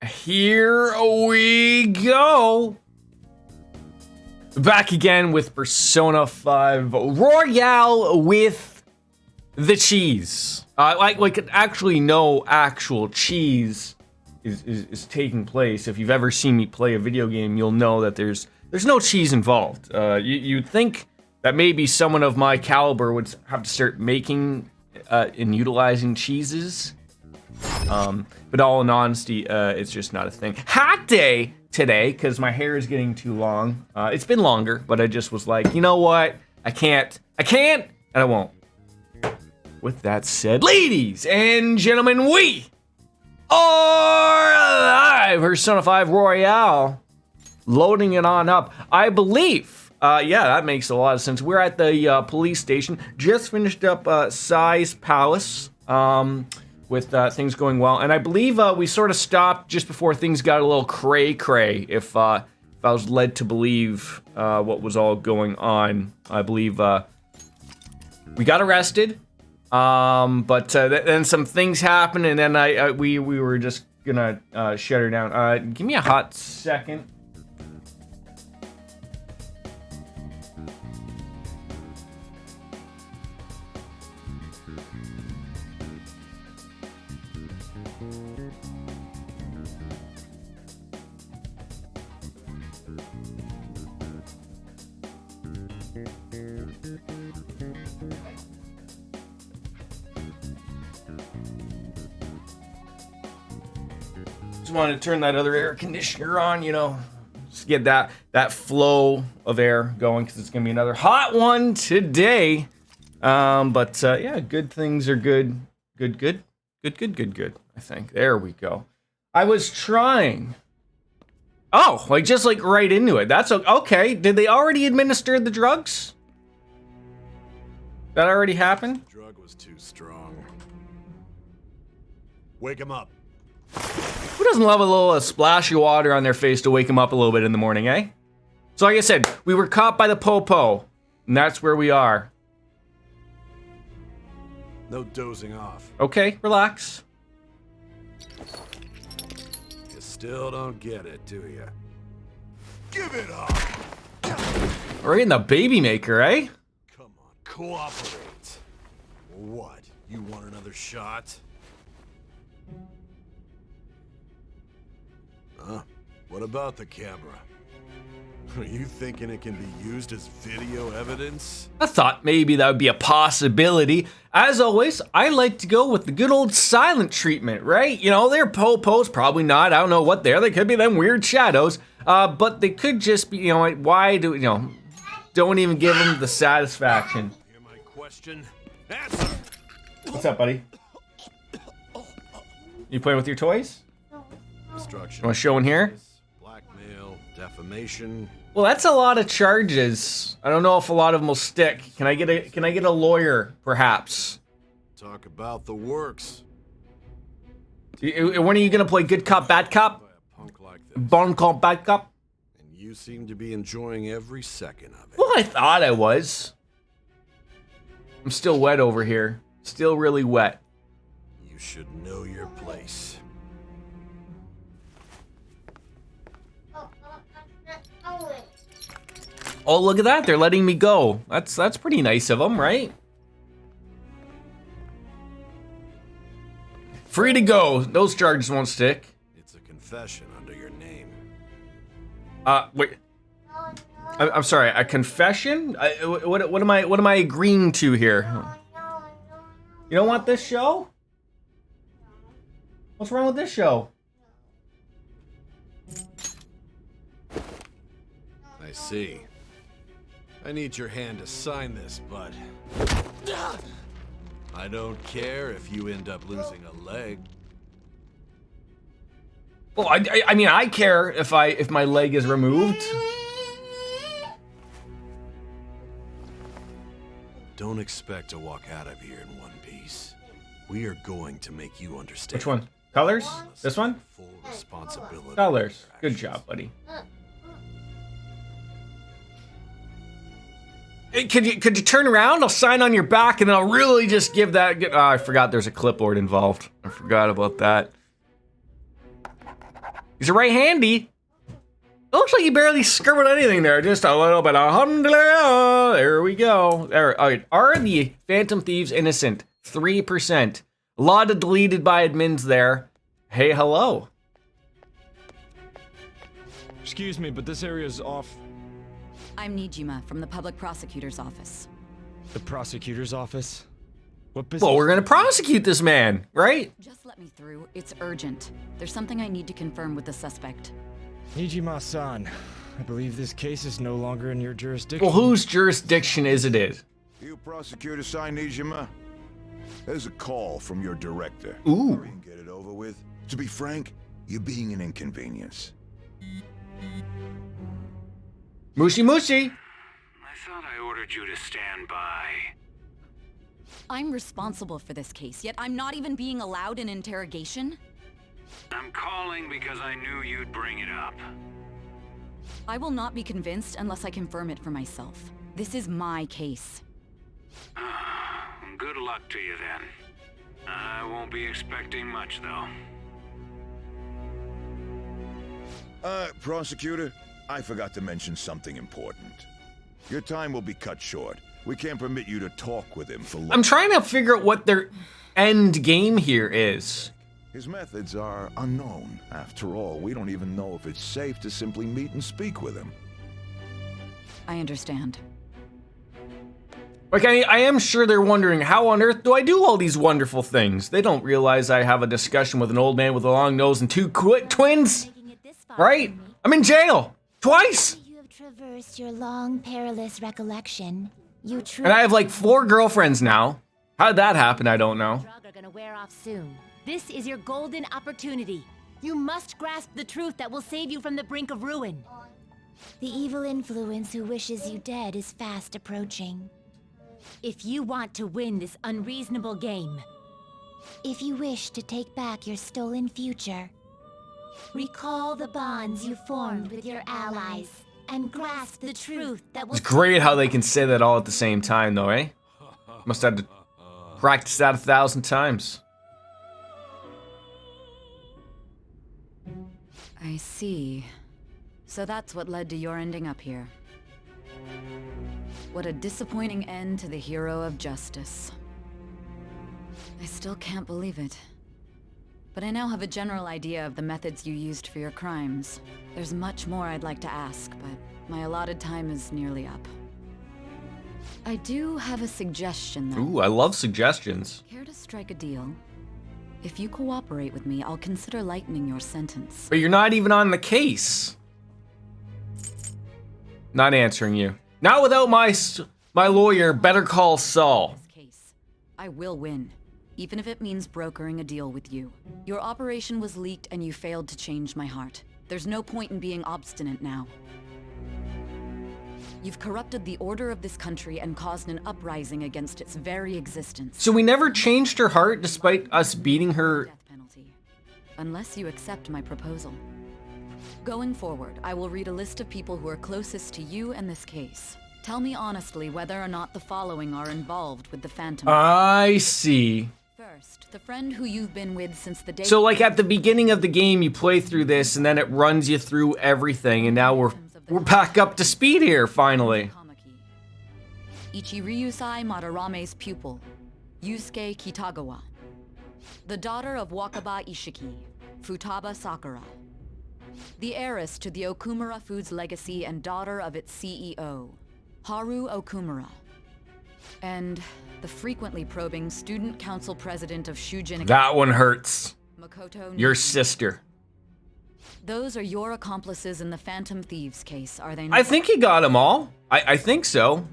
Here we go. Back again with Persona 5 Royale with the cheese. Like actually no actual cheese is taking place. If you've ever seen me play a video game, you'll know that there's no cheese involved. You'd think that maybe someone of my caliber would have to start making and utilizing cheeses. But all in honesty, it's just not a thing. Hot day today, because my hair is getting too long. It's been longer, but I just was like, you know what? I can't, and I won't. With that said, ladies and gentlemen, we are live. Persona 5 Royale. Loading it on up. I believe, yeah, that makes a lot of sense. We're at the police station. Just finished up Sai's Palace. With things going well, and I believe we sort of stopped just before things got a little cray-cray, if I was led to believe what was all going on. I believe we got arrested, but then some things happened, and then we were just gonna shut her down. Give me a hot second. Just wanted to turn that other air conditioner on, you know, just get that flow of air going, because it's gonna be another hot one today. But yeah, good things are good. Good. I think there we go. I was trying. Oh, just right into it. That's okay. Did they already administer the drugs? That already happened? The drug was too strong. Wake him up. Who doesn't love a little splash of water on their face to wake them up a little bit in the morning, eh? So like I said, we were caught by the popo, and that's where we are. No dozing off. Okay, relax. You still don't get it, do you? Give it up! We're in the baby maker, eh? Come on, cooperate. What? You want another shot? Huh? What about the camera? Are you thinking it can be used as video evidence? I thought maybe that would be a possibility. As always, I like to go with the good old silent treatment, right? You know, they're popos, probably not. I don't know what they are. They could be them weird shadows. But they could just be, you know, why do, you know, don't even give them the satisfaction. Hear my question? Answer! What's up, buddy? You playing with your toys? Obstruction. You want to show in here? Blackmail, defamation. Well, that's a lot of charges. I don't know if a lot of them will stick. Can I get a lawyer, perhaps? Talk about the works. When are you gonna play good cop, bad cop? By a punk like this. Bon cop, bad cop? And you seem to be enjoying every second of it. Well, I thought I was. I'm still wet over here. Still really wet. You should know your place. Oh, look at that. They're letting me go. That's pretty nice of them, right? Free to go. Those charges won't stick. It's a confession under your name. Wait. I'm sorry. A confession? What am I agreeing to here? You don't want this show? What's wrong with this show? I see. I need your hand to sign this, bud. I don't care if you end up losing a leg. Well, I mean, I care if my leg is removed. Don't expect to walk out of here in one piece. We are going to make you understand. Which one? Colors? This one? Full responsibility. Colors. for your Good job, actions. buddy. Hey, could you turn around? I'll sign on your back, and then I'll really just give that. Oh, I forgot there's a clipboard involved. I forgot about that. He's a right-handy. It looks like he barely scribbled anything there. Just a little bit. There we go. There. All right. Are the Phantom Thieves innocent? 3%. A lot of deleted by admins there. Hey, hello. Excuse me, but this area is off. I'm Nijima from the public prosecutor's office. The prosecutor's office? What business? Well, we're gonna prosecute this man, right? Just let me through. It's urgent. There's something I need to confirm with the suspect. Nijima-san, I believe this case is no longer in your jurisdiction. Well, whose jurisdiction is it? You prosecutor sign Nijima? There's a call from your director. Ooh. Hurry and get it over with. To be frank, you're being an inconvenience. Mushy mushy. I thought I ordered you to stand by. I'm responsible for this case, yet I'm not even being allowed an interrogation? I'm calling because I knew you'd bring it up. I will not be convinced unless I confirm it for myself. This is my case. Good luck to you then. I won't be expecting much though. Prosecutor, I forgot to mention something important. Your time will be cut short. We can't permit you to talk with him for long. I'm trying to figure out what their end game here is. His methods are unknown. After all, we don't even know if it's safe to simply meet and speak with him. I understand. Like, I am sure they're wondering, how on earth do I do all these wonderful things? They don't realize I have a discussion with an old man with a long nose and two twins, right? I'm in jail twice. You have traversed your long, perilous recollection. You And I have like 4 girlfriends now. How did that happen? I don't know. drug are gonna wear off soon. This is your golden opportunity. You must grasp the truth that will save you from the brink of ruin. The evil influence who wishes you dead is fast approaching. If you want to win this unreasonable game, if you wish to take back your stolen future, recall the bonds you formed with your allies and grasp the truth that will... It's great how they can say that all at the same time, though, eh? Must have to practice that 1,000 times. I see. So that's what led to your ending up here. What a disappointing end to the hero of justice. I still can't believe it. But I now have a general idea of the methods you used for your crimes. There's much more I'd like to ask, but my allotted time is nearly up. I do have a suggestion, though. Ooh, I love suggestions. Care to strike a deal? If you cooperate with me, I'll consider lightening your sentence. But you're not even on the case. Not answering you. Not without my lawyer, Better Call Saul. This case, I will win, even if it means brokering a deal with you. Your operation was leaked and you failed to change my heart. There's no point in being obstinate now. You've corrupted the order of this country and caused an uprising against its very existence. So we never changed her heart despite us beating her. Death penalty, unless you accept my proposal. Going forward, I will read a list of people who are closest to you in this case. Tell me honestly whether or not the following are involved with the Phantom. I see. First, the friend who you've been with since the day... So like at the beginning of the game, you play through this and then it runs you through everything, and now we're back up to speed here, finally. Ichiryusai Madarame's pupil, Yusuke Kitagawa. The daughter of Wakaba Ishiki, Futaba Sakura. The heiress to the Okumura Foods legacy and daughter of its CEO, Haru Okumura. And the frequently probing student council president of Shujin... That one hurts. Makoto... Your sister. Those are your accomplices in the Phantom Thieves case, are they not? I think he got them all. I think so.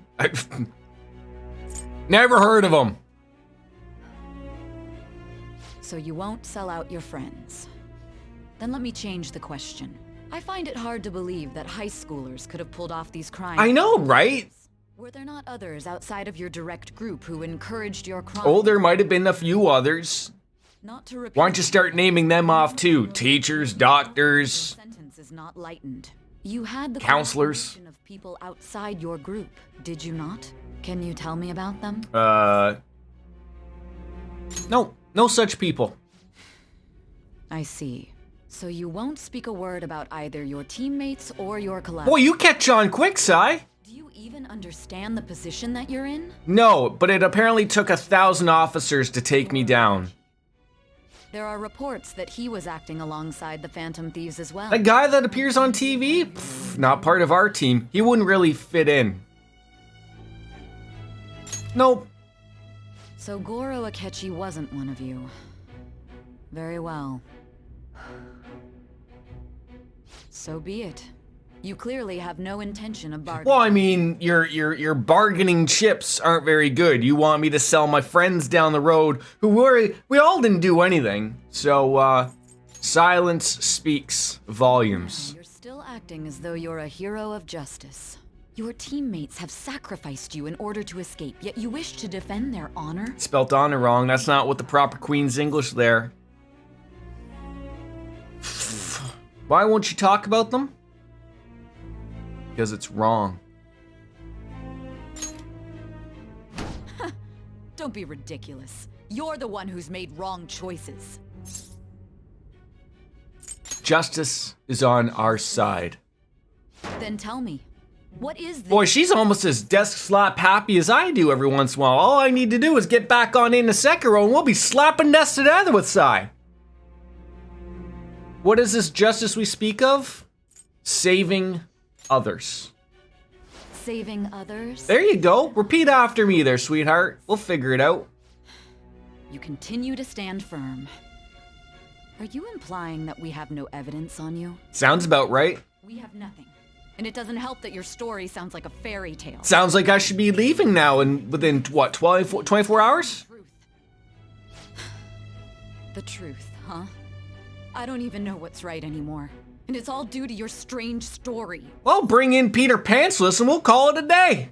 Never heard of them. So you won't sell out your friends. Then let me change the question. I find it hard to believe that high schoolers could have pulled off these crimes. I know, right? Were there not others outside of your direct group who encouraged your crimes? Oh, there might have been a few others. Not to repeat... Why don't you start naming them off too? Teachers, doctors, sentence is not lightened. You had the counselors. contribution of people outside your group, did you not? Can you tell me about them? No such people. I see. So you won't speak a word about either your teammates or your Boy, collaborators. you catch on quick, Sai. Do you even understand the position that you're in? No, but it apparently took 1,000 officers to take me down. There are reports that he was acting alongside the Phantom Thieves as well. That guy that appears on TV? Pff, not part of our team. He wouldn't really fit in. Nope. So Goro Akechi wasn't one of you. Very well. So be it. You clearly have no intention of bargaining. Well, I mean, your bargaining chips aren't very good. You want me to sell my friends down the road who we all didn't do anything. So, silence speaks volumes. You're still acting as though you're a hero of justice. Your teammates have sacrificed you in order to escape, yet you wish to defend their honor? Spelt honor wrong. That's not what the proper Queen's English there. Why won't you talk about them? Because it's wrong. Don't be ridiculous. You're the one who's made wrong choices. Justice is on our side. Then tell me, what is this? Boy, she's almost as desk slap happy as I do every once in a while. All I need to do is get back on into Sekiro and we'll be slapping desks together with Sai. What is this justice we speak of? Saving others. Saving others? There you go. Repeat after me there, sweetheart. We'll figure it out. You continue to stand firm. Are you implying that we have no evidence on you? Sounds about right. We have nothing. And it doesn't help that your story sounds like a fairy tale. Sounds like I should be leaving now and within, what, 24 hours? The truth, huh? I don't even know what's right anymore. And it's all due to your strange story. Well, bring in Peter Pantsless and we'll call it a day.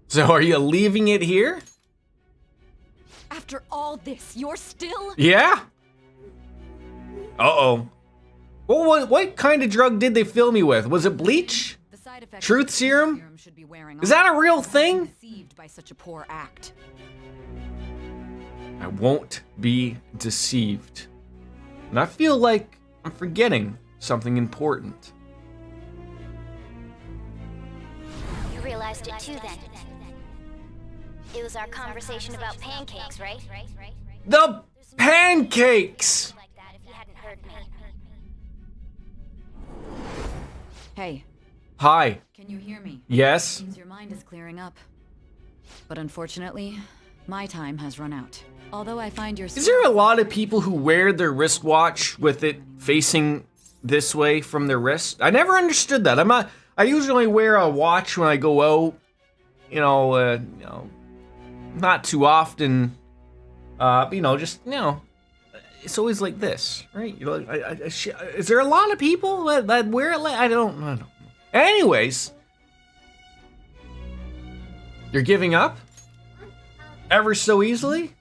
So are you leaving it here? After all this, you're still... Yeah. Uh-oh. Well, what kind of drug did they fill me with? Was it bleach? The side effects Truth the serum? should be wearing Is that a real thing? deceived by such a poor act. I won't be deceived. And I feel like I'm forgetting something important. You realized it too then. It was our conversation about pancakes, right? The pancakes! Like that if you hadn't heard me. Hey, Hi. can you hear me? Yes? Seems your mind is clearing up. But unfortunately, my time has run out. Although I find your... Is there a lot of people who wear their wristwatch with it facing this way from their wrist? I never understood that. I usually wear a watch when I go out, not too often, it's always like this, right? Is there a lot of people that wear it like, I don't know. Anyways, you're giving up? Ever so easily?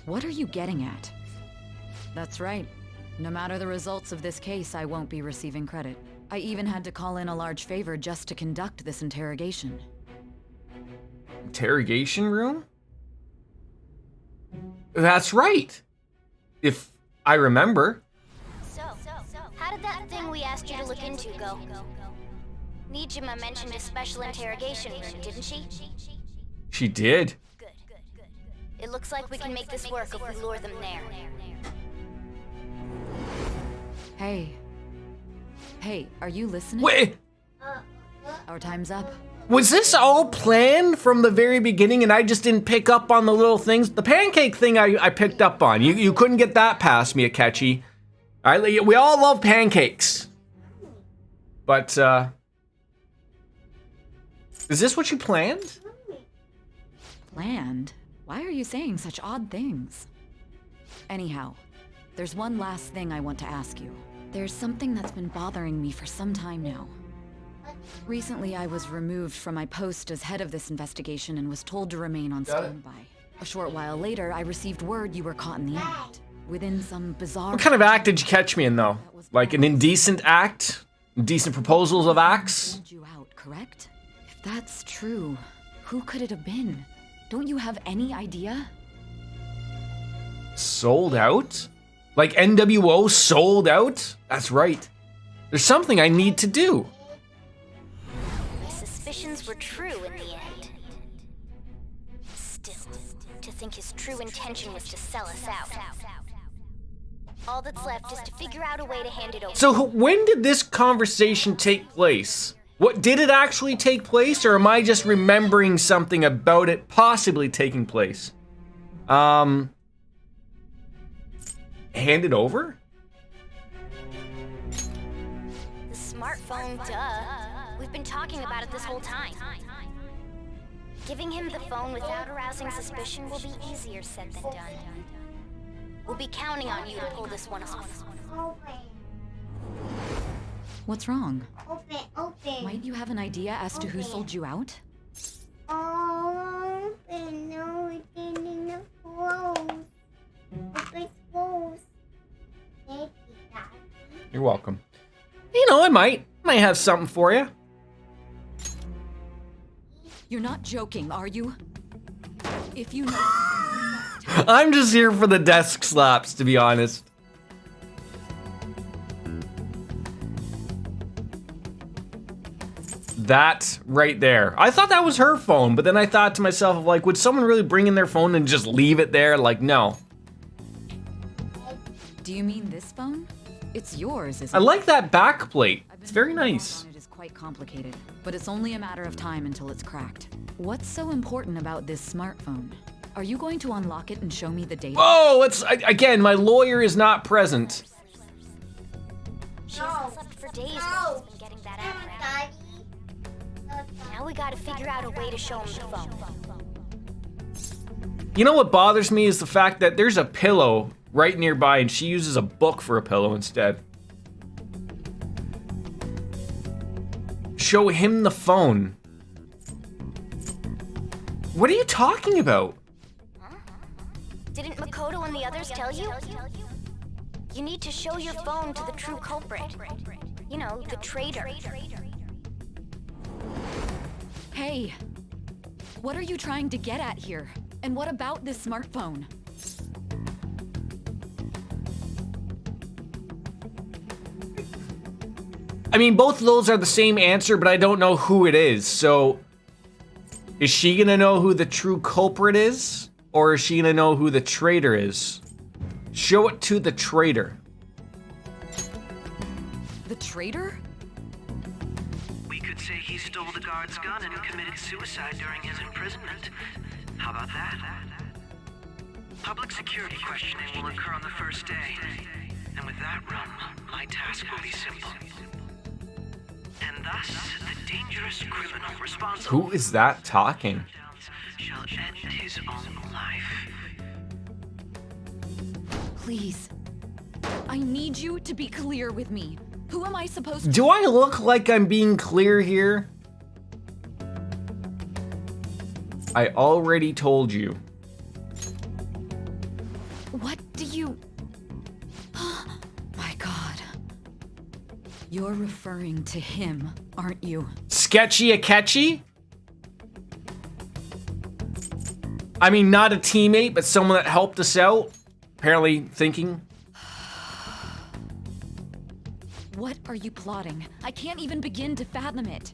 What are you getting at? That's right. No matter the results of this case, I won't be receiving credit. I even had to call in a large favor just to conduct this interrogation. Interrogation room? That's right. If I remember. So, how did that thing we asked you to look into go? Nijima mentioned a special interrogation room, didn't she? She did. Good. It looks like we can make this work if we lure them there. Hey, are you listening? Wait, Our time's up. was this all planned from the very beginning and I just didn't pick up on the little things? The pancake thing I picked up on. You couldn't get that past me, Akechi. All right, we all love pancakes. But, is this what you planned? Planned? Why are you saying such odd things? Anyhow, there's one last thing I want to ask you. There's something that's been bothering me for some time now. Recently, I was removed from my post as head of this investigation and was told to remain on standby. A short while later, I received word you were caught in the act. Within some bizarre... What kind of act did you catch me in, though? Like an indecent act? Indecent proposals of acts? Pulled you out, correct? If that's true, who could it have been? Don't you have any idea? Sold out? Like NWO sold out? That's right. There's something I need to do. My suspicions were true in the end. Still, to think his true intention was to sell us out. All that's left is to figure out a way to hand it over. So when did this conversation take place? What, did it actually take place, or am I just remembering something about it possibly taking place? Hand it over? The smartphone, duh. We've been talking about it this whole time. Giving him the phone without arousing suspicion will be easier said than done. We'll be counting on you to pull this one off. What's wrong? Open. Might you have an idea as to who sold you out? Oh, no, it didn't close. Open close. Thank you, Daddy. You're welcome. You know, I might have something for you. You're not joking, are you? If you know... I'm just here for the desk slaps, to be honest. That right there. I thought that was her phone, but then I thought to myself, like, would someone really bring in their phone and just leave it there? Like, no. Do you mean this phone? It's yours, isn't I it? like that back plate. I've been It's very reading up nice. on it. It is quite complicated, but it's only a matter of time until it's cracked. What's so important about this smartphone? Are you going to unlock it and show me the data? Oh, again, my lawyer is not present. She hasn't slept for days while she's been getting that ad around. Now we gotta figure out a way to show him the phone. You know what bothers me is the fact that there's a pillow right nearby and she uses a book for a pillow instead. Show him the phone. What are you talking about? Didn't Makoto and the others tell you? You need to show your phone to the true culprit. You know, the traitor. Hey, what are you trying to get at here? And what about this smartphone? I mean, both of those are the same answer, but I don't know who it is. So, is she gonna know who the true culprit is? Or is she gonna know who the traitor is? Show it to the traitor. The traitor? We could say he stole the guard's gun and committed suicide during his imprisonment. How about that? Public security questioning will occur on the first day. And with that run, my task will be simple. And thus, the dangerous criminal responsible Who is that talking? shall end his own life. Please. I need you to be clear with me. Who am I supposed to... Do I look like I'm being clear here? I already told you. What do you... My God. You're referring to him, aren't you? Sketchy Akechi? I mean, not a teammate, but someone that helped us out. Apparently thinking. What are you plotting? I can't even begin to fathom it.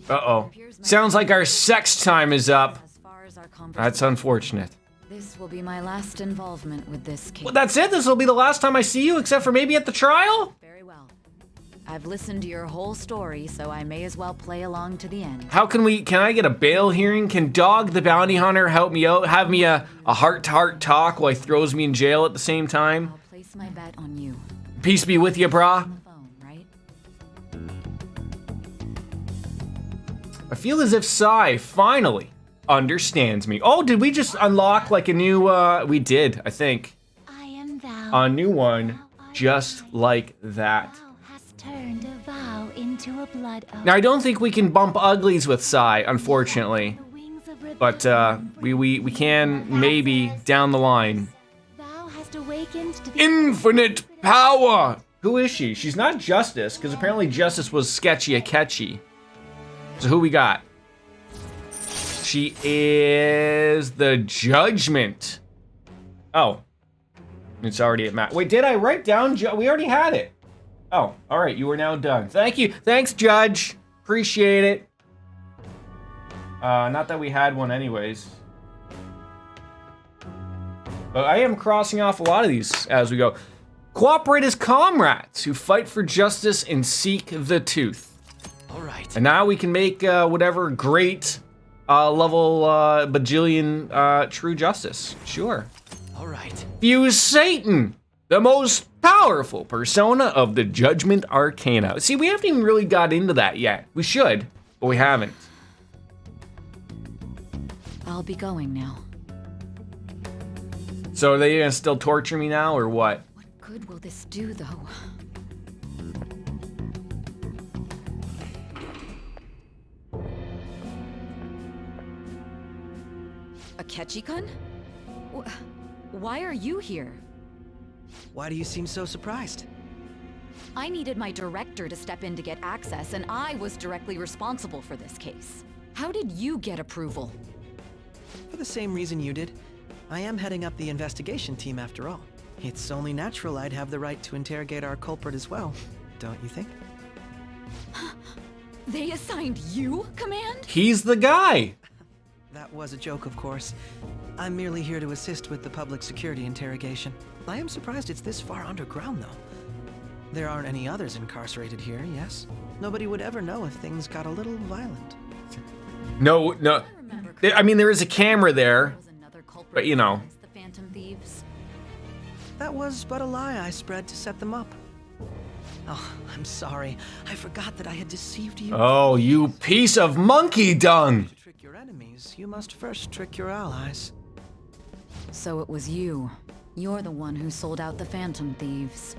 Uh-oh. Sounds like our sex time is up. As far as our That's conversation, unfortunate. this will be my last involvement with this case. Well, that's it? This will be the last time I see you, except for maybe at the trial? Very well. I've listened to your whole story, so I may as well play along to the end. Can I get a bail hearing? Can Dog the Bounty Hunter help me out? Have me a heart-to-heart talk while he throws me in jail at the same time? I'll place my bet on you. Peace be with you, brah. On the phone, right? I feel as if Sai finally understands me. Oh, did we just unlock like a new, we did, I think. I am thou. A new one, just like that. Thou hast turned a vow into a blood oath. Now, I don't think we can bump uglies with Sai, unfortunately. The wings of rebellion. But, we can maybe down the line. Thou hast awakened to the Infinite power! Who is she? She's not Justice, because apparently Justice was Sketchy Akechi. So who we got? She is the Judgment. Oh. It's already at Matt. Wait, did I write down? We already had it. Oh, all right. You are now done. Thank you. Thanks, Judge. Appreciate it. Not that we had one anyways. But I am crossing off a lot of these as we go. Cooperate as comrades who fight for justice and seek the truth. All right. And now we can make whatever great level bajillion true justice. Sure. All right. Fuse Satan, the most powerful persona of the Judgment Arcana. See, we haven't even really got into that yet. We should, but we haven't. I'll be going now. So are they gonna still torture me now, or what? What good will this do, though? Akechi-kun? Why are you here? Why do you seem so surprised? I needed my director to step in to get access, and I was directly responsible for this case. How did you get approval? For the same reason you did. I am heading up the investigation team after all. It's only natural I'd have the right to interrogate our culprit as well, don't you think? They assigned you command? He's the guy. That was a joke, of course. I'm merely here to assist with the public security interrogation. I am surprised it's this far underground, though. There aren't any others incarcerated here, yes? Nobody would ever know if things got a little violent. No. I mean, there is a camera there, but you know. The Phantom Thieves. That was but a lie I spread to set them up. Oh, I'm sorry. I forgot that I had deceived you. Oh, you piece of monkey dung! To trick your enemies, you must first trick your allies. So it was you. You're the one who sold out the Phantom Thieves.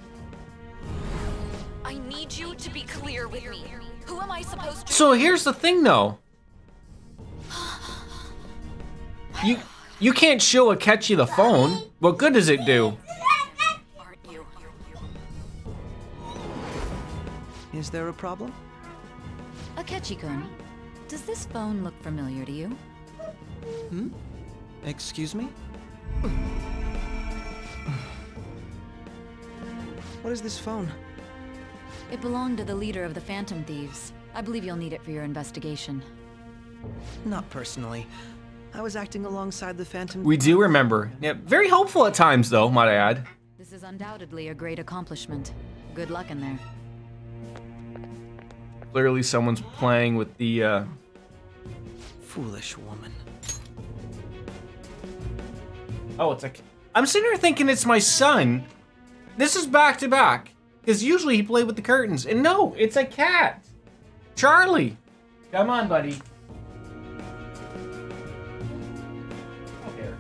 I need you to be clear with me. Who am I supposed to— So here's the thing, though. You can't show Akechi the phone. What good does it do? Aren't you? Is there a problem? Akechi-kun, does this phone look familiar to you? Hmm? Excuse me? What is this phone? It belonged to the leader of the Phantom Thieves. I believe you'll need it for your investigation. Not personally. I was acting alongside the Phantom. We do remember. Yeah, very helpful at times, though, might I add. This is undoubtedly a great accomplishment. Good luck in there. Clearly someone's playing with the, Foolish woman. Oh, it's like... I'm sitting here thinking it's my son. This is back to back. Because usually he played with the curtains. And no, it's a cat. Charlie. Come on, buddy. Oh, here.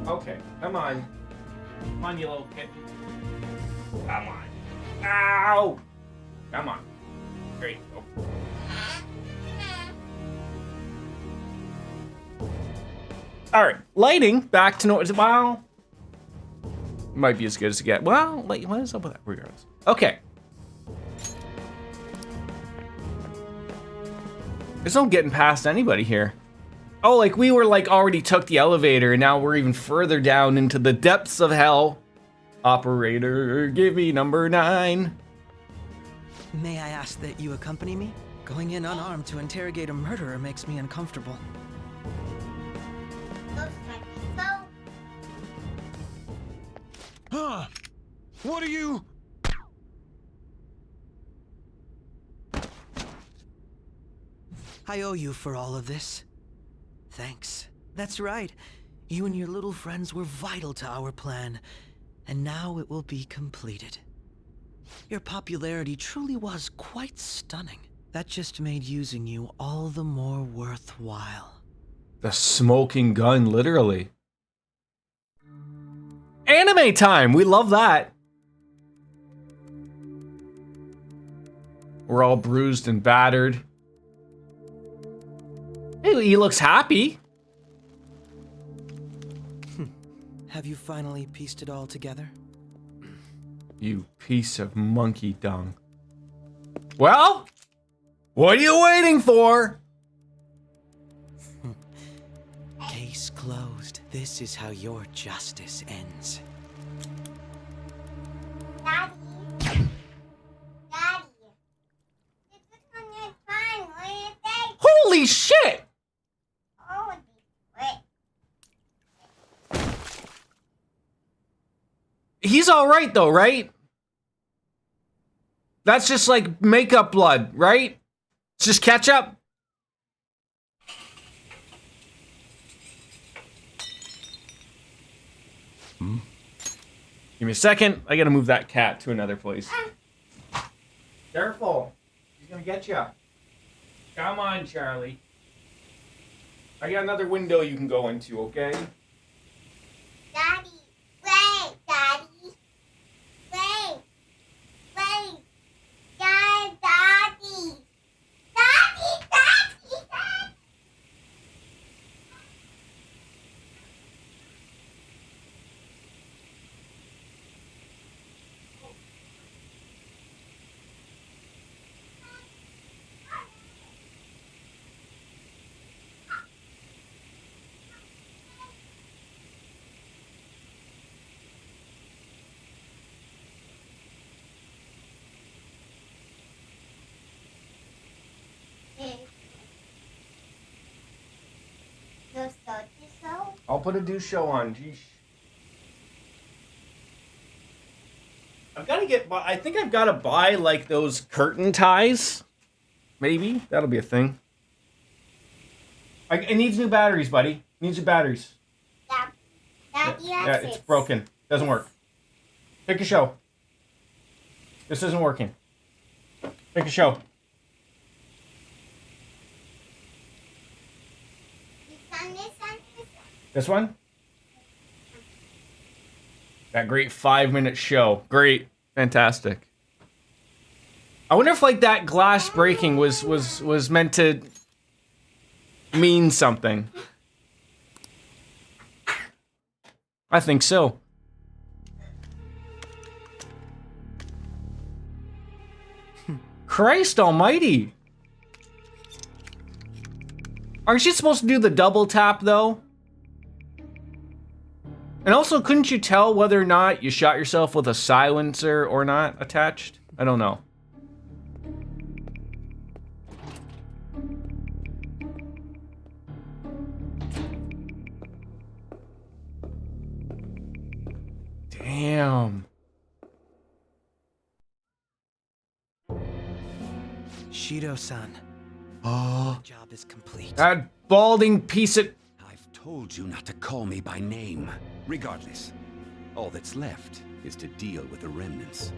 Okay, come on. Come on, you little kitten. Come on. Ow! Come on. There you go. Alright, lighting, back to noise. Well, might be as good as it gets. Well, wait, what is up with that? Regardless. Okay. There's no getting past anybody here. Oh, like we were like already took the elevator and now we're even further down into the depths of hell. Operator, give me number 9. May I ask that you accompany me? Going in unarmed to interrogate a murderer makes me uncomfortable. Looks like so. Huh? What are you? I owe you for all of this. Thanks. That's right. You and your little friends were vital to our plan, and now it will be completed. Your popularity truly was quite stunning. That just made using you all the more worthwhile. The smoking gun, literally. Anime time! We love that. We're all bruised and battered. Hey, he looks happy. Have you finally pieced it all together? You piece of monkey dung. Well, What are you waiting for? Case closed. This is how your justice ends. Daddy. Daddy. This is on your time. What do you think? Holy shit! Oh, wait. He's alright though, right? That's just like makeup blood, right? It's just ketchup. Give me a second. I gotta move that cat to another place. Careful. He's gonna get you. Come on, Charlie. I got another window you can go into, okay? Daddy. Wait, Daddy. Wait. Wait. Daddy. Daddy. Daddy. Daddy. Daddy. I'll put a do show on. Geesh. I've got to get. I think I've got to buy like those curtain ties. Maybe that'll be a thing. It needs new batteries, buddy. It needs new batteries. Yeah, it's broken. Doesn't work. Pick a show. This isn't working. Pick a show. This one? That great 5-minute show. Great. Fantastic. I wonder if like that glass breaking was meant to mean something. I think so. Christ almighty. Aren't you supposed to do the double tap though? And also, couldn't you tell whether or not you shot yourself with a silencer or not attached? I don't know. Damn. Shido-san. Oh. The job is complete. That balding piece of... I've told you not to call me by name. Regardless, all that's left is to deal with the remnants.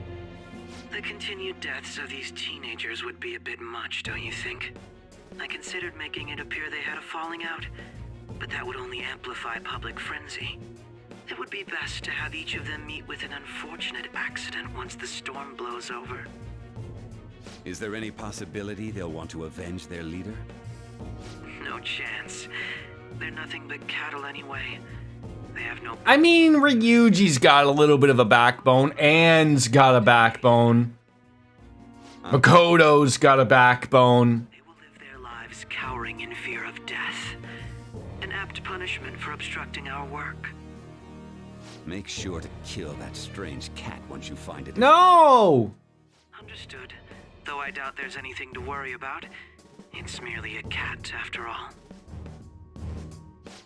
The continued deaths of these teenagers would be a bit much, don't you think? I considered making it appear they had a falling out, but that would only amplify public frenzy. It would be best to have each of them meet with an unfortunate accident once the storm blows over. Is there any possibility they'll want to avenge their leader? No chance. They're nothing but cattle anyway. They have no... I mean, Ryuji's got a little bit of a backbone. Anne's got a backbone. Makoto's got a backbone. They will live their lives cowering in fear of death. An apt punishment for obstructing our work. Make sure to kill that strange cat once you find it. No! Understood. Though I doubt there's anything to worry about. It's merely a cat, after all.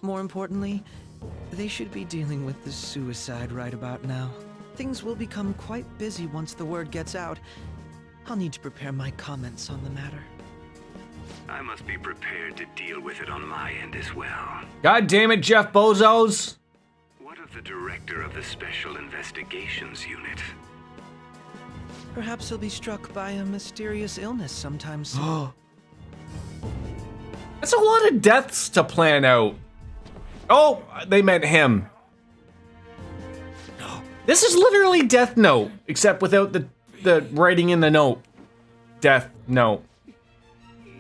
More importantly, they should be dealing with the suicide right about now. Things will become quite busy once the word gets out. I'll need to prepare my comments on the matter. I must be prepared to deal with it on my end as well. God damn it, Jeff Bezos. What of the director of the Special Investigations Unit? Perhaps he'll be struck by a mysterious illness sometime soon. That's a lot of deaths to plan out. Oh, they meant him. No. This is literally Death Note, except without the writing in the note. Death Note.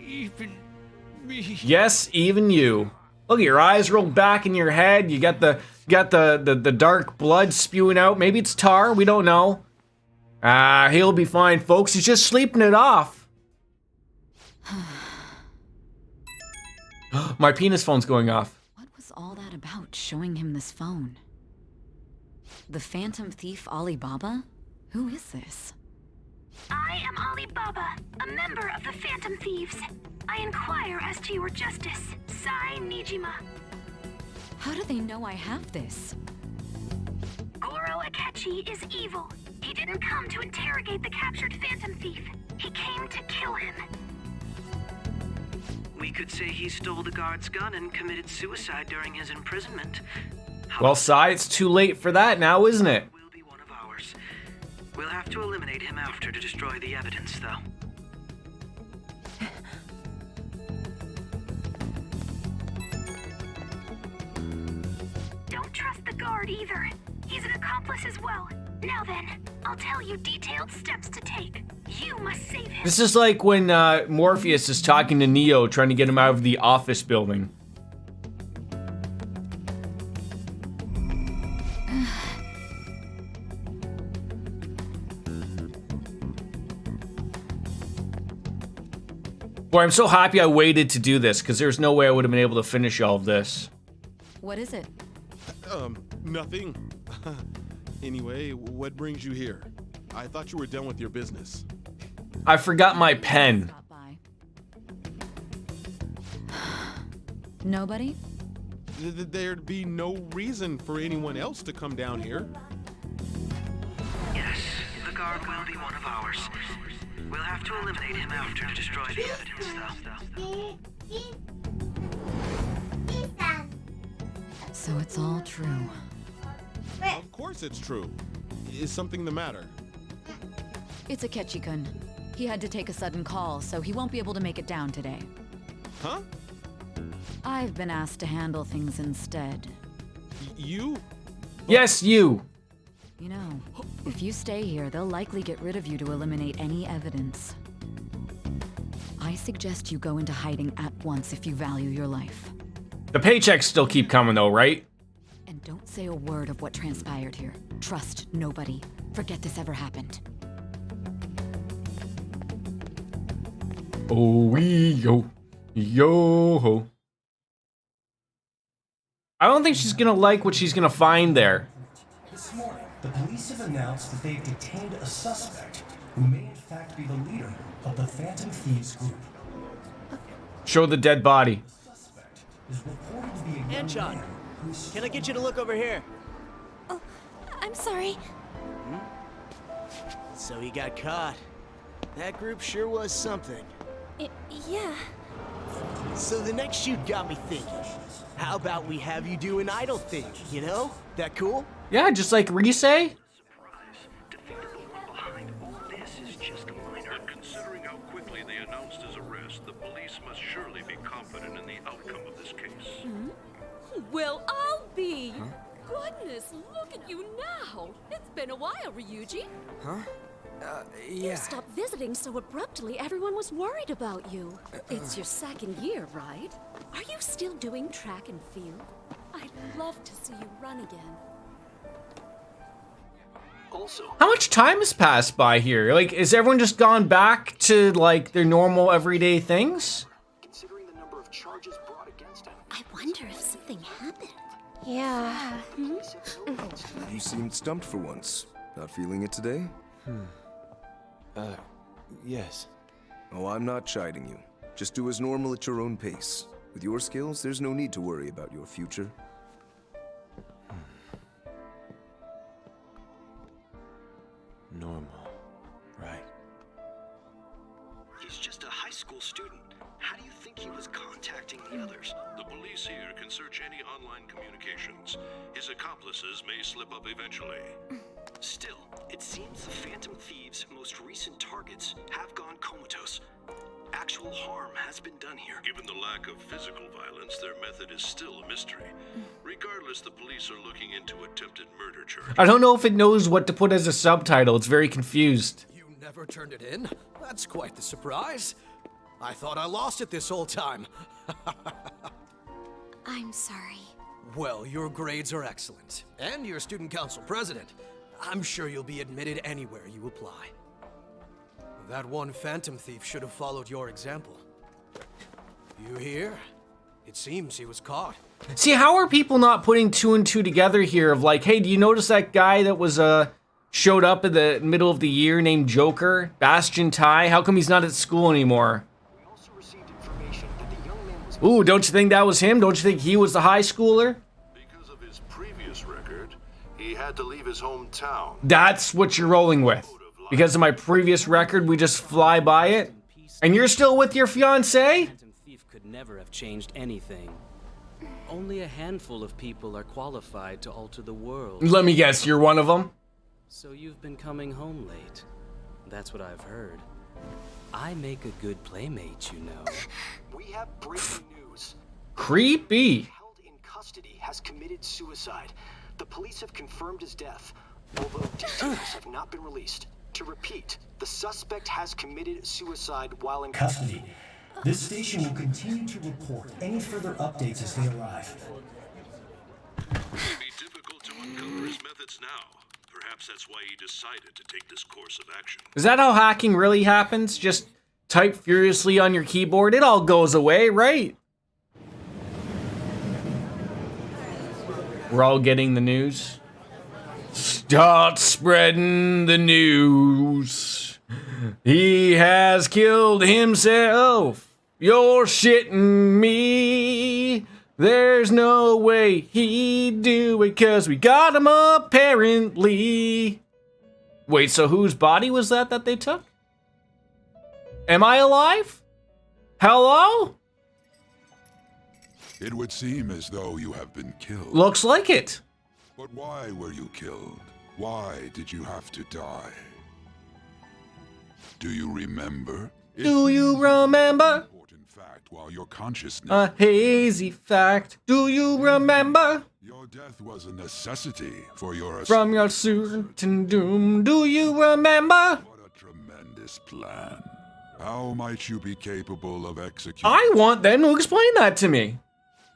Even me. Yes, even you. Look, your eyes rolled back in your head. You got the dark blood spewing out. Maybe it's tar. We don't know. He'll be fine, folks. He's just sleeping it off. My penis phone's going off. What was all that about, showing him this phone? The Phantom Thief Alibaba? Who is this? I am Alibaba, a member of the Phantom Thieves. I inquire as to your justice. Sai Nijima. How do they know I have this? Goro Akechi is evil. He didn't come to interrogate the captured Phantom Thief. He came to kill him. We could say he stole the guard's gun and committed suicide during his imprisonment. Well, Sai, it's too late for that now, isn't it? Will be one of ours. We'll have to eliminate him after to destroy the evidence, though. Don't trust the guard either. He's an accomplice as well. Now then, I'll tell you detailed steps to take. You must save him. This is like when Morpheus is talking to Neo, trying to get him out of the office building. Boy, I'm so happy I waited to do this, because there's no way I would have been able to finish all of this. What is it? Nothing. Anyway, what brings you here? I thought you were done with your business. I forgot my pen. Stop by. Nobody? There'd be no reason for anyone else to come down here. Yes, the guard will be one of ours. We'll have to eliminate him after to destroy the evidence, though. So it's all true. Of course it's true. Is something the matter? It's Akechi-kun. He had to take a sudden call, so he won't be able to make it down today. Huh? I've been asked to handle things instead. You? Yes, you. You know, if you stay here, they'll likely get rid of you to eliminate any evidence. I suggest you go into hiding at once if you value your life. The paychecks still keep coming though, right? And don't say a word of what transpired here. Trust nobody. Forget this ever happened. Oh, yo. Yo. I don't think she's gonna like what she's gonna find there. This morning, the police have announced that they've detained a suspect who may in fact be the leader of the Phantom Thieves group. Show the dead body. The suspect is reported to be a young Anchon, man who's... can I get you to look over here? Oh, I'm sorry. So he got caught. That group sure was something. Yeah. So the next shoot got me thinking. How about we have you do an idle thing, you know? That cool? Yeah, just like Rise. Considering how quickly they announced his arrest, the police must surely be confident in the outcome of this case. Well, I'll be. Goodness, look at you now. It's been a while, Ryuji. Huh? You stopped visiting so abruptly, everyone was worried about you. It's your second year, right? Are you still doing track and field? I'd love to see you run again. Also, How much time has passed by here? Like, is everyone just gone back to, like, their normal everyday things? considering the number of charges brought against him, I wonder if something happened. Yeah. You seemed stumped for once. Not feeling it today? Yes. Oh, I'm not chiding you. Just do as normal at your own pace. With your skills, there's no need to worry about your future. Normal. Right. he's just a high school student. How do you think he was contacting the others? The police here can search any online communications. His accomplices may slip up eventually. Still, it seems the Phantom Thieves' most recent targets have gone comatose. Actual harm has been done here. Given the lack of physical violence, their method is still a mystery. Regardless, the police are looking into attempted murder charges. I don't know if it knows what to put as a subtitle. It's very confused. You never turned it in? That's quite the surprise. I thought I lost it this whole time. I'm sorry. Well, your grades are excellent. And you're student council president. I'm sure you'll be admitted anywhere you apply. That one Phantom Thief should have followed your example. You hear? It seems he was caught. See, how are people not putting two and two together here of like, hey, do you notice that guy that was showed up in the middle of the year named Joker, Bastion Tai? How come he's not at school anymore? Ooh, don't you think that was him? Don't you think he was the high schooler? Because of his previous record, he had to leave his hometown. That's what you're rolling with. Because of my previous record, we just fly by it? And you're still with your fiancée? Phantom Thief could never have changed anything. Only a handful of people are qualified to alter the world. Let me guess, you're one of them? So you've been coming home late. That's what I've heard. I make a good playmate, you know. We have breaking news. Creepy. Held in custody has committed suicide. The police have confirmed his death, although details have not been released. To repeat, the suspect has committed suicide while in Custody. This station will continue to report any further updates as they arrive. It may be difficult to uncover his methods now. Perhaps that's why he decided to take this course of action. Is that how hacking really happens? Just type furiously on your keyboard, it all goes away, right? We're all getting the news. Start spreading the news. He has killed himself. You're shitting me. There's no way he'd do it 'cause we got him apparently. Wait, so whose body was that they took? Am I alive? Hello? It would seem as though you have been killed. Looks like it. But why were you killed? Why did you have to die? Do you remember? Do you remember? While your consciousness... A hazy fact. Do you remember? Your death was a necessity for your... From your certain doom. Do you remember? What a tremendous plan. How might you be capable of executing... I want them to explain that to me.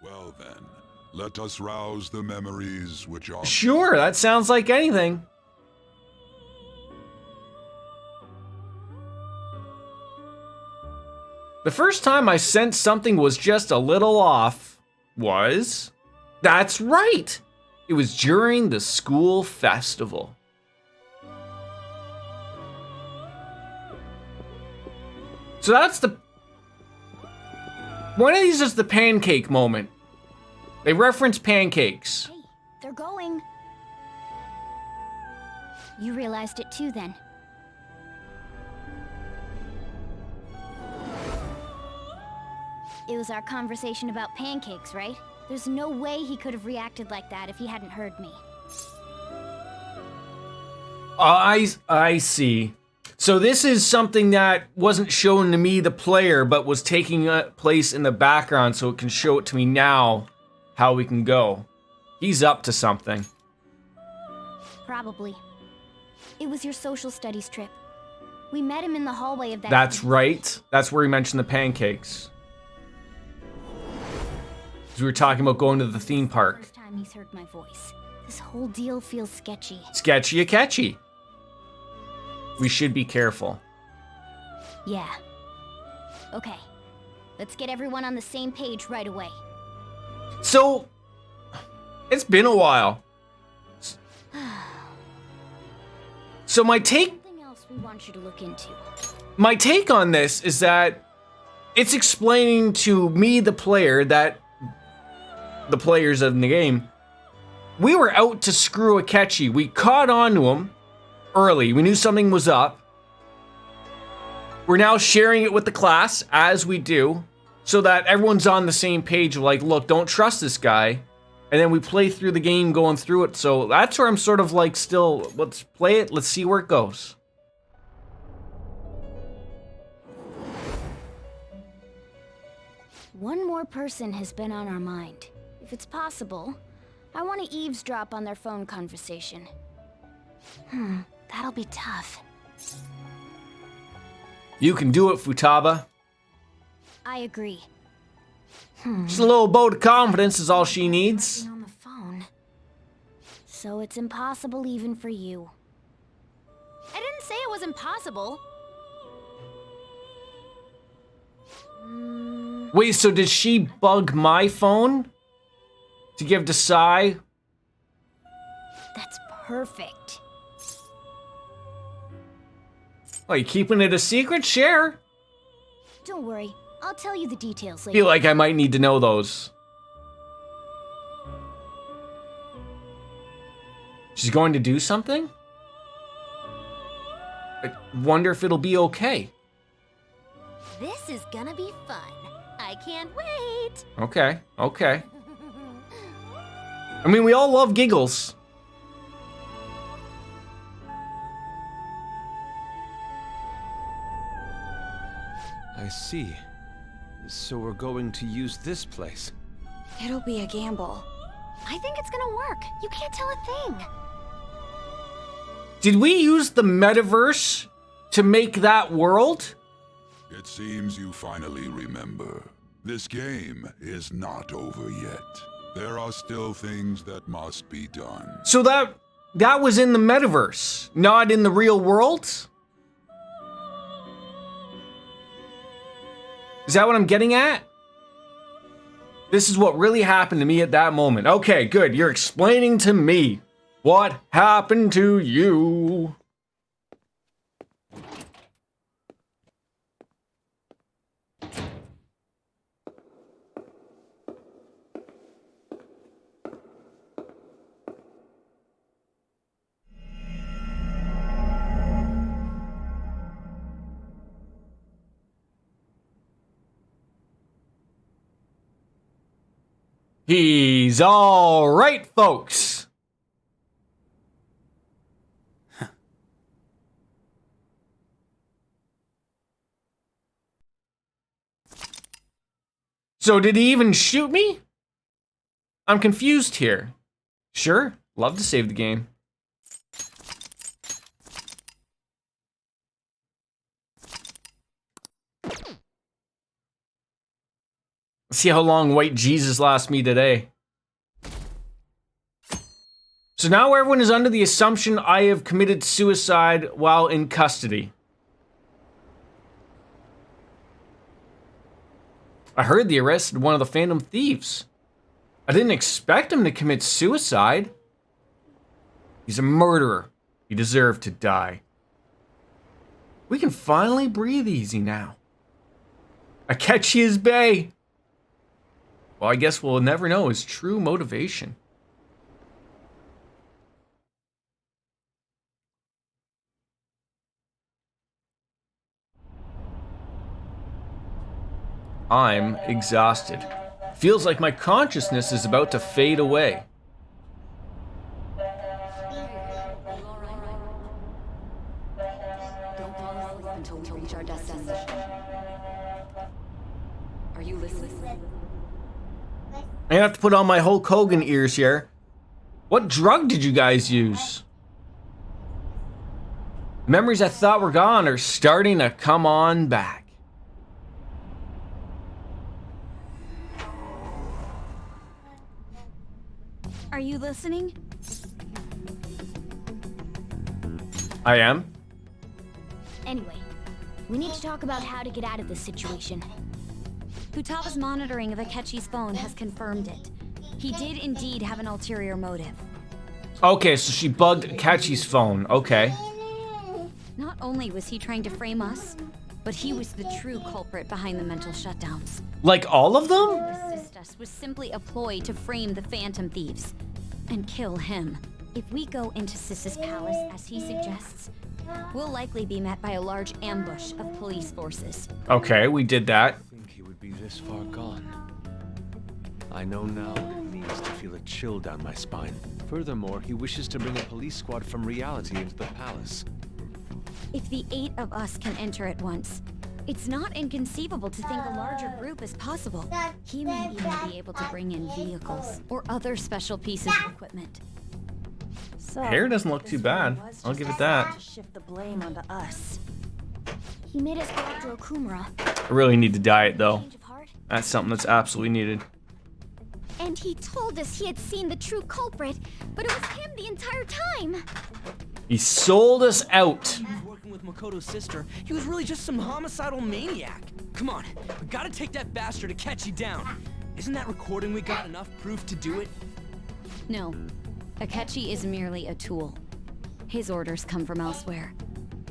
Well then, let us rouse the memories which are... Sure, that sounds like anything. The first time I sensed something was just a little off was... That's right! It was during the school festival. So that's the... One of these is the pancake moment. They reference pancakes. Hey, they're going. You realized it too then. It was our conversation about pancakes, right? There's no way he could have reacted like that if he hadn't heard me. I see. So this is something that wasn't shown to me, the player, but was taking place in the background so it can show it to me now how we can go. He's up to something. Probably. It was your social studies trip. We met him in the hallway of that... That's right. That's where he mentioned the pancakes. We were talking about going to the theme park. First time he's heard my voice. This whole deal feels sketchy. Sketchy a catchy. We should be careful. Yeah. Okay. Let's get everyone on the same page right away. So, it's been a while. So my take... Something else we want you to look into. My take on this is that it's explaining to me, the player, that the players of the game, we were out to screw Akechi. We caught on to him early. We knew something was up. We're now sharing it with the class, as we do, so that everyone's on the same page of like, look, don't trust this guy. And then we play through the game going through it. So that's where I'm sort of like still, let's play it, let's see where it goes. One more person has been on our mind. If it's possible, I want to eavesdrop on their phone conversation. That'll be tough. You can do it, Futaba. I agree. Just a little boat of confidence is all she needs. On the phone. So it's impossible even for you. I didn't say it was impossible. Wait, so did she bug my phone to give to Sai? That's perfect. Oh, you keeping it a secret? Share. Don't worry, I'll tell you the details I later. feel like I might need to know those. She's going to do something? I wonder if it'll be okay. This is gonna be fun. I can't wait. Okay, okay. I mean, we all love giggles. I see. So we're going to use this place. It'll be a gamble. I think it's gonna work. You can't tell a thing. Did we use the metaverse to make that world? It seems you finally remember. This game is not over yet. There are still things that must be done. So that was in the metaverse, not in the real world? Is that what I'm getting at? This is what really happened to me at that moment. Okay, good. You're explaining to me what happened to you. He's all right, folks. So did he even shoot me? I'm confused here. Sure, love to save the game. See how long White Jesus lasts me today. So now everyone is under the assumption I have committed suicide while in custody. I heard they arrested one of the Phantom Thieves. I didn't expect him to commit suicide. He's a murderer. He deserved to die. We can finally breathe easy now. I catch his bay. Well, I guess we'll never know his true motivation. I'm exhausted. Feels like my consciousness is about to fade away. Don't fall asleep until we reach our destination. Are you listening? I have to put on my Hulk Hogan ears here. What drug did you guys use? Memories I thought were gone are starting to come on back. Are you listening? I am. Anyway, we need to talk about how to get out of this situation. Futaba's monitoring of Akechi's phone has confirmed it. He did indeed have an ulterior motive. Okay, so she bugged Akechi's phone. Okay. Not only was he trying to frame us, but he was the true culprit behind the mental shutdowns. Like all of them? Assist us was simply a ploy to frame the Phantom Thieves and kill him. If we go into Sis's palace as he suggests, we'll likely be met by a large ambush of police forces. Okay, we did that. I think he would be this far gone. I know now what it means to feel a chill down my spine. Furthermore, he wishes to bring a police squad from reality into the palace. If the 8 of us can enter at once, it's not inconceivable to think a larger group is possible. He may even be able to bring in vehicles or other special pieces of equipment. So, hair doesn't look too bad. I'll give it that. To shift the blame onto us. He made us go after Okumura. I really need to diet though. That's something that's absolutely needed. And he told us he had seen the true culprit, but it was him the entire time. He sold us out. Working with Makoto's sister, he was really just some homicidal maniac. Come on, we gotta take that bastard Akechi down. Isn't that recording we got enough proof to do it? No. Akechi is merely a tool. His orders come from elsewhere.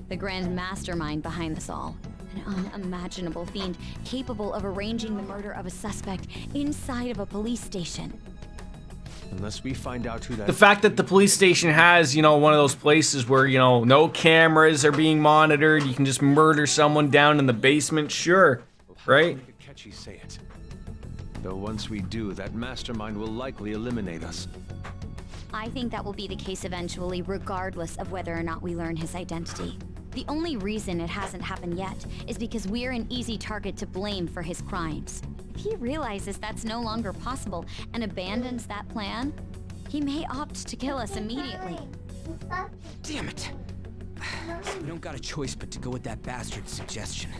The grand mastermind behind this all. An unimaginable fiend capable of arranging the murder of a suspect inside of a police station. Unless we find out who that... The fact that the police station has, you know, one of those places where, you know, no cameras are being monitored, you can just murder someone down in the basement, sure, right? Akechi say it. Though once we do, that mastermind will likely eliminate us. I think that will be the case eventually, regardless of whether or not we learn his identity. The only reason it hasn't happened yet is because we're an easy target to blame for his crimes. If he realizes that's no longer possible and abandons that plan, he may opt to kill us immediately. Damn it. So we don't got a choice but to go with that bastard's suggestion.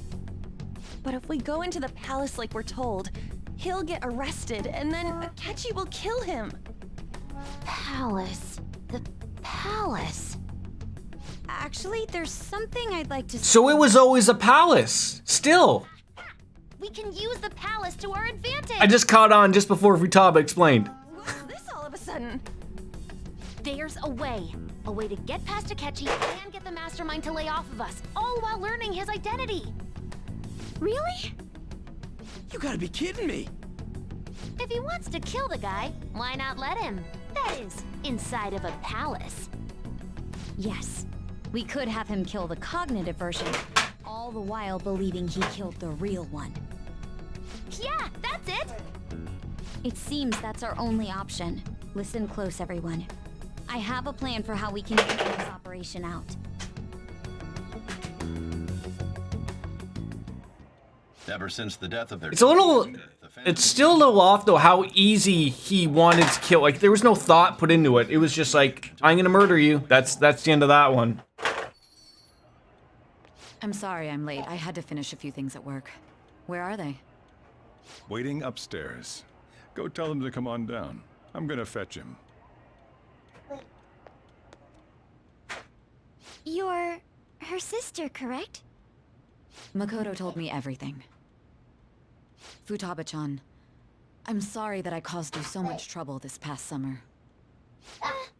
But if we go into the palace like we're told, he'll get arrested and then Akechi will kill him. Palace. The palace. Actually, there's something I'd like to say. So it was always a palace. Still. We can use the palace to our advantage. I just caught on just before Futaba explained. What's this all of a sudden? There's a way to get past Akechi and get the mastermind to lay off of us, all while learning his identity. Really? You gotta be kidding me. If he wants to kill the guy, why not let him? That is, inside of a palace. Yes, we could have him kill the cognitive version, all the while believing he killed the real one. Yeah, that's it! It seems that's our only option. Listen close, everyone. I have a plan for how we can carry this operation out. Ever since the death of their... It's still a little off, though, how easy he wanted to kill. Like, there was no thought put into it. It was just like, I'm gonna murder you. That's the end of that one. I'm sorry I'm late. I had to finish a few things at work. Where are they? Waiting upstairs. Go tell him to come on down. I'm gonna fetch him. You're her sister, correct? Makoto told me everything. Futaba-chan, I'm sorry that I caused you so much trouble this past summer.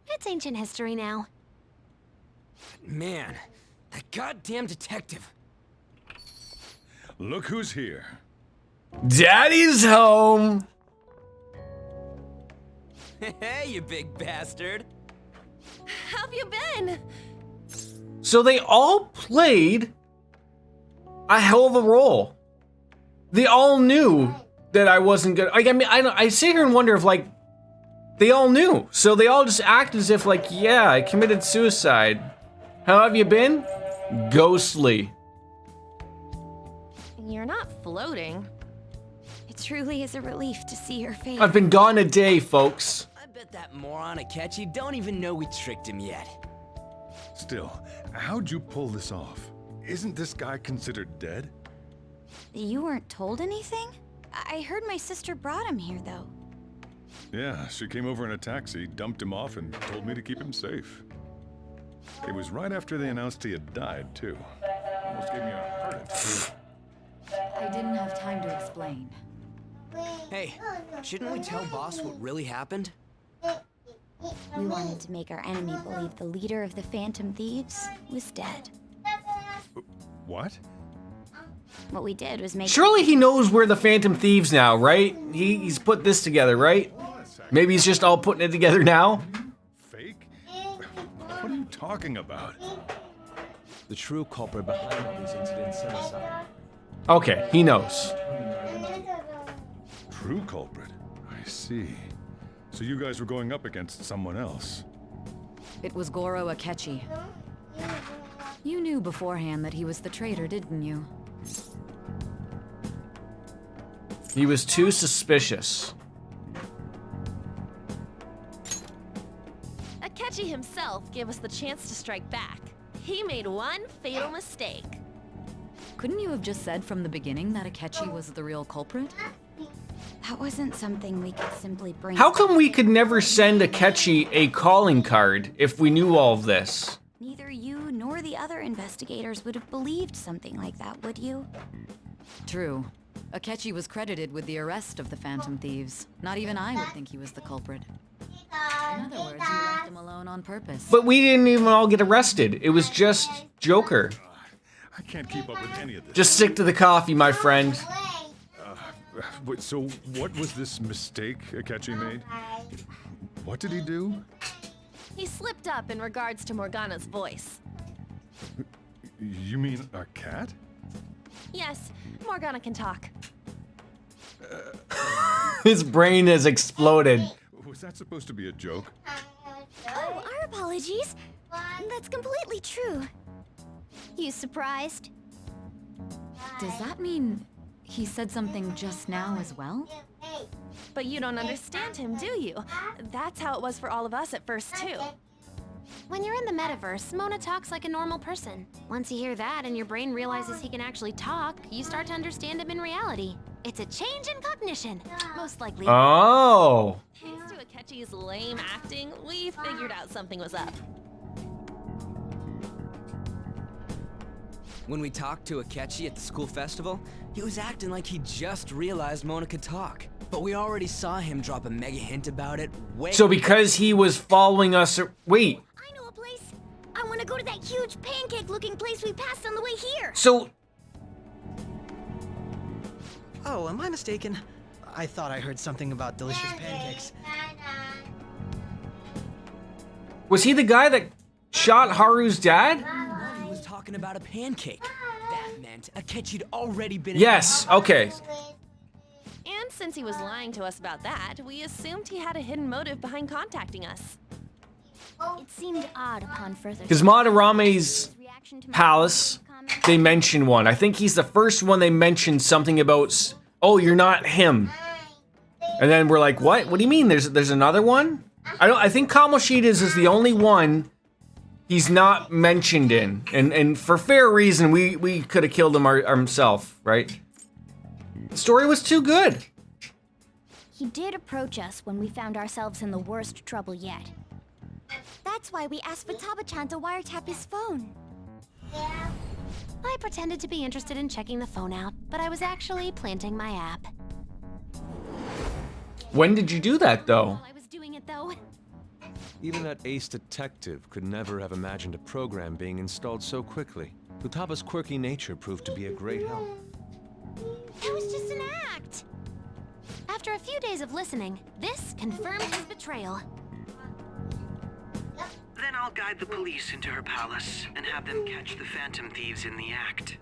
It's ancient history now. Man, that goddamn detective. Look who's here. Daddy's home! Hey, you big bastard. How have you been? So they all played a hell of a role. They all knew that I wasn't good. Like, I mean, I sit here and wonder if, like, they all knew. So they all just act as if, like, yeah, I committed suicide. How have you been? Ghostly. You're not floating. It truly is a relief to see your face. I've been gone a day, folks. I bet that moron Akechi don't even know we tricked him yet. Still, how'd you pull this off? Isn't this guy considered dead? You weren't told anything? I heard my sister brought him here, though. Yeah, she came over in a taxi, dumped him off, and told me to keep him safe. It was right after they announced he had died, too. Almost gave me a heart attack. I didn't have time to explain. Hey, shouldn't we tell boss what really happened? We wanted to make our enemy believe the leader of the Phantom Thieves was dead. What? What we did was make... Surely he knows we're the Phantom Thieves now, right? He's put this together, right? Maybe he's just all putting it together now? Fake? What are you talking about? The true culprit behind all these incidents, Senpai. Okay, he knows. True culprit? I see. So you guys were going up against someone else. It was Goro Akechi. You knew beforehand that he was the traitor, didn't you? He was too suspicious. Akechi himself gave us the chance to strike back. He made one fatal mistake. Couldn't you have just said from the beginning that Akechi was the real culprit? That wasn't something we could simply bring. How come we could never send Akechi a calling card if we knew all of this? Neither you nor the other investigators would have believed something like that, would you? True. Akechi was credited with the arrest of the Phantom Thieves. Not even I would think he was the culprit. In other words, you left him alone on purpose. But we didn't even all get arrested. It was just Joker. I can't keep up with any of this. Just stick to the coffee, my friend. Wait, so what was this mistake Akechi made? What did he do? He slipped up in regards to Morgana's voice. You mean a cat? Yes, Morgana can talk. His brain has exploded. Was that supposed to be a joke? Oh, our apologies. That's completely true. You surprised? Does that mean he said something just now as well? But you don't understand him, do you? That's how it was for all of us at first, too. When you're in the metaverse, Mona talks like a normal person. Once you hear that and your brain realizes he can actually talk, you start to understand him in reality. It's a change in cognition, most likely. Oh. Thanks to Akechi's lame acting, we figured out something was up. When we talked to Akechi at the school festival, he was acting like he just realized Mona could talk. But we already saw him drop a mega hint about it way. So because he was following us, wait. I know a place. I want to go to that huge pancake-looking place we passed on the way here. So. Oh, am I mistaken? I thought I heard something about delicious pancakes. Was he the guy that shot Haru's dad? He was talking about a pancake. That meant Akechi'd already been. Yes, okay. And since he was lying to us about that, we assumed he had a hidden motive behind contacting us. It seemed odd upon further. Because Madarame's palace, they mention one. I think he's the first one they mentioned something about, oh, you're not him. And then we're like, what? What do you mean? There's another one? I think Kamoshida's is the only one he's not mentioned in. And for fair reason, we could have killed him himself, right? The story was too good. He did approach us when we found ourselves in the worst trouble yet. That's why we asked Futaba-chan to wiretap his phone. I pretended to be interested in checking the phone out, but I was actually planting my app. When did you do that, though? I was doing it, though. Even that ace detective could never have imagined a program being installed so quickly. Futaba's quirky nature proved to be a great help. It was just an act. After a few days of listening, this confirmed his betrayal. Then I'll guide the police into her palace and have them catch the Phantom Thieves in the act.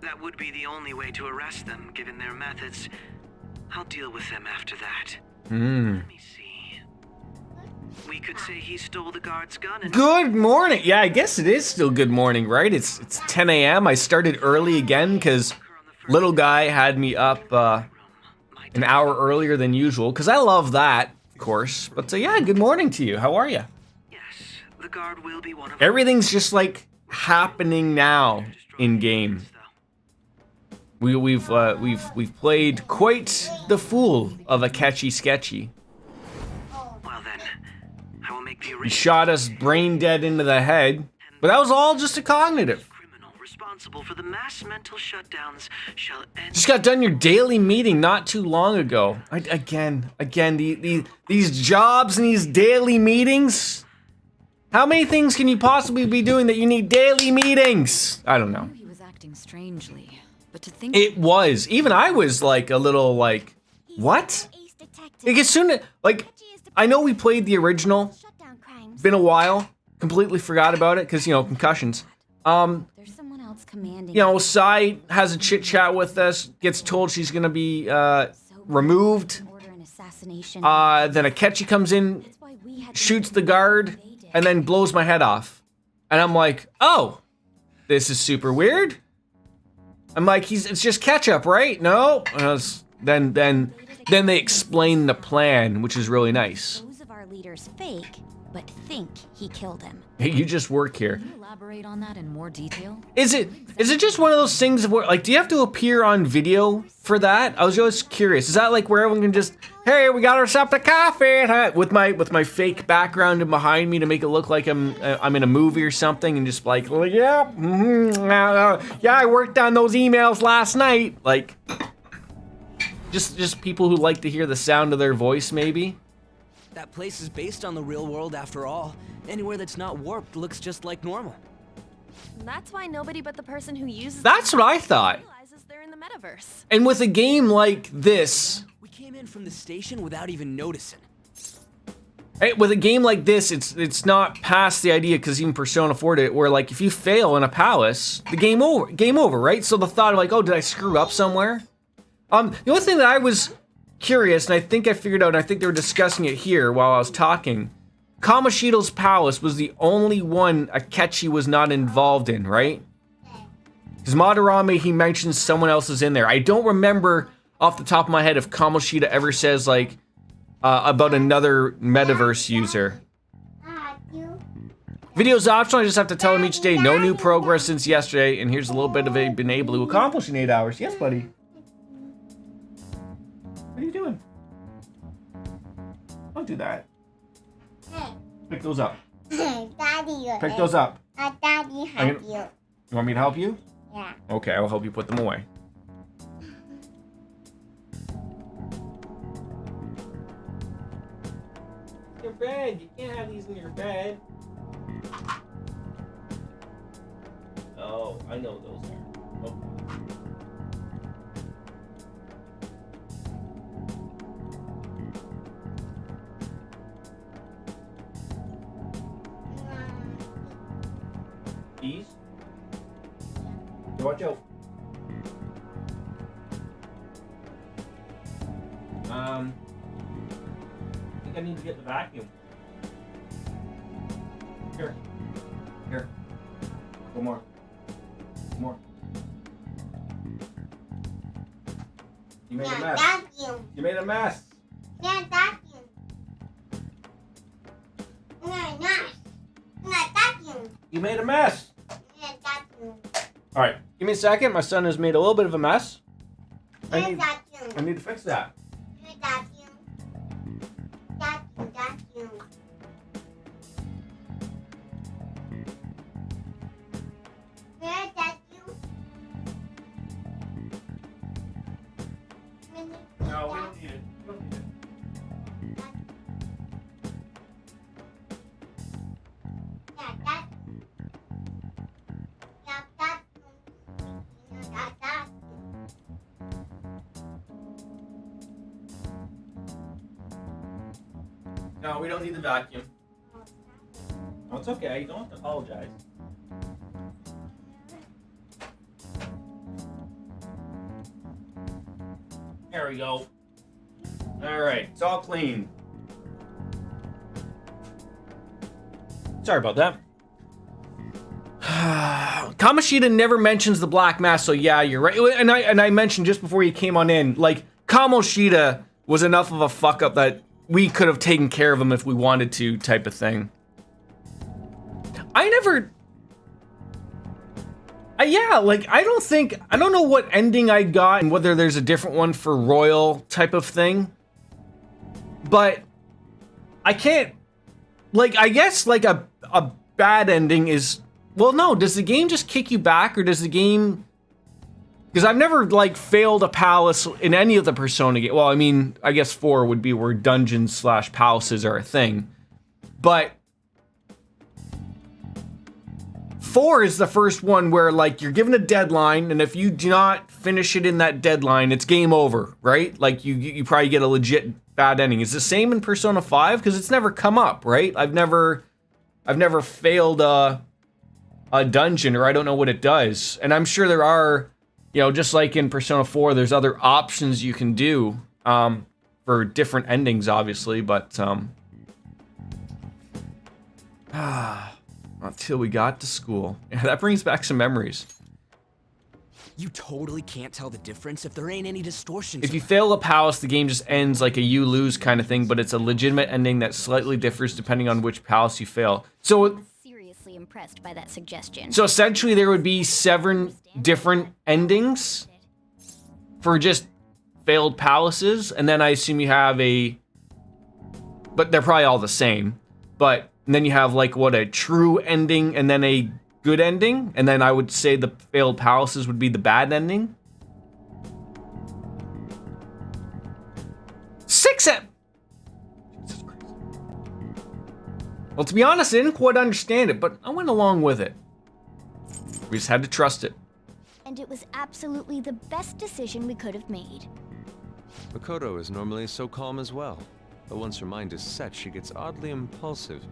That would be the only way to arrest them, given their methods. I'll deal with them after that. Let me see. We could say he stole the guard's gun and... Good morning. Yeah, I guess it is still good morning, right? It's 10 a.m. I started early again because little guy had me up an hour earlier than usual because I love that, of course. But yeah, good morning to you. How are you? The guard will be one of... Everything's just like happening now in game. We've played quite the fool of Akechi Sketchy. Well then, I will make the He shot us brain dead into the head, but that was all just a cognitive. responsible for the mass mental shutdowns shall end... Just got done your daily meeting not too long ago. Again, these jobs and these daily meetings. How many things can you possibly be doing that you need daily meetings? I don't know. He was acting strangely, but to think it was. Even I was like a little like, what? Like as soon as, like, I know we played the original. Been a while. Completely forgot about it because, you know, concussions. There's someone else commanding. You know, Sai has a chit chat with us. Gets told she's gonna be removed. Then Akechi comes in, shoots the guard, and then blows my head off. And I'm like, oh, this is super weird. I'm like, it's just ketchup, right? No. Then they explain the plan, which is really nice. Those of our leaders fake, but think he killed him. Hey, you just work here. Can you elaborate on that in more detail? Is it just one of those things where, like, do you have to appear on video for that? I was always curious. Is that like where everyone can just, hey, we got ourselves a coffee, huh? with my fake background and behind me to make it look like I'm in a movie or something, and just like, well, yeah, yeah, I worked on those emails last night. Like, just people who like to hear the sound of their voice, maybe. That place is based on the real world after all. Anywhere that's not warped looks just like normal. That's why nobody but the person who uses That's what I thought. realizes they're in the metaverse. And with a game like this, We came in from the station without even noticing. hey, with a game like this, it's not past the idea, because even Persona 4 did it, where like if you fail in a palace, the game over, right? So the thought of like, oh, did I screw up somewhere? The only thing that I was curious, and I think I figured out, and I think they were discussing it here while I was talking, Kamoshida's palace was the only one Akechi was not involved in, right? Because Madarame, he mentions someone else is in there. I don't remember off the top of my head if Kamoshida ever says like about another metaverse user. Video's optional, I just have to tell him each day, no new progress since yesterday, and here's a little bit of it been able to accomplish in 8 hours. Yes, buddy. What are you doing? Don't do that. Pick those up. Daddy, Pick those up. Daddy, help you. You want me to help you? Yeah. Okay, I'll help you put them away. Your bed. You can't have these in your bed. Oh, I know those are. Oh. These? Watch out. I think I need to get the vacuum. Here. Here. One more. One more. You made a mess. Vacuum. You made a mess. Yeah, vacuum. No, not vacuum. You made a mess. Yeah, vacuum. All right, give me a second. My son has made a little bit of a mess. Yeah, I vacuum. need to fix that. Yeah, vacuum. Vacuum. Yeah, vacuum. No, we don't need it. We don't need it. Yeah, vacuum. Yeah, vacuum. Yeah, vacuum. No, we don't need the vacuum. Oh, it's okay. You don't have to apologize. There we go. All right, it's all clean. Sorry about that. Kamoshida never mentions the black mask, so yeah, you're right. And I mentioned just before you came on in, like, Kamoshida was enough of a fuck up that we could have taken care of him if we wanted to, type of thing. Yeah, like, I don't know what ending I got and whether there's a different one for Royal type of thing. But I can't, like, I guess, like, a bad ending is, well, no, does the game just kick you back, or does the game, because I've never, like, failed a palace in any of the Persona games. Well, I mean, I guess 4 would be where dungeons/palaces are a thing. But 4 is the first one where, like, you're given a deadline, and if you do not finish it in that deadline, it's game over, right? Like, you probably get a legit bad ending. Is the same in Persona 5? Because it's never come up, right? I've never failed a dungeon, or I don't know what it does. And I'm sure there are, you know, just like in Persona 4, there's other options you can do for different endings, obviously, but until we got to school. Yeah, that brings back some memories. You totally can't tell the difference if there ain't any distortions. If you fail a palace, the game just ends like a you lose kind of thing, but it's a legitimate ending that slightly differs depending on which palace you fail. So Seriously impressed by that suggestion. So essentially there would be 7 different endings for just failed palaces, and then I assume you have but they're probably all the same, and then you have like what, a true ending and then a good ending, and then I would say the failed palaces would be the bad ending. 6 Well, to be honest, I didn't quite understand it, but I went along with it. We just had to trust it. And it was absolutely the best decision we could have made. Makoto is normally so calm as well, but once her mind is set, she gets oddly impulsive.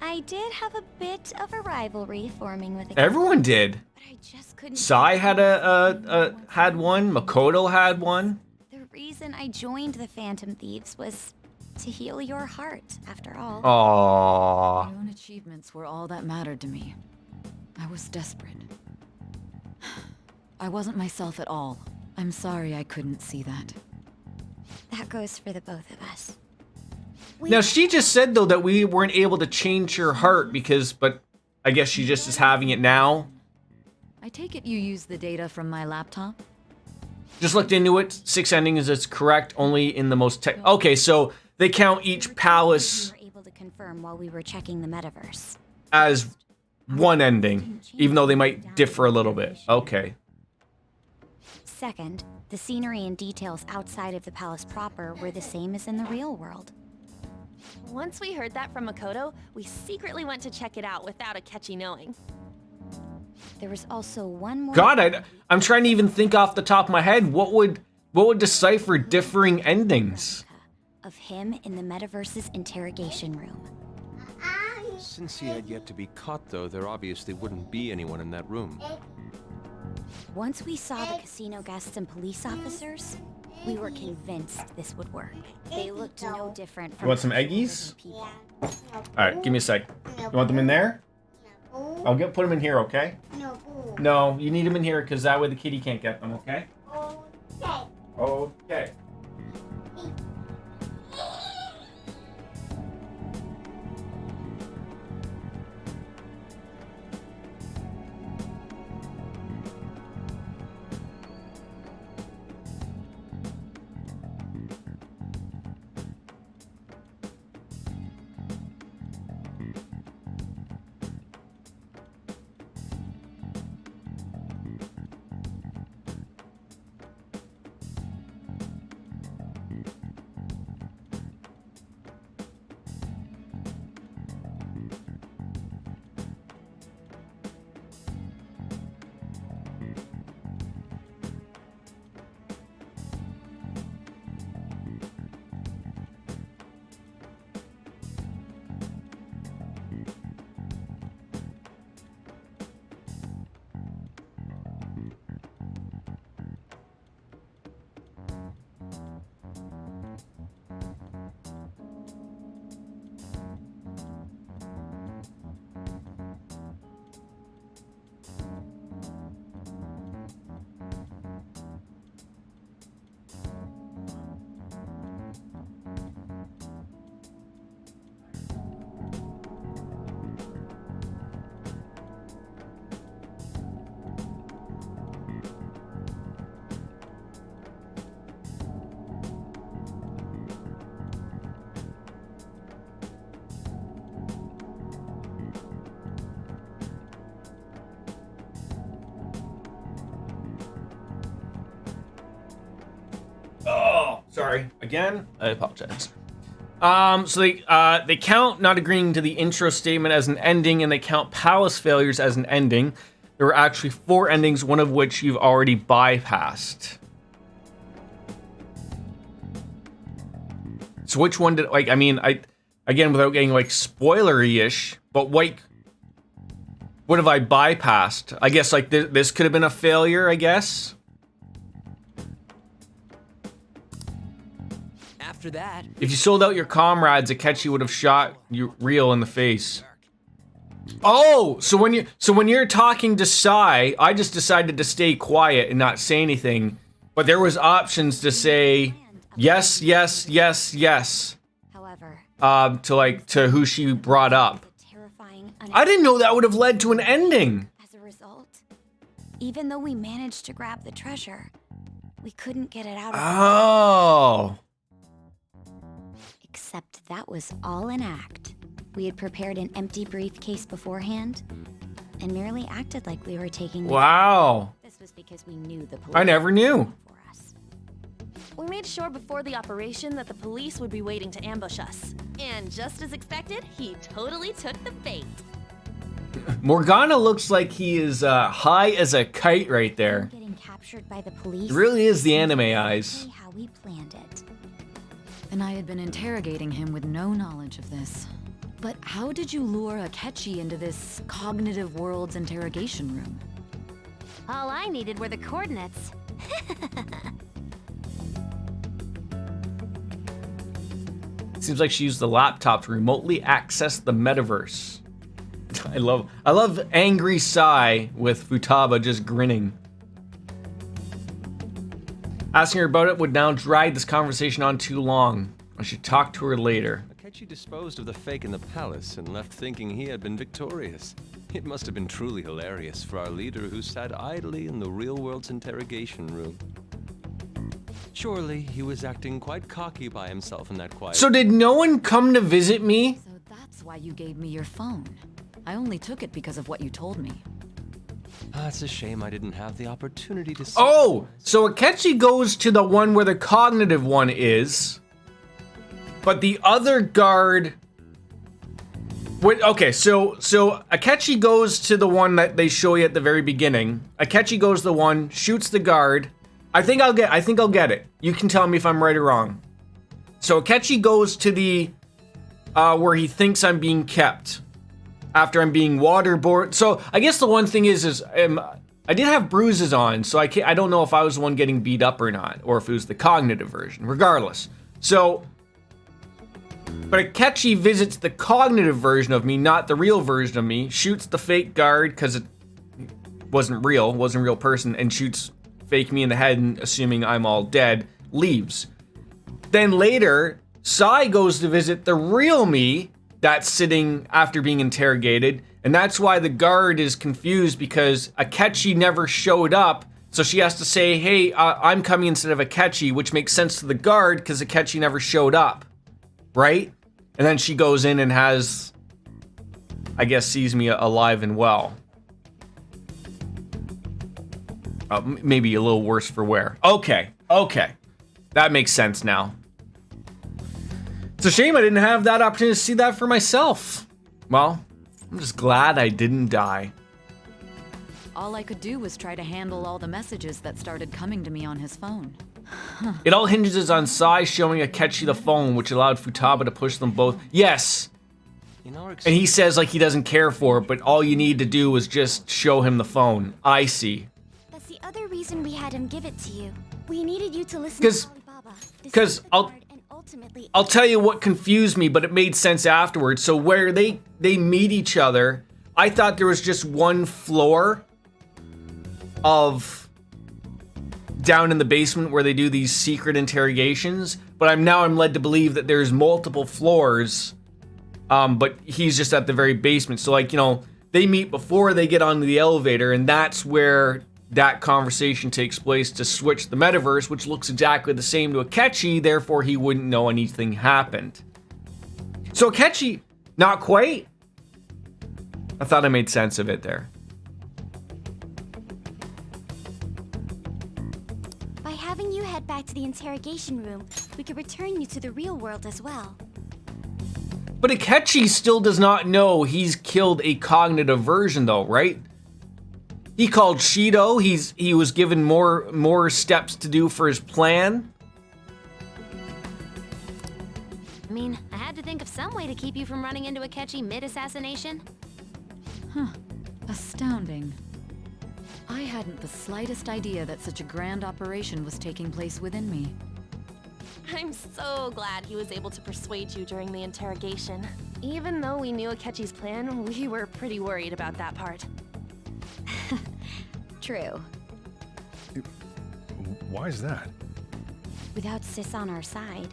I did have a bit of a rivalry forming with Everyone did. But I just couldn't. Sai had had one. Makoto had one. The reason I joined the Phantom Thieves was to heal your heart, after all. Aww. My own achievements were all that mattered to me. I was desperate. I wasn't myself at all. I'm sorry I couldn't see that. That goes for the both of us. Now, she just said, though, that we weren't able to change her heart but I guess she just is having it now. I take it you used the data from my laptop? Just looked into it. 6 endings is correct, only in the most okay, so they count each palace We were able to confirm while we were checking the metaverse. as one ending, even though they might differ a little bit. Okay. Second, the scenery and details outside of the palace proper were the same as in the real world. Once we heard that from Makoto, we secretly went to check it out without a catchy knowing. There was also one more. God, I'm trying to even think off the top of my head. What would decipher differing endings? Of him in the metaverse's interrogation room. Since he had yet to be caught, though, there obviously wouldn't be anyone in that room. Once we saw the casino guests and police officers, we were convinced this would work. They looked no different from. You want some eggies? All right, give me a sec. You want them in there? I'll put them in here, okay? No, you need them in here because that way the kitty can't get them, okay? Okay. Sorry, again, I apologize. So they count not agreeing to the intro statement as an ending, and they count palace failures as an ending. There were actually 4 endings, one of which you've already bypassed. So which one did, like, I mean, again, without getting, like, spoilery-ish, but, like, what have I bypassed? I guess, like, this could have been a failure, I guess. After that, if you sold out your comrades, Akechi would have shot you real in the face. Oh, so when you're talking to Sai, I just decided to stay quiet and not say anything, but there was options to say yes, yes, yes, yes. However, to who she brought up. I didn't know that would have led to an ending. as a result, even though we managed to grab the treasure, we couldn't get it out of Oh. Except that was all an act. We had prepared an empty briefcase beforehand and merely acted like we were taking the Wow. This was because we knew the police. I never knew. We made sure before the operation that the police would be waiting to ambush us. And just as expected, he totally took the bait. Morgana looks like he is high as a kite right there. Getting captured by the police. It really is the anime eyes. How we planned it. And I had been interrogating him with no knowledge of this. But how did you lure Akechi into this cognitive world's interrogation room? All I needed were the coordinates. Seems like she used the laptop to remotely access the metaverse. I love angry Sai with Futaba just grinning. Asking her about it would now drag this conversation on too long. I should talk to her later. Akechi disposed of the fake in the palace and left thinking he had been victorious. It must have been truly hilarious for our leader who sat idly in the real world's interrogation room. Surely he was acting quite cocky by himself in that quiet. So did no one come to visit me? So that's why you gave me your phone. I only took it because of what you told me. It's a shame I didn't have the opportunity to see. Oh, so Akechi goes to the one where the cognitive one is, but the other guard. Wait, okay, so Akechi goes to the one that they show you at the very beginning. Akechi goes to the one, shoots the guard. I think I'll get it. You can tell me if I'm right or wrong. So Akechi goes to the where he thinks I'm being kept after I'm being waterboarded. So I guess the one thing is I did have bruises on, so I don't know if I was the one getting beat up or not, or if it was the cognitive version. Regardless, but Akechi visits the cognitive version of me, not the real version of me. Shoots the fake guard because it wasn't a real person, and shoots fake me in the head, and assuming I'm all dead, leaves. Then later, Sai goes to visit the real me that's sitting after being interrogated, and that's why the guard is confused because Akechi never showed up, so she has to say, hey, I'm coming instead of Akechi, which makes sense to the guard because Akechi never showed up, right? And then she goes in and sees me alive and well. Maybe a little worse for wear. Okay. That makes sense now. It's a shame I didn't have that opportunity to see that for myself. Well, I'm just glad I didn't die. All I could do was try to handle all the messages that started coming to me on his phone. It all hinges on Sai showing Akechi the phone, which allowed Futaba to push them both. Yes! And he says like he doesn't care for it, but all you need to do is just show him the phone. I see. That's the other reason we had him give it to you. We needed you to listen to Alibaba. Because I'll tell you what confused me, but it made sense afterwards. So where they meet each other, I thought there was just one floor of down in the basement where they do these secret interrogations, but I'm led to believe that there's multiple floors, but he's just at the very basement. So they meet before they get onto the elevator, and that's where that conversation takes place to switch the metaverse, which looks exactly the same to Akechi, therefore he wouldn't know anything happened. So Akechi, not quite. I thought I made sense of it there. By having you head back to the interrogation room, we could return you to the real world as well. But Akechi still does not know he's killed a cognitive version though, right? He called Shido. He was given more steps to do for his plan. I mean, I had to think of some way to keep you from running into Akechi mid-assassination. Astounding. I hadn't the slightest idea that such a grand operation was taking place within me. I'm so glad he was able to persuade you during the interrogation. Even though we knew Akechi's plan, we were pretty worried about that part. True. Why is that? Without Sis on our side,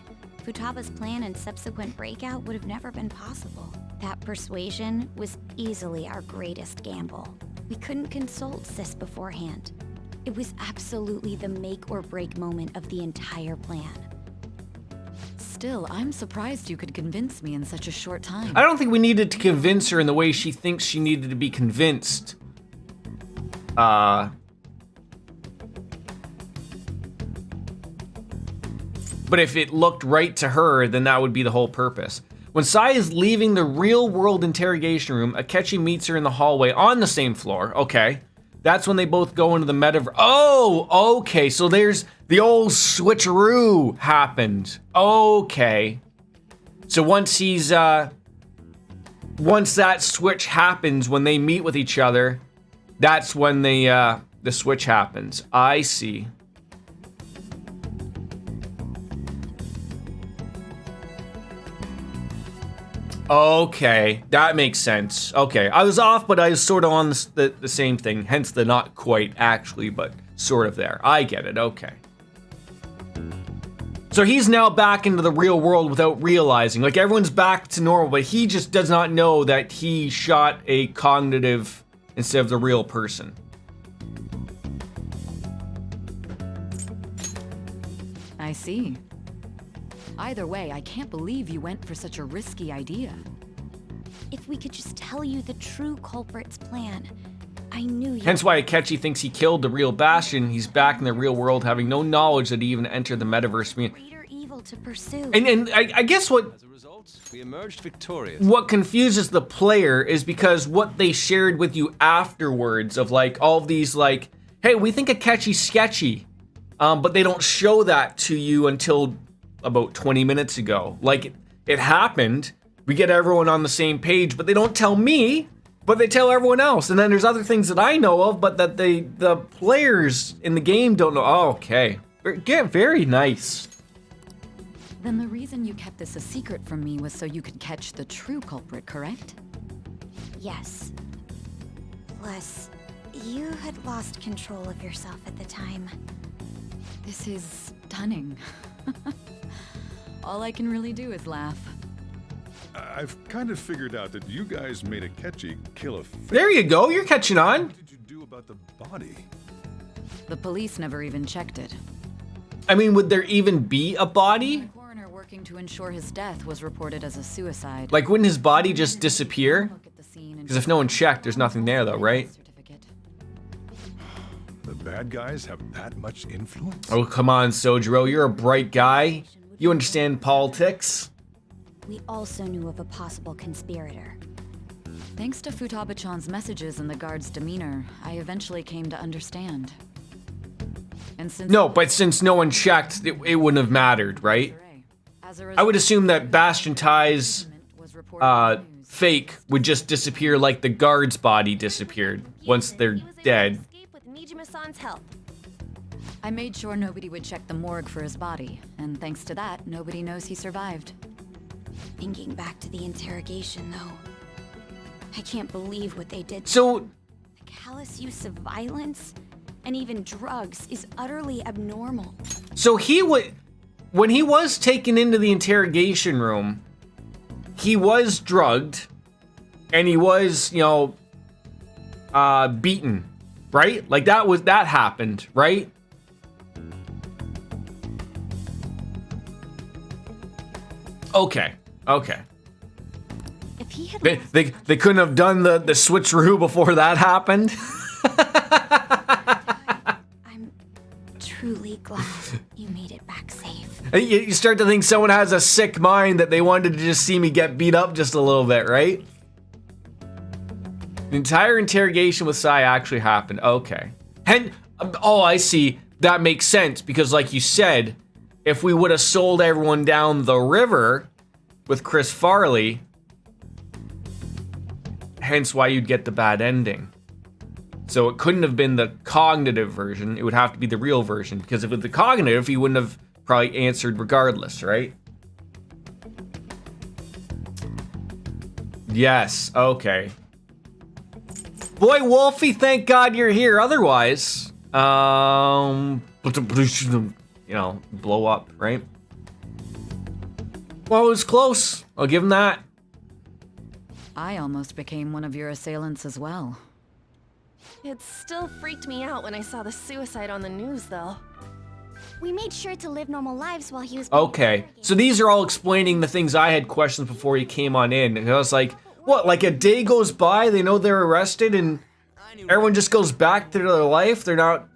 Futaba's plan and subsequent breakout would have never been possible. That persuasion was easily our greatest gamble. We couldn't consult Sis beforehand. It was absolutely the make or break moment of the entire plan. Still, I'm surprised you could convince me in such a short time. I don't think we needed to convince her in the way she thinks she needed to be convinced. But if it looked right to her, then that would be the whole purpose. When Sai is leaving the real-world interrogation room, Akechi meets her in the hallway on the same floor. Okay. That's when they both go into the metaverse. Oh, okay. So there's the old switcheroo happened. Okay. So once that switch happens, when they meet with each other, that's when the switch happens. I see. Okay, that makes sense. Okay, I was off, but I was sort of on the same thing, hence the not quite actually, but sort of there. I get it, okay. So he's now back into the real world without realizing. Like, everyone's back to normal, but he just does not know that he shot a cognitive instead of the real person. I see. Either way, I can't believe you went for such a risky idea. If we could just tell you the true culprit's plan, I knew you. Hence why Akechi thinks he killed the real Bastion. He's back in the real world, having no knowledge that he even entered the metaverse. Greater evil to pursue. And I guess what As a result, we emerged victorious. what confuses the player is because what they shared with you afterwards of like all of these like, hey, we think Akechi's sketchy, but they don't show that to you until about 20 minutes ago. Like, it happened, we get everyone on the same page, but they don't tell me, but they tell everyone else. And then there's other things that I know of, but that the players in the game don't know. Oh, okay. Very nice. Then the reason you kept this a secret from me was so you could catch the true culprit, correct? Yes. Plus, you had lost control of yourself at the time. This is stunning. All I can really do is laugh. I've kind of figured out that you guys made Akechi kill a fake. There you go, you're catching on. What did you do about the body? The police never even checked it. I mean, would there even be a body? The coroner working to ensure his death was reported as a suicide. Like, wouldn't his body just disappear? Because if no one checked, there's nothing there though, right? The bad guys have that much influence? Oh, come on, Sojiro, you're a bright guy. You understand politics. We also knew of a possible conspirator. Thanks to Futaba-chan's messages and the guard's demeanor, I eventually came to understand. And since since no one checked, it wouldn't have mattered, right? I would assume that Bastion Tai's fake would just disappear like the guard's body disappeared once they're dead. With Nijima-san's help. I made sure nobody would check the morgue for his body, and thanks to that, nobody knows he survived. Thinking back to the interrogation, though, I can't believe what they did. So, the callous use of violence and even drugs is utterly abnormal. So when he was taken into the interrogation room, he was drugged, and he was, beaten, right? Like that happened, right? Okay. If he had They couldn't have done the switcheroo before that happened. I'm truly glad you made it back safe. You start to think someone has a sick mind that they wanted to just see me get beat up just a little bit, right? The entire interrogation with Sai actually happened. Okay. And I see. That makes sense because, like you said, if we would have sold everyone down the river with Chris Farley, hence why you'd get the bad ending. So it couldn't have been the cognitive version. It would have to be the real version because if it was the cognitive, he wouldn't have probably answered regardless, right? Yes, okay. Boy, Wolfie, thank God you're here. Otherwise, you know, blow up, right? Well, it was close. I'll give him that. I almost became one of your assailants as well. It still freaked me out when I saw the suicide on the news, though. We made sure to live normal lives while he was. Okay, so these are all explaining the things I had questions before you came on in. And I was like, what, like a day goes by, they know they're arrested, and everyone just goes back to their life? They're not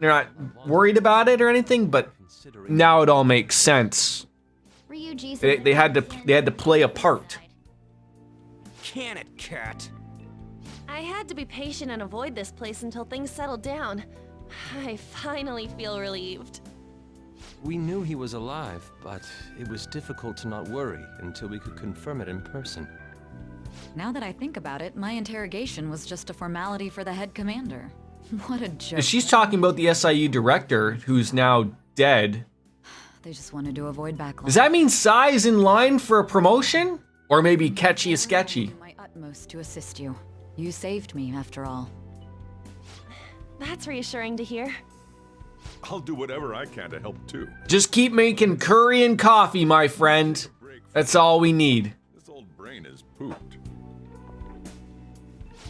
worried about it or anything, but now it all makes sense. They had to play a part. Can it, cat? I had to be patient and avoid this place until things settled down. I finally feel relieved. We knew he was alive, but it was difficult to not worry until we could confirm it in person. Now that I think about it, my interrogation was just a formality for the head commander. What a joke. She's talking about the SIU director, who's now dead. They just wanted to avoid backlash. Does that mean Sai's in line for a promotion? Or maybe Catchy is sketchy? My utmost to assist you. You saved me, after all. That's reassuring to hear. I'll do whatever I can to help too. Just keep making curry and coffee, my friend. That's all we need. This old brain is pooped.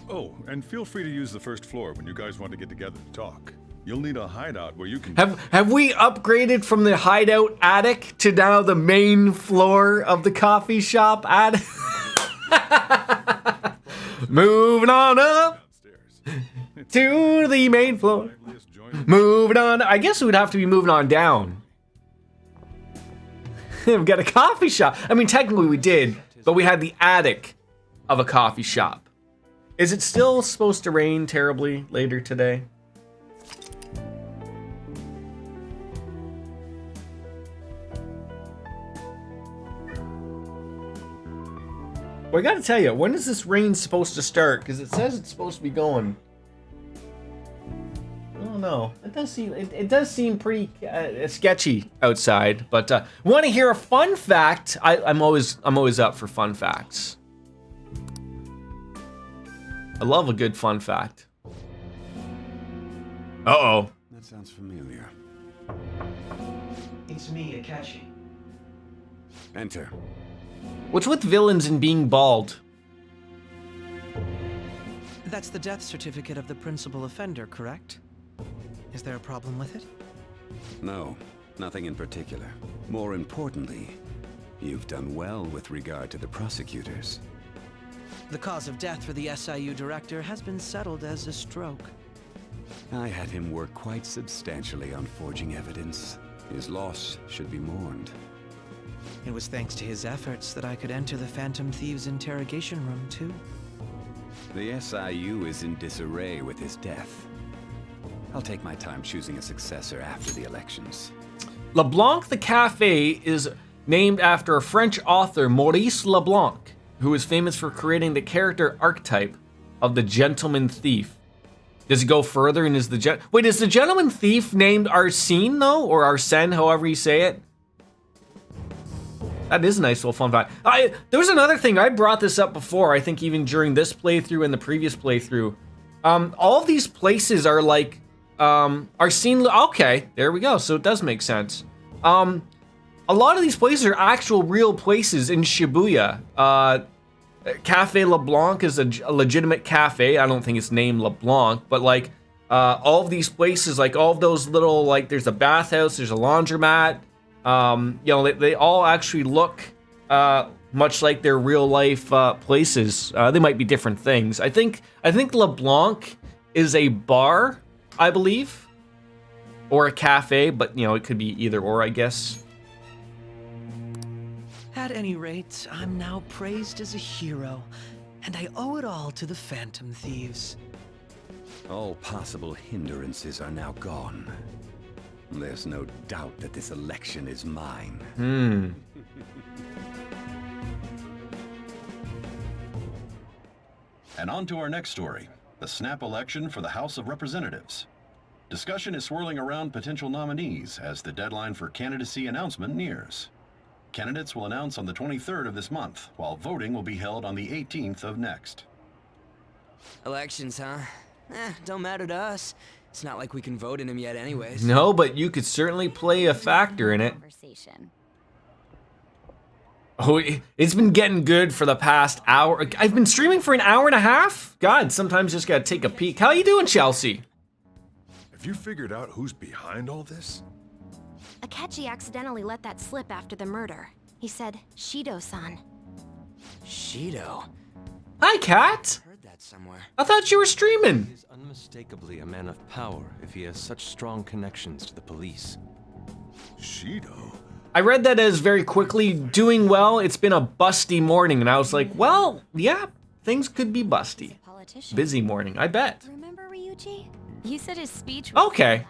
Oh, and feel free to use the first floor when you guys want to get together to talk. You'll need a hideout where you can... Have we upgraded from the hideout attic to now the main floor of the coffee shop attic? Moving on up to the main floor. Moving on. I guess we'd have to be moving on down. We've got a coffee shop. I mean, technically we did, but we had the attic of a coffee shop. Is it still supposed to rain terribly later today? Well, I gotta tell you, when is this rain supposed to start? Because it says it's supposed to be going. I don't know. It does seem pretty sketchy outside. But want to hear a fun fact? I'm always up for fun facts. I love a good fun fact. Uh-oh. That sounds familiar. It's me, Akashi. Enter. What's with villains and being bald? That's the death certificate of the principal offender, correct? Is there a problem with it? No, nothing in particular. More importantly, you've done well with regard to the prosecutors. The cause of death for the SIU director has been settled as a stroke. I had him work quite substantially on forging evidence. His loss should be mourned. It was thanks to his efforts that I could enter the Phantom Thieves' interrogation room, too. The SIU is in disarray with his death. I'll take my time choosing a successor after the elections. LeBlanc the Café is named after a French author, Maurice Leblanc, who is famous for creating the character archetype of the gentleman thief. Does it go further and is the gentleman thief named Arsene though? Or Arsene, however you say it? That is a nice little fun fact. There was another thing, I brought this up before, I think even during this playthrough and the previous playthrough. All of these places are like, Arsene, okay, there we go, so it does make sense. A lot of these places are actual real places in Shibuya. Cafe LeBlanc is a legitimate cafe. I don't think it's named LeBlanc, but like all of these places, like all of those little, like there's a bathhouse, there's a laundromat. You know, they all actually look much like their real life places. They might be different things. I think LeBlanc is a bar, I believe, or a cafe, but you know, it could be either or, I guess. At any rate, I'm now praised as a hero, and I owe it all to the Phantom Thieves. All possible hindrances are now gone. There's no doubt that this election is mine. And on to our next story, the snap election for the House of Representatives. Discussion is swirling around potential nominees as the deadline for candidacy announcement nears. Candidates will announce on the 23rd of this month, while voting will be held on the 18th of next. Elections, huh? Don't matter to us. It's not like we can vote in them yet anyways. No, but you could certainly play a factor in it. Oh, it's been getting good for the past hour. I've been streaming for an hour and a half? God, sometimes just gotta take a peek. How you doing, Chelsea? Have you figured out who's behind all this? Akechi accidentally let that slip after the murder. He said, Shido-san. Shido? Hi, Kat. Heard that somewhere. I thought you were streaming. He is unmistakably a man of power if he has such strong connections to the police. Shido? I read that as very quickly doing well. It's been a busty morning, and I was like, well, yeah, things could be busty. Busy morning, I bet. Remember Ryuji? You said his speech was Okay.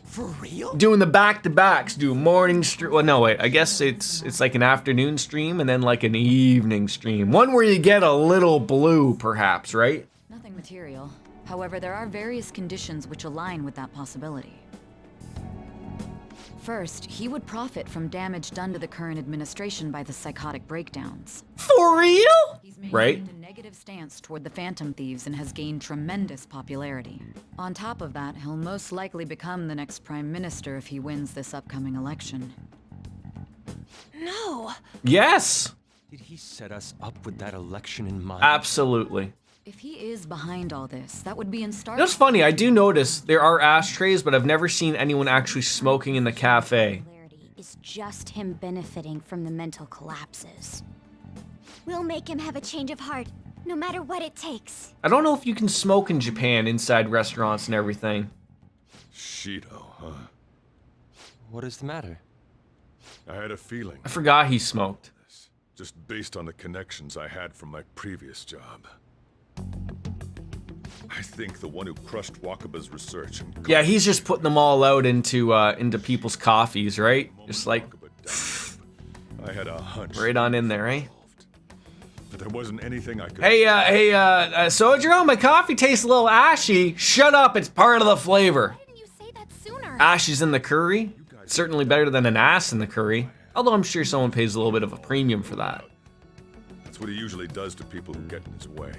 For real? Doing the back-to-backs, do morning stream. Well, no, wait. I guess it's like an afternoon stream and then like an evening stream. One where you get a little blue, perhaps, right? Nothing material. However, there are various conditions which align with that possibility. First, he would profit from damage done to the current administration by the psychotic breakdowns. For real? He's maintained Right. a negative stance toward the Phantom Thieves and has gained tremendous popularity. On top of that, he'll most likely become the next Prime Minister if he wins this upcoming election. No! Yes. Did he set us up with that election in mind? Absolutely. If he is behind all this, that would be in stark... You know, it's funny, I do notice there are ashtrays, but I've never seen anyone actually smoking in the cafe. Is just him benefiting from the mental collapses. We'll make him have a change of heart, no matter what it takes. I don't know if you can smoke in Japan inside restaurants and everything. Shido, huh? What is the matter? I had a feeling. I forgot he smoked. Just based on the connections I had from my previous job. I think the one who crushed Wakaba's research and Yeah, he's just putting them all out into people's coffees, right? Just like I had a hunch. right on in there, eh? But there wasn't anything I could. Hey, Sojiro, my coffee tastes a little ashy. Shut up, it's part of the flavor. Why didn't you say that sooner? Ashes in the curry? Certainly better than an ass in the curry. Although I'm sure someone pays a little bit of a premium for that. That's what he usually does to people who get in his way.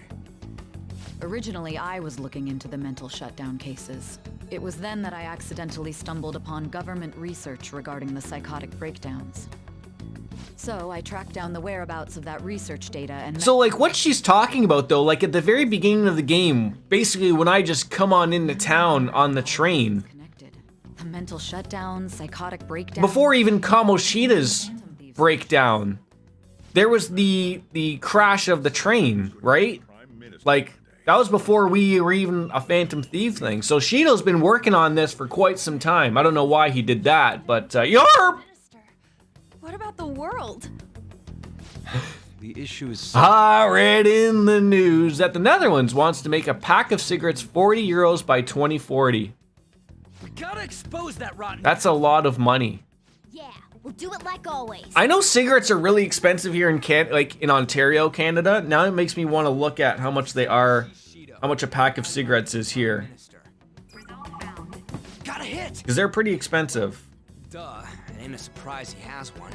Originally, I was looking into the mental shutdown cases. It was then that I accidentally stumbled upon government research regarding the psychotic breakdowns. So I tracked down the whereabouts of that research data and... So, like, what she's talking about, though, like, at the very beginning of the game, basically when I just come on into town on the train... The mental shutdown, psychotic breakdown... Before even Kamoshida's breakdown, there was the crash of the train, right? Like... That was before we were even a Phantom Thief thing. So Shido's been working on this for quite some time. I don't know why he did that, but yarp! What about the world? The issue is... I read in the news that the Netherlands wants to make a pack of cigarettes 40 euros by 2040. We gotta expose that rotten... That's a lot of money. Yeah, we'll do it like always. I know cigarettes are really expensive here in in Ontario, Canada. Now it makes me want to look at how much they are, how much a pack of cigarettes is here. Got a hit! Because they're pretty expensive. Duh, it ain't a surprise he has one.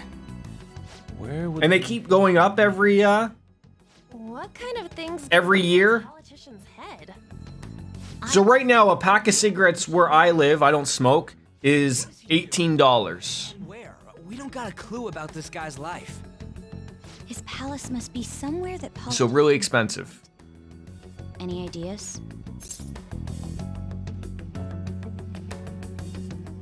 Where would And they keep going up every What kind of things every year? Politician's head? So right now, a pack of cigarettes where I live, I don't smoke, is $18. Where? We don't got a clue about this guy's life. His palace must be somewhere that So really expensive. Any ideas?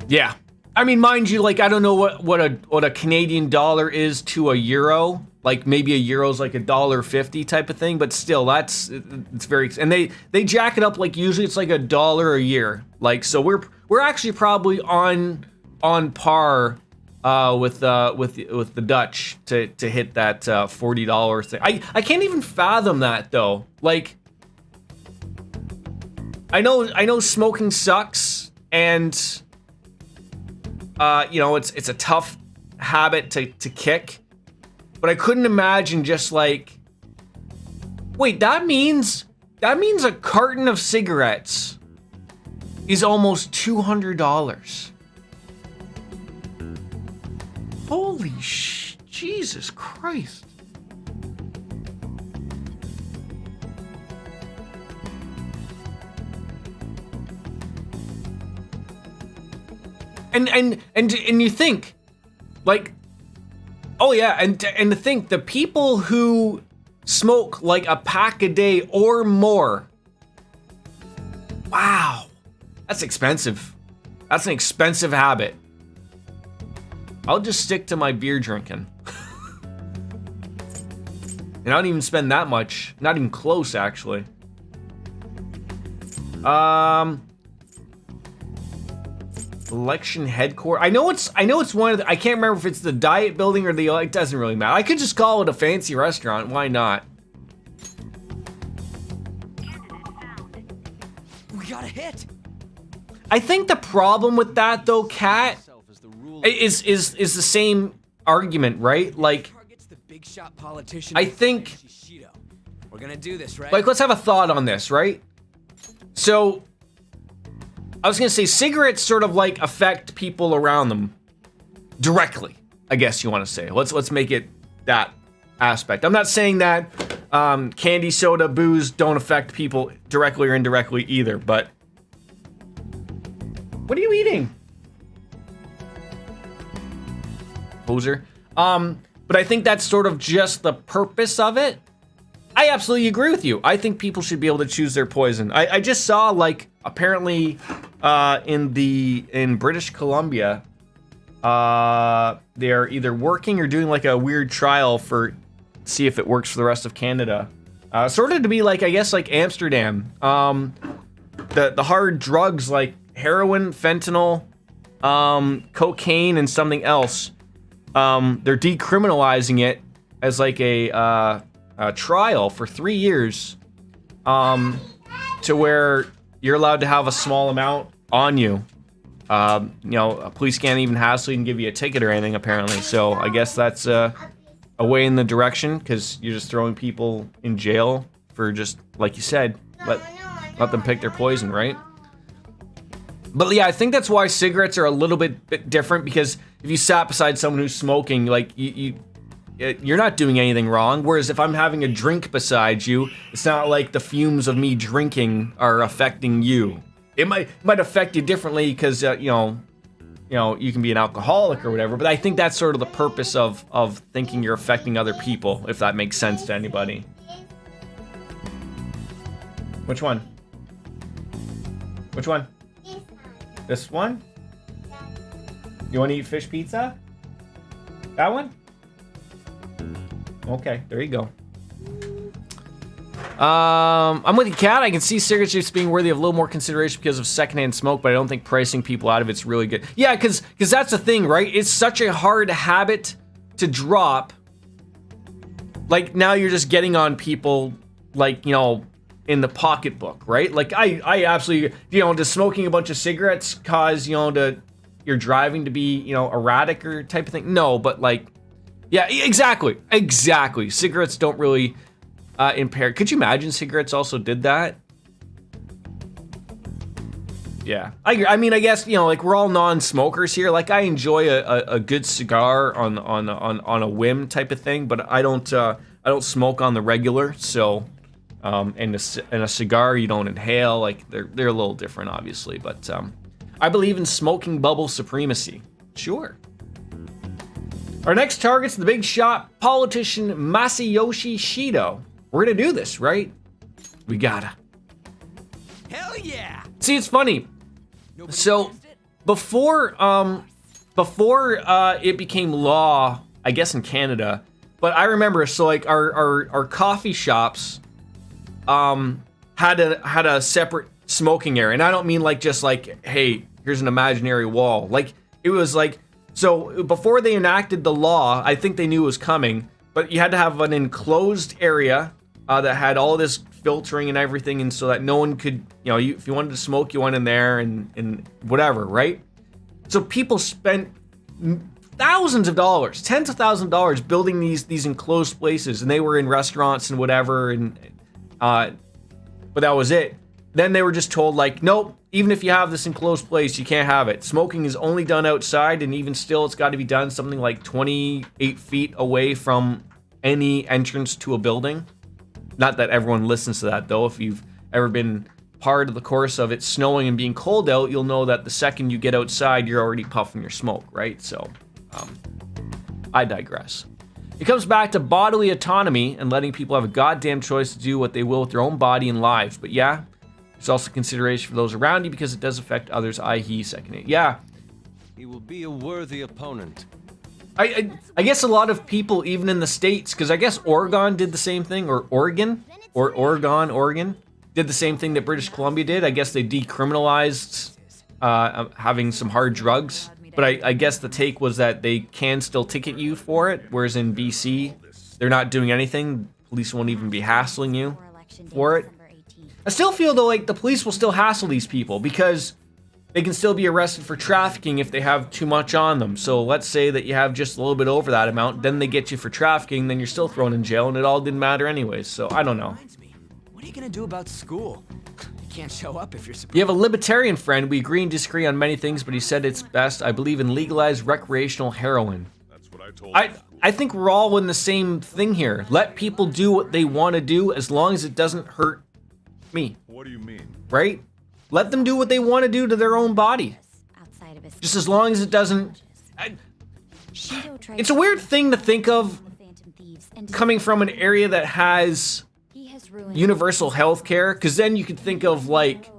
Yeah. I mean, mind you, like, I don't know what a Canadian dollar is to a euro. Like, maybe a euro's like $1.50 type of thing, but still, it's very, and they jack it up, like, usually it's like $1 a year. Like, so we're actually probably on par with the Dutch to hit that $40 thing. I can't even fathom that though. Like, I know smoking sucks, and you know, it's a tough habit to kick, but I couldn't imagine just like, wait, that means a carton of cigarettes is almost $200. Holy Jesus Christ. And you think, like, oh yeah, and to think the people who smoke like a pack a day or more, wow, that's expensive. That's an expensive habit. I'll just stick to my beer drinking. And I don't even spend that much, not even close actually. Election headquarters. I know it's one of the, I can't remember if it's the Diet Building or the, it doesn't really matter. I could just call it a fancy restaurant. Why not? We got a hit. I think the problem with that though, Kat, is the same argument, right? Like, Big shot politician. I think we're gonna do this, right? like, let's have a thought on this, right? So I was gonna say cigarettes sort of like affect people around them directly, I guess you want to say. Let's make it that aspect. I'm not saying that candy, soda, booze don't affect people directly or indirectly either, but what are you eating? Poser. But I think that's sort of just the purpose of it. I absolutely agree with you. I think people should be able to choose their poison. I just saw, like, apparently in British Columbia, they're either working or doing like a weird trial for see if it works for the rest of Canada. Sort of to be like, I guess, like Amsterdam. The hard drugs like heroin, fentanyl, cocaine, and something else. They're decriminalizing it as like a trial for 3 years, to where you're allowed to have a small amount on you. You know, a police can't even hassle you and give you a ticket or anything, apparently. So I guess that's a way in the direction, because you're just throwing people in jail for just, like you said, let them pick their poison, right? But yeah, I think that's why cigarettes are a little bit different, because if you sat beside someone who's smoking, like you're not doing anything wrong. Whereas if I'm having a drink beside you, it's not like the fumes of me drinking are affecting you. It might affect you differently because you know you can be an alcoholic or whatever. But I think that's sort of the purpose of thinking you're affecting other people, if that makes sense to anybody. Which one? Which one? This one? You want to eat fish pizza? That one? Okay, there you go. I'm with you, Kat. I can see cigarette chips being worthy of a little more consideration because of secondhand smoke, but I don't think pricing people out of it's really good. Yeah, because that's the thing, right? It's such a hard habit to drop. Like, now you're just getting on people, like, you know, in the pocketbook, right? Like, I absolutely, you know, does smoking a bunch of cigarettes cause, you know, your driving to be, you know, erratic or type of thing? No, but like, yeah, exactly. Cigarettes don't really impair. Could you imagine cigarettes also did that? Yeah, I mean, I guess, you know, like, we're all non-smokers here. Like, I enjoy a good cigar on a whim type of thing, but I don't smoke on the regular. So, and a cigar you don't inhale. Like, they're a little different, obviously, but I believe in smoking bubble supremacy. Sure. Our next target's the big shot politician Masayoshi Shido. We're gonna do this, right? We gotta. Hell yeah! See, it's funny. So before it became law, I guess in Canada, but I remember, so like our coffee shops had a separate smoking area, and I don't mean like just like, hey, here's an imaginary wall. Like, it was like, so before they enacted the law, I think they knew it was coming, but you had to have an enclosed area that had all this filtering and everything, and so that no one could, you know, if you wanted to smoke, you went in there and whatever, right? So people spent thousands of dollars, tens of thousands of dollars building these enclosed places, and they were in restaurants and whatever, and but that was it. Then they were just told, like, nope, even if you have this enclosed place, you can't have it. Smoking is only done outside, and even still, it's got to be done something like 28 feet away from any entrance to a building. Not that everyone listens to that, though. If you've ever been part of the course of it snowing and being cold out, you'll know that the second you get outside, you're already puffing your smoke, right? So, I digress. It comes back to bodily autonomy and letting people have a goddamn choice to do what they will with their own body and lives. But yeah, there's also consideration for those around you because it does affect others, i.e. second it. Yeah. He will be a worthy opponent. I guess a lot of people, even in the States, because I guess Oregon did the same thing, or Oregon, did the same thing that British Columbia did. I guess they decriminalized having some hard drugs. But I guess the take was that they can still ticket you for it, whereas in BC, they're not doing anything. Police won't even be hassling you for it. I still feel though like the police will still hassle these people because they can still be arrested for trafficking if they have too much on them. So let's say that you have just a little bit over that amount, then they get you for trafficking, then you're still thrown in jail, and it all didn't matter anyways. So I don't know. What are you gonna do about school? You can't show up if you're supposed. You have a libertarian friend. We agree and disagree on many things, but he said it's best. I believe in legalized recreational heroin. That's what I told I think we're all in the same thing here. Let people do what they want to do as long as it doesn't hurt me. What do you mean? Right? Let them do what they want to do to their own body. Just as long as it doesn't... It's a weird thing to think of coming from an area that has universal health care, because then you could think of like,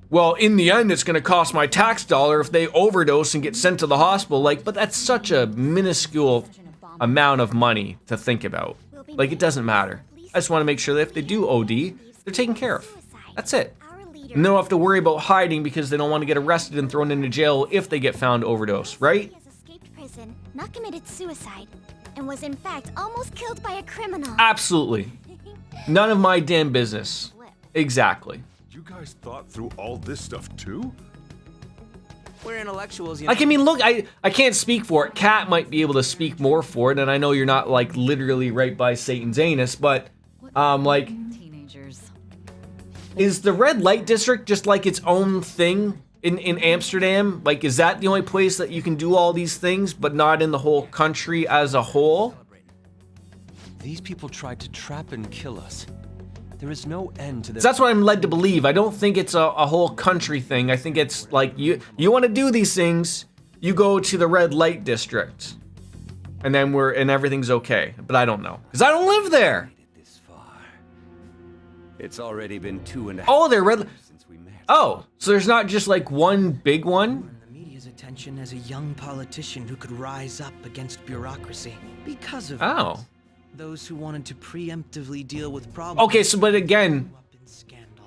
well, in the end, it's going to cost my tax dollar if they overdose and get sent to the hospital. Like, but that's such a minuscule amount of money to think about. Like, it doesn't matter. I just want to make sure that if they do OD, they're taken care of. That's it. And they don't have to worry about hiding because they don't want to get arrested and thrown into jail if they get found overdose, right? He has escaped prison, not committed suicide, and was in fact almost killed by a criminal. Absolutely. None of my damn business. Exactly. You guys thought through all this stuff too? We're intellectuals, you know. Like, I mean, look, I can't speak for it. Kat might be able to speak more for it, and I know you're not, like, literally right by Satan's anus, but, like... Is the red light district just, like, its own thing in Amsterdam? Like, is that the only place that you can do all these things, but not in the whole country as a whole? These people tried to trap and kill us. There is no end to this. That's what I'm led to believe. I don't think it's a whole country thing. I think it's like you want to do these things, you go to the red light district, and then everything's okay. But I don't know because I don't live there. It's already been 2.5 Oh, they're red. Oh, so there's not just like one big one. The media's attention as a young politician who could rise up against bureaucracy because of those who wanted to preemptively deal with problems. Okay, so but again,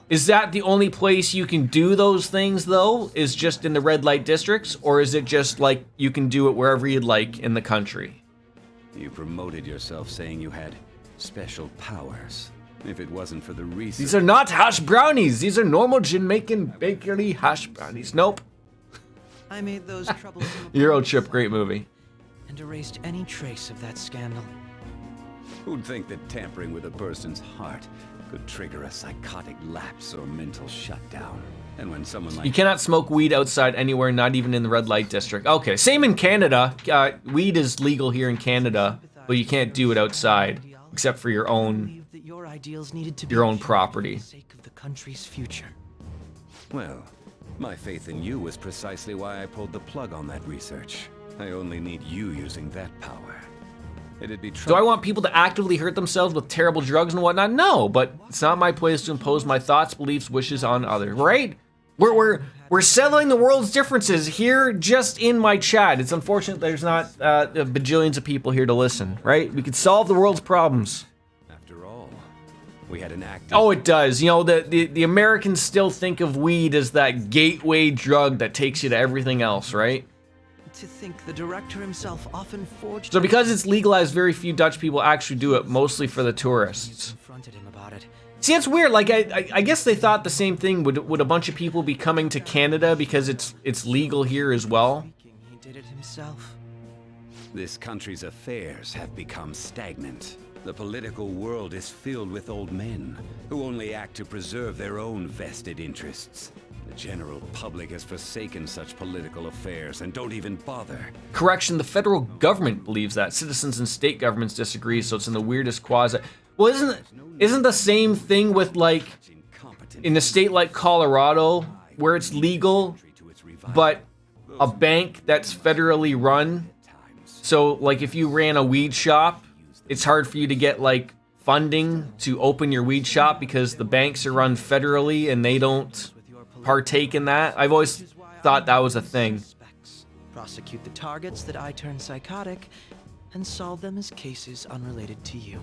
is that the only place you can do those things though? Is just in the red light districts, or is it just like you can do it wherever you'd like in the country? You promoted yourself saying you had special powers. If it wasn't for the research... These are not hash brownies. These are normal Jamaican bakery hash brownies. Nope. I made those troublesome Euro Trip, great movie. And erased any trace of that scandal. Who'd think that tampering with a person's heart could trigger a psychotic lapse or mental shutdown? And when someone like... You cannot smoke weed outside anywhere, not even in the red light district. Okay, same in Canada. Weed is legal here in Canada, but you can't do it outside, except for your own property. For the sake of the country's future. Well, my faith in you was precisely why I pulled the plug on that research. I only need you using that power. It'd be Do I want people to actively hurt themselves with terrible drugs and whatnot? No, but it's not my place to impose my thoughts, beliefs, wishes on others, right? We're settling the world's differences here just in my chat. It's unfortunate there's not bajillions of people here to listen, right? We could solve the world's problems. After all, we had an active... Oh, it does. You know, the Americans still think of weed as that gateway drug that takes you to everything else, right? To think the director himself often forged... So because it's legalized, very few Dutch people actually do it, mostly for the tourists. Confronted him about it. See, it's weird. Like, I guess they thought the same thing. Would a bunch of people be coming to Canada because it's legal here as well? He did it himself. This country's affairs have become stagnant. The political world is filled with old men who only act to preserve their own vested interests. The general public has forsaken such political affairs and don't even bother. Correction, the federal government believes that. Citizens and state governments disagree, so it's in the weirdest quasi... Well, isn't the same thing with, like, in a state like Colorado, where it's legal, but a bank that's federally run, so, like, if you ran a weed shop, it's hard for you to get, like, funding to open your weed shop because the banks are run federally and they don't partake in that. I've always thought that was a thing. Prosecute the targets that I turn psychotic and solve them as cases unrelated to you.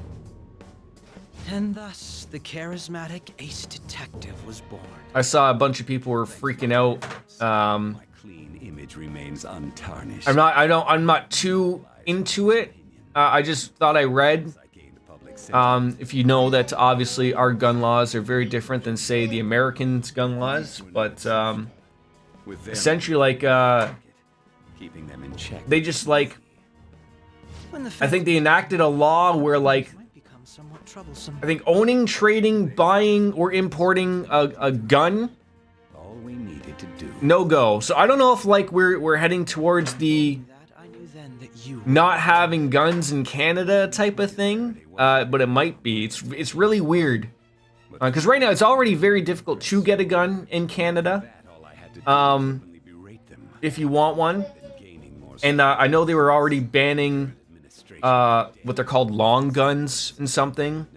And thus, the charismatic ace detective was born. I saw a bunch of people were freaking out. My clean image remains untarnished. I'm not too into it. I just thought I read. If you know that obviously our gun laws are very different than, say, the Americans' gun laws, but essentially, like, keeping them in check. they just, like, I think they enacted a law where, like, I think owning, trading, buying, or importing a gun, all we needed to do. no go. So I don't know if, like, we're heading towards the not having guns in Canada type of thing, but it might be. It's really weird because right now it's already very difficult to get a gun in Canada. If you want one, and I know they were already banning what they're called long guns and something.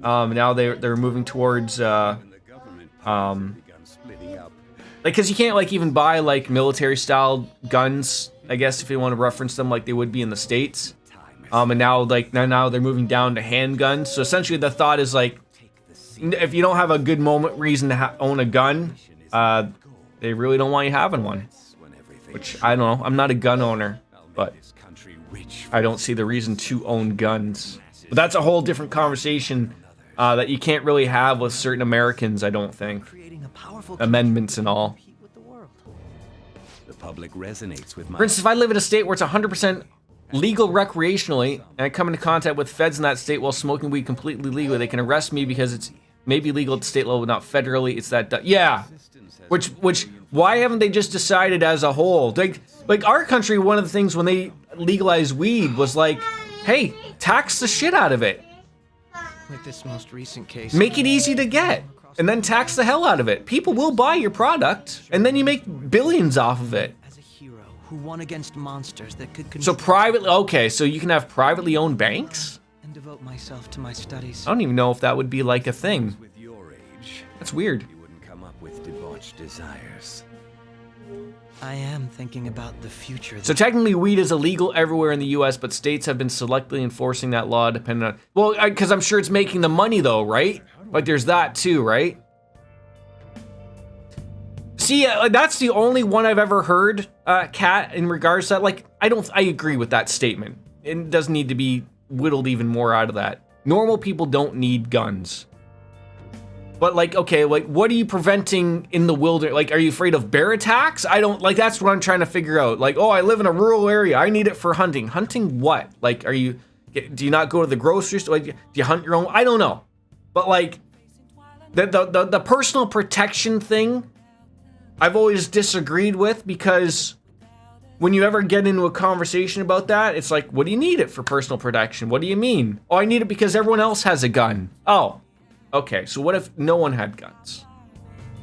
Now they're moving towards like, because you can't, like, even buy, like, military style guns, I guess, if you want to reference them like they would be in the States. And now they're moving down to handguns. So essentially the thought is, like, if you don't have a good reason to own a gun, they really don't want you having one. Which, I don't know, I'm not a gun owner, but I don't see the reason to own guns. But that's a whole different conversation that you can't really have with certain Americans, I don't think. Amendments and all. The public resonates with my... For instance, if I live in a state where it's 100% legal recreationally, and I come into contact with feds in that state while smoking weed completely legally, they can arrest me because it's maybe legal at the state level, but not federally. It's that... Yeah. Which, why haven't they just decided as a whole? Like our country, one of the things when they legalized weed was like, hey, tax the shit out of it. With this most recent case, make it easy to get, and then tax the hell out of it. People will buy your product, and then you make billions off of it. As a hero who won against monsters that could So privately, okay, so you can have privately owned banks? and devote myself to my studies. I don't even know if that would be like a thing. With your age, that's weird. You wouldn't come up with debauched desires. I am thinking about the future. So technically weed is illegal everywhere in the US, but states have been selectively enforcing that law depending on... Well, because I'm sure it's making the money though, right? Like there's that too, right? See, that's the only one I've ever heard, Kat, in regards to that. Like, I agree with that statement. It doesn't need to be whittled even more out of that. Normal people don't need guns. But like, okay, like what are you preventing in the wilderness? Like, are you afraid of bear attacks? I don't, like, that's what I'm trying to figure out. Like, oh, I live in a rural area. I need it for hunting. Hunting what? Like, do you not go to the grocery store? Like, do you hunt your own? I don't know. But like, the personal protection thing, I've always disagreed with, because when you ever get into a conversation about that, it's like, what do you need it for personal protection? What do you mean? Oh, I need it because everyone else has a gun. Oh. Okay, so what if no one had guns?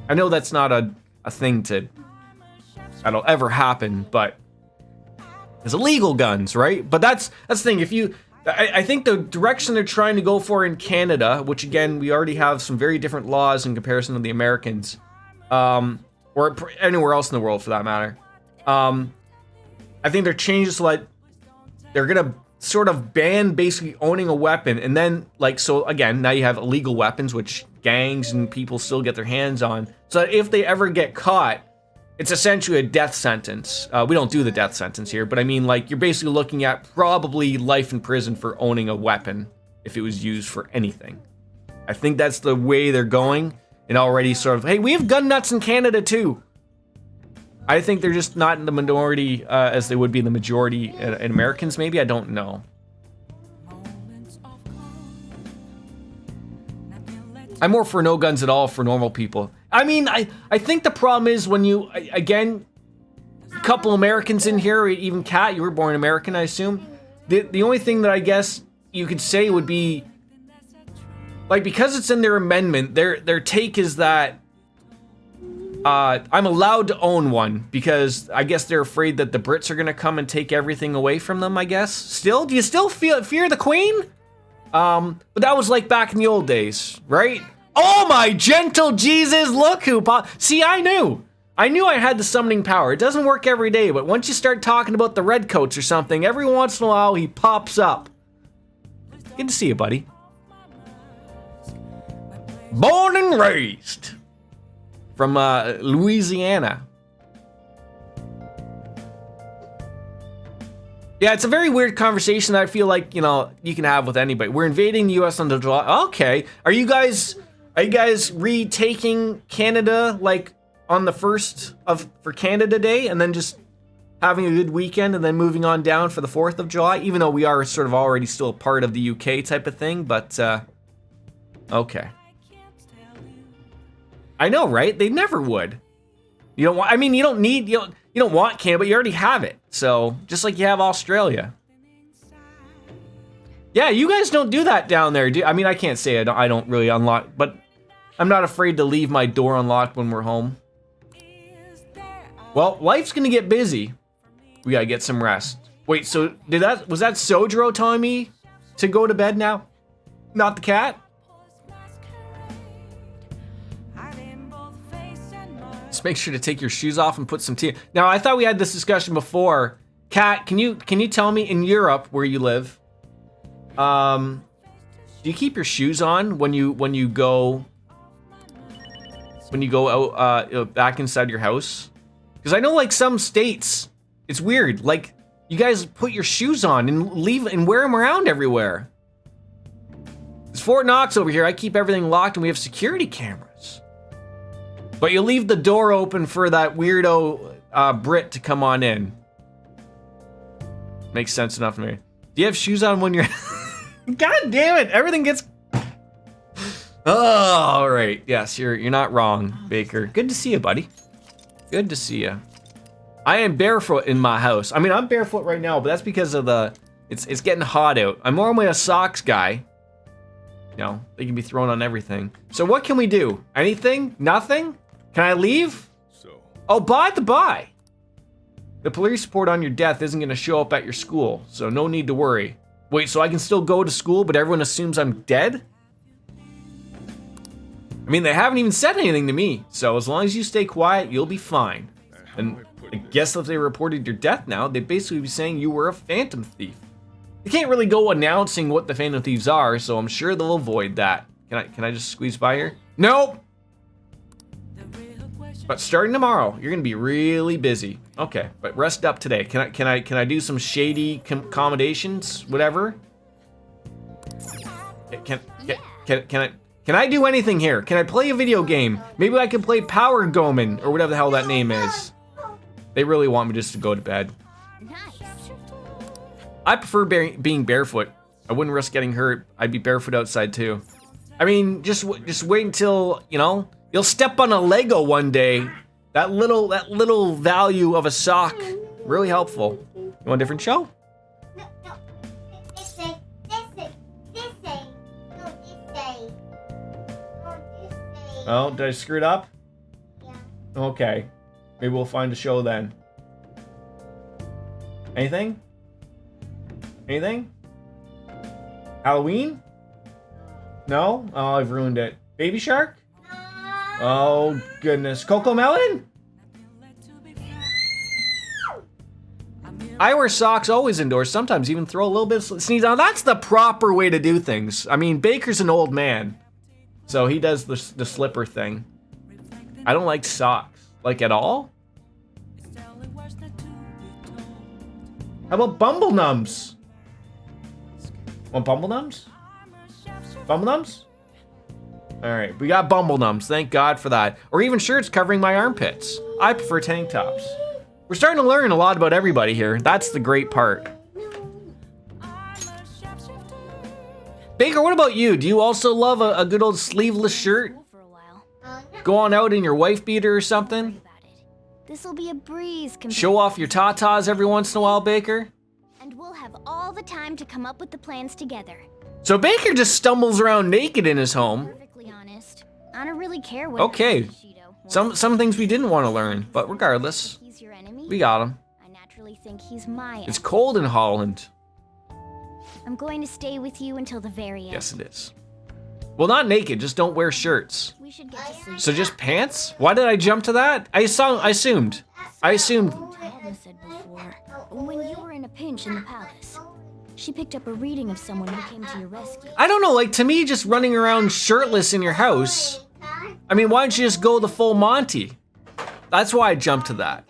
I know that's not a thing that'll ever happen, but there's illegal guns, right? But that's the thing. I think the direction they're trying to go for in Canada, which again, we already have some very different laws in comparison to the Americans, or anywhere else in the world for that matter. I think they're changing so like they're gonna sort of ban basically owning a weapon, and then like, so again, now you have illegal weapons which gangs and people still get their hands on, so that if they ever get caught, it's essentially a death sentence. We don't do the death sentence here, but I mean, like, you're basically looking at probably life in prison for owning a weapon if it was used for anything. I think that's the way they're going, and already sort of, hey, we have gun nuts in Canada too. I think they're just not in the minority as they would be in the majority in Americans, maybe. I don't know. I'm more for no guns at all for normal people. I mean, I think the problem is when you, again, a couple Americans in here, even Kat, you were born American, I assume. The only thing that I guess you could say would be, like, because it's in their amendment, their take is that I'm allowed to own one because I guess they're afraid that the Brits are gonna come and take everything away from them, I guess. Still, do you still fear the Queen? But that was like back in the old days, right? Oh my gentle Jesus, look who see, I knew I had the summoning power. It doesn't work every day, but once you start talking about the redcoats or something, every once in a while he pops up. Good to see you, buddy. Born and raised from Louisiana. Yeah, it's a very weird conversation that I feel like, you know, you can have with anybody. We're invading the US on the July. Okay. Are you guys retaking Canada like on the 1st for Canada Day and then just having a good weekend and then moving on down for the 4th of July, even though we are sort of already still a part of the UK type of thing, but okay. I know, right? They never would. You don't want, I mean, you don't want Canada, but you already have it. So, just like you have Australia. Yeah, you guys don't do that down there, do I mean, I can't say I don't really unlock, but I'm not afraid to leave my door unlocked when we're home. Well, life's gonna get busy. We gotta get some rest. Wait, so was that Sojiro telling me to go to bed now? Not the cat? Just make sure to take your shoes off and put some tea. Now, I thought we had this discussion before. Kat, can you tell me in Europe where you live? Do you keep your shoes on when you go out back inside your house? Because I know like some states, it's weird. Like you guys put your shoes on and leave and wear them around everywhere. It's Fort Knox over here. I keep everything locked and we have security cameras. But you leave the door open for that weirdo Brit to come on in. Makes sense enough to me. Do you have shoes on when you're... God damn it, everything gets... Oh, all right. Yes, you're not wrong, Baker. Good to see you, buddy. Good to see you. I am barefoot in my house. I mean, I'm barefoot right now, but that's because of it's getting hot out. I'm normally a socks guy. You know, they can be thrown on everything. So what can we do? Anything? Nothing? Can I leave? Oh, by the by. The police report on your death isn't gonna show up at your school, so no need to worry. Wait, so I can still go to school, but everyone assumes I'm dead? I mean, they haven't even said anything to me, so as long as you stay quiet, you'll be fine. And I guess if they reported your death now, they'd basically be saying you were a phantom thief. They can't really go announcing what the phantom thieves are, so I'm sure they'll avoid that. Can I just squeeze by here? Nope! But starting tomorrow, you're gonna be really busy. Okay, but rest up today. Can I do some shady accommodations, whatever? Can I do anything here? Can I play a video game? Maybe I can play Power Goman or whatever the hell that name is. They really want me just to go to bed. I prefer being barefoot. I wouldn't risk getting hurt. I'd be barefoot outside too. I mean, just wait until, you know, you'll step on a Lego one day. That little value of a sock, really helpful. You want a different show? Oh, did I screw it up? Yeah. Okay. Maybe we'll find a show then. Anything? Anything? Halloween? No? Oh, I've ruined it. Baby Shark? Oh, goodness. Coco Melon? I wear socks always indoors, sometimes even throw a little bit of sneeze on. That's the proper way to do things. I mean, Baker's an old man, so he does the slipper thing. I don't like socks, like at all. How about Bumble Nums? Want Bumble Nums? Bumble Nums? All right, we got Bumble Nums. Thank God for that. Or even shirts covering my armpits. I prefer tank tops. We're starting to learn a lot about everybody here. That's the great part. Baker, what about you? Do you also love a good old sleeveless shirt? Go on out in your wife beater or something. This'll be a breeze compared. Show off your tatas every once in a while, Baker. And we'll have all the time to come up with the plans together. So Baker just stumbles around naked in his home. Perfectly honest, I don't really care what. Okay. Some things we didn't want to learn, but regardless, He's your enemy. we got him. I naturally think he's my. It's cold in Holland. I'm going to stay with you until the very end. Yes, it is. Well, not naked, just don't wear shirts. We should get to sleep. So just pants? Why did I jump to that? I assumed. Talma said before, when you were in a pinch in the palace, she picked up a reading of someone who came to your rescue. I don't know, like to me, just running around shirtless in your house. I mean, why don't you just go the full Monty? That's why I jumped to that.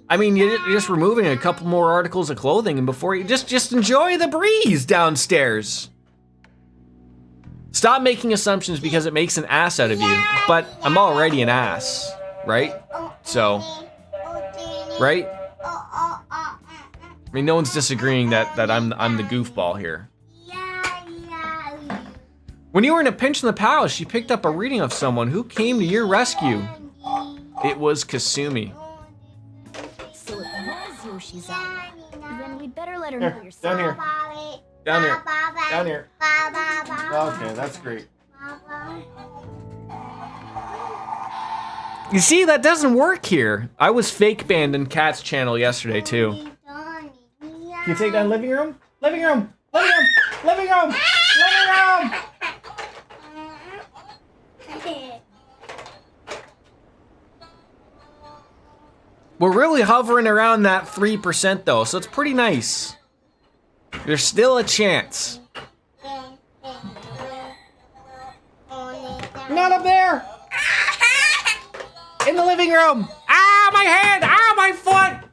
I mean, you're just removing a couple more articles of clothing, and before you just enjoy the breeze downstairs. Stop making assumptions because it makes an ass out of you. But I'm already an ass, right? So, right? I mean, no one's disagreeing that I'm the goofball here. When you were in a pinch in the palace, she picked up a reading of someone who came to your rescue. It was Kasumi. So it was Yoshizawa. Then we'd better let her Here, know yourself. down here. Down here. Down here. Okay, that's great. You see, that doesn't work here. I was fake banned in Kat's channel yesterday, too. Can you take that living room? Living room! Living room! Living room! Living room! We're really hovering around that 3% though, so it's pretty nice. There's still a chance. Not up there! In the living room! Ah, my hand! Ah, my foot!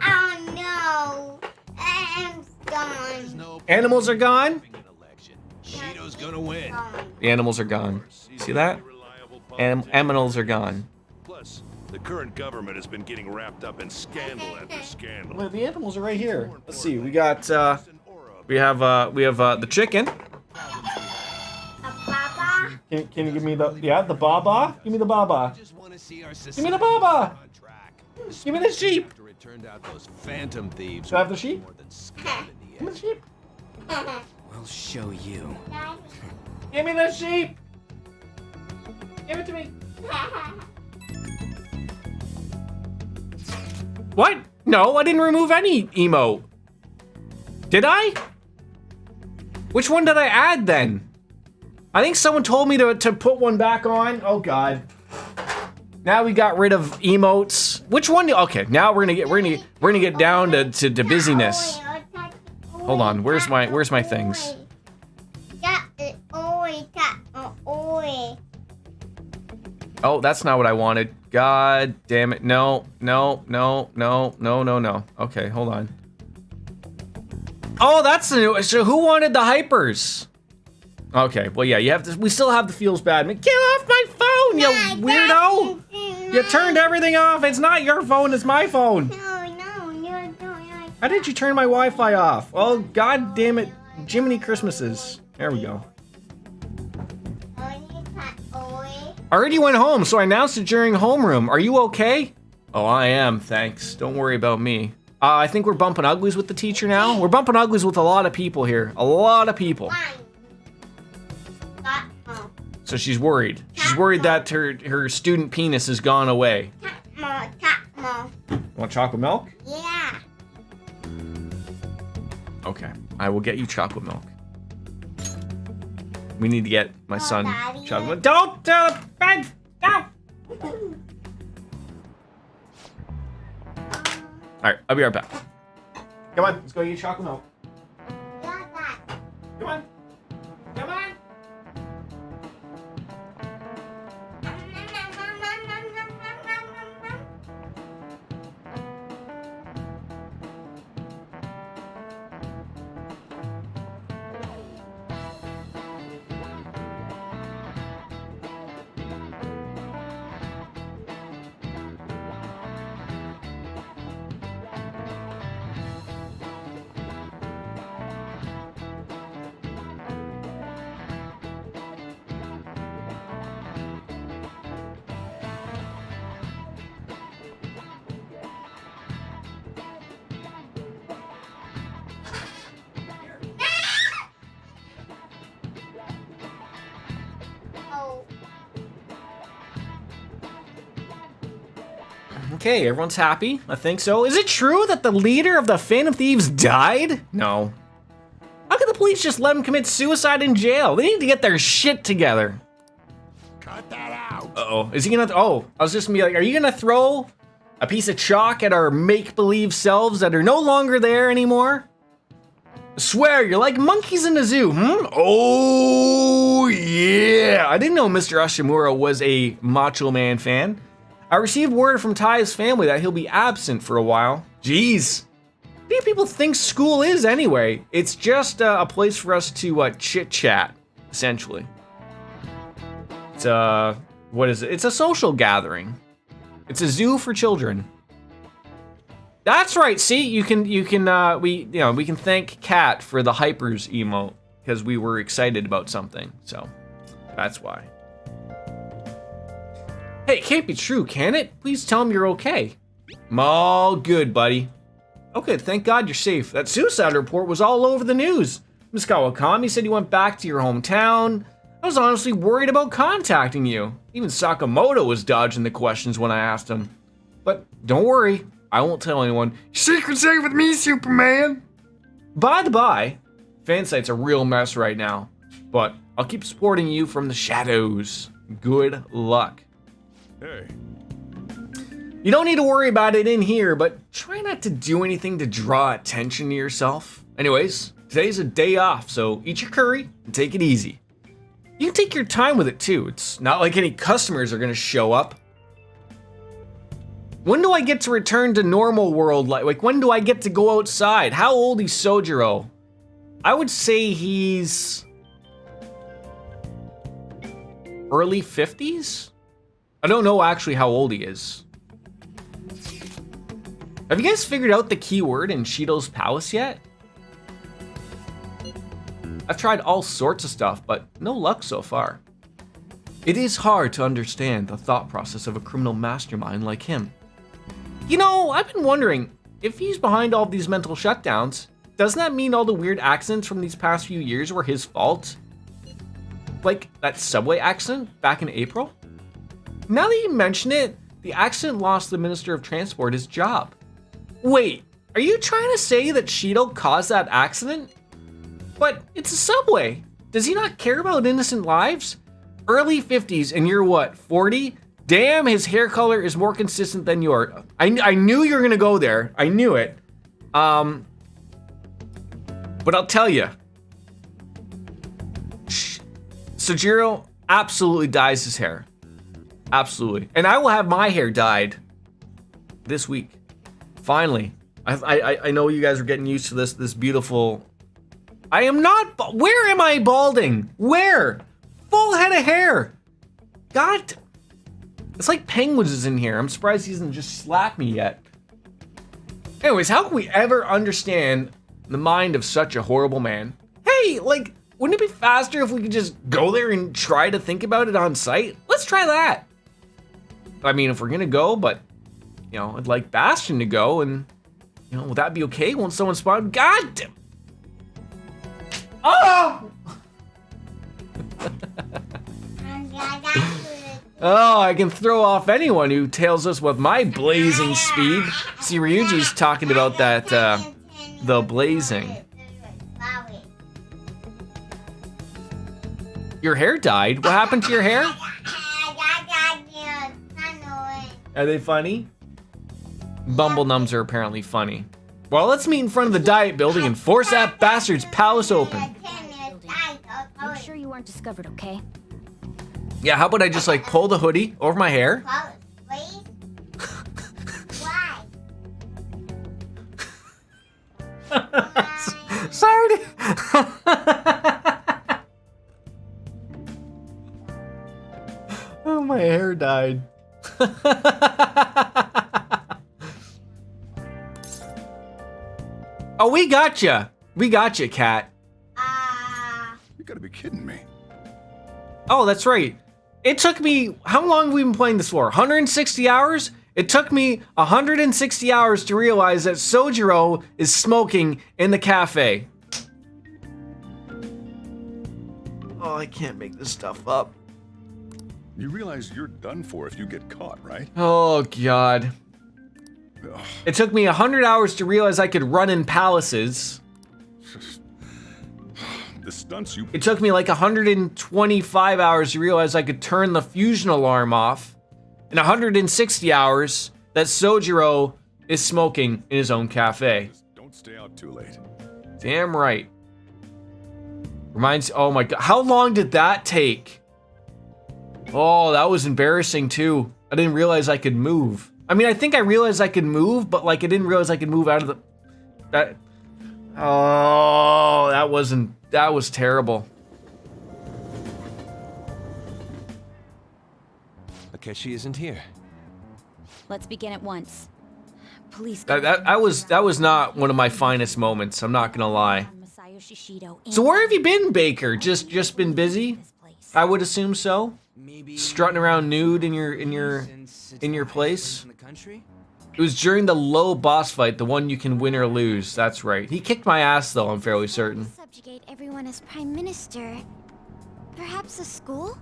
Oh no! I'm gone. Animals are gone? Cheeto's gonna win. The animals are gone. See that? Aminals are gone. Plus, the current government has been getting wrapped up in scandal after scandal. Well, the animals are right here. Let's see. We got we have the chicken. Can you give me the baba? Give me the baba. Give me the baba. Give me the sheep. Turned out those phantom thieves. Do I have the sheep? Give me the sheep. We'll show you. Give me the sheep. Give it to me. What? No, I didn't remove any emote. Did I? Which one did I add then? I think someone told me to put one back on. Oh God. Now we got rid of emotes. Which one? Okay, now we're gonna get down to busyness. Hold on. Where's my things? Oh, that's not what I wanted. God damn it. No. Okay, hold on. Oh, that's the new. So who wanted the hypers? Okay, well, yeah, we still have the feels bad. Get off my phone, you weirdo! You turned everything off. It's not your phone, it's my phone. How did you turn my Wi-Fi off? Oh, God damn it. Jiminy Christmases. There we go. I already went home, so I announced it during homeroom. Are you okay? Oh, I am, thanks. Don't worry about me. I think we're bumping uglies with the teacher now. We're bumping uglies with a lot of people here. A lot of people. So she's worried. She's worried that her student penis has gone away. Want chocolate milk? Yeah. Okay, I will get you chocolate milk. We need to get my son chocolate. Don't bed. No. All right, I'll be right back. Come on, let's go eat chocolate milk. Come on. Come on. Okay, everyone's happy. I think so. Is it true that the leader of the Phantom Thieves died? No. How could the police just let him commit suicide in jail? They need to get their shit together. Cut that out. Uh-oh. Is he gonna... Oh, I was just gonna be like, are you gonna throw a piece of chalk at our make-believe selves that are no longer there anymore? I swear, you're like monkeys in a zoo, hmm? Oh, yeah. I didn't know Mr. Ashimura was a Macho Man fan. I received word from Tai's family that he'll be absent for a while. Jeez. What do you people think school is anyway? It's just a place for us to chit-chat, essentially. It's what is it? It's a social gathering. It's a zoo for children. That's right. See, we can thank Kat for the hypers emote because we were excited about something. So that's why. Hey, it can't be true, can it? Please tell him you're okay. I'm all good, buddy. Okay, thank God you're safe. That suicide report was all over the news. Miss Kawakami said you went back to your hometown. I was honestly worried about contacting you. Even Sakamoto was dodging the questions when I asked him. But don't worry, I won't tell anyone. Secret safe with me, Superman! By the by, Fansite's a real mess right now. But I'll keep supporting you from the shadows. Good luck. Hey. You don't need to worry about it in here, but try not to do anything to draw attention to yourself. Anyways, today's a day off, so eat your curry and take it easy. You can take your time with it too. It's not like any customers are gonna show up. When do I get to return to normal world? Like when do I get to go outside? How old is Sojiro? I would say he's early 50s? I don't know actually how old he is. Have you guys figured out the keyword in Shido's palace yet? I've tried all sorts of stuff, but no luck so far. It is hard to understand the thought process of a criminal mastermind like him. You know, I've been wondering, if he's behind all these mental shutdowns, doesn't that mean all the weird accidents from these past few years were his fault? Like that subway accident back in April? Now that you mention it, the accident lost the Minister of Transport his job. Wait, are you trying to say that Shido caused that accident? But it's a subway. Does he not care about innocent lives? Early 50s and you're what, 40? Damn, his hair color is more consistent than yours. I knew you were gonna go there. I knew it. But I'll tell you. Sojiro absolutely dyes his hair. Absolutely. And I will have my hair dyed this week. Finally. I know you guys are getting used to this beautiful... I am not... Where am I balding? Where? Full head of hair. God... It's like Penguins is in here. I'm surprised he hasn't just slapped me yet. Anyways, how can we ever understand the mind of such a horrible man? Hey, like, wouldn't it be faster if we could just go there and try to think about it on site? Let's try that. I mean, if we're gonna go, but, you know, I'd like Bastion to go, and, you know, will that be okay? Won't someone spawn? God damn. Oh! Oh, I can throw off anyone who tails us with my blazing speed. See, Ryuji's talking about that, the blazing. Your hair dyed? What happened to your hair? Are they funny? Bumble nums are apparently funny. Well, let's meet in front of the Diet Building and force that bastard's palace open. Make sure you aren't discovered, okay? Yeah, how about I just like pull the hoodie over my hair? Sorry. Oh, my hair died. Oh, we gotcha. We gotcha, Kat. You gotta be kidding me. Oh, that's right. It took me, how long have we been playing this for? 160 hours? It took me 160 hours to realize that Sojiro is smoking in the cafe. Oh, I can't make this stuff up. You realize you're done for if you get caught, right? Oh, God. It took me 100 hours to realize I could run in palaces. The stunts you... It took me like 125 hours to realize I could turn the fusion alarm off. And 160 hours that Sojiro is smoking in his own cafe. Don't stay out too late. Damn right. Reminds, oh my god, how long did that take? Oh, that was embarrassing too. I didn't realize I could move. I mean, I think I realized I could move, but like I didn't realize I could move out of the... Oh, that was terrible. Akechi isn't here. Let's begin at once. Police. That was not one of my finest moments, I'm not gonna lie. So where have you been, Baker? Just been busy? I would assume so. Strutting around nude in your place. It was during the low boss fight, the one you can win or lose. That's right. He kicked my ass though, I'm fairly certain. Subjugate everyone as prime minister. Perhaps a school?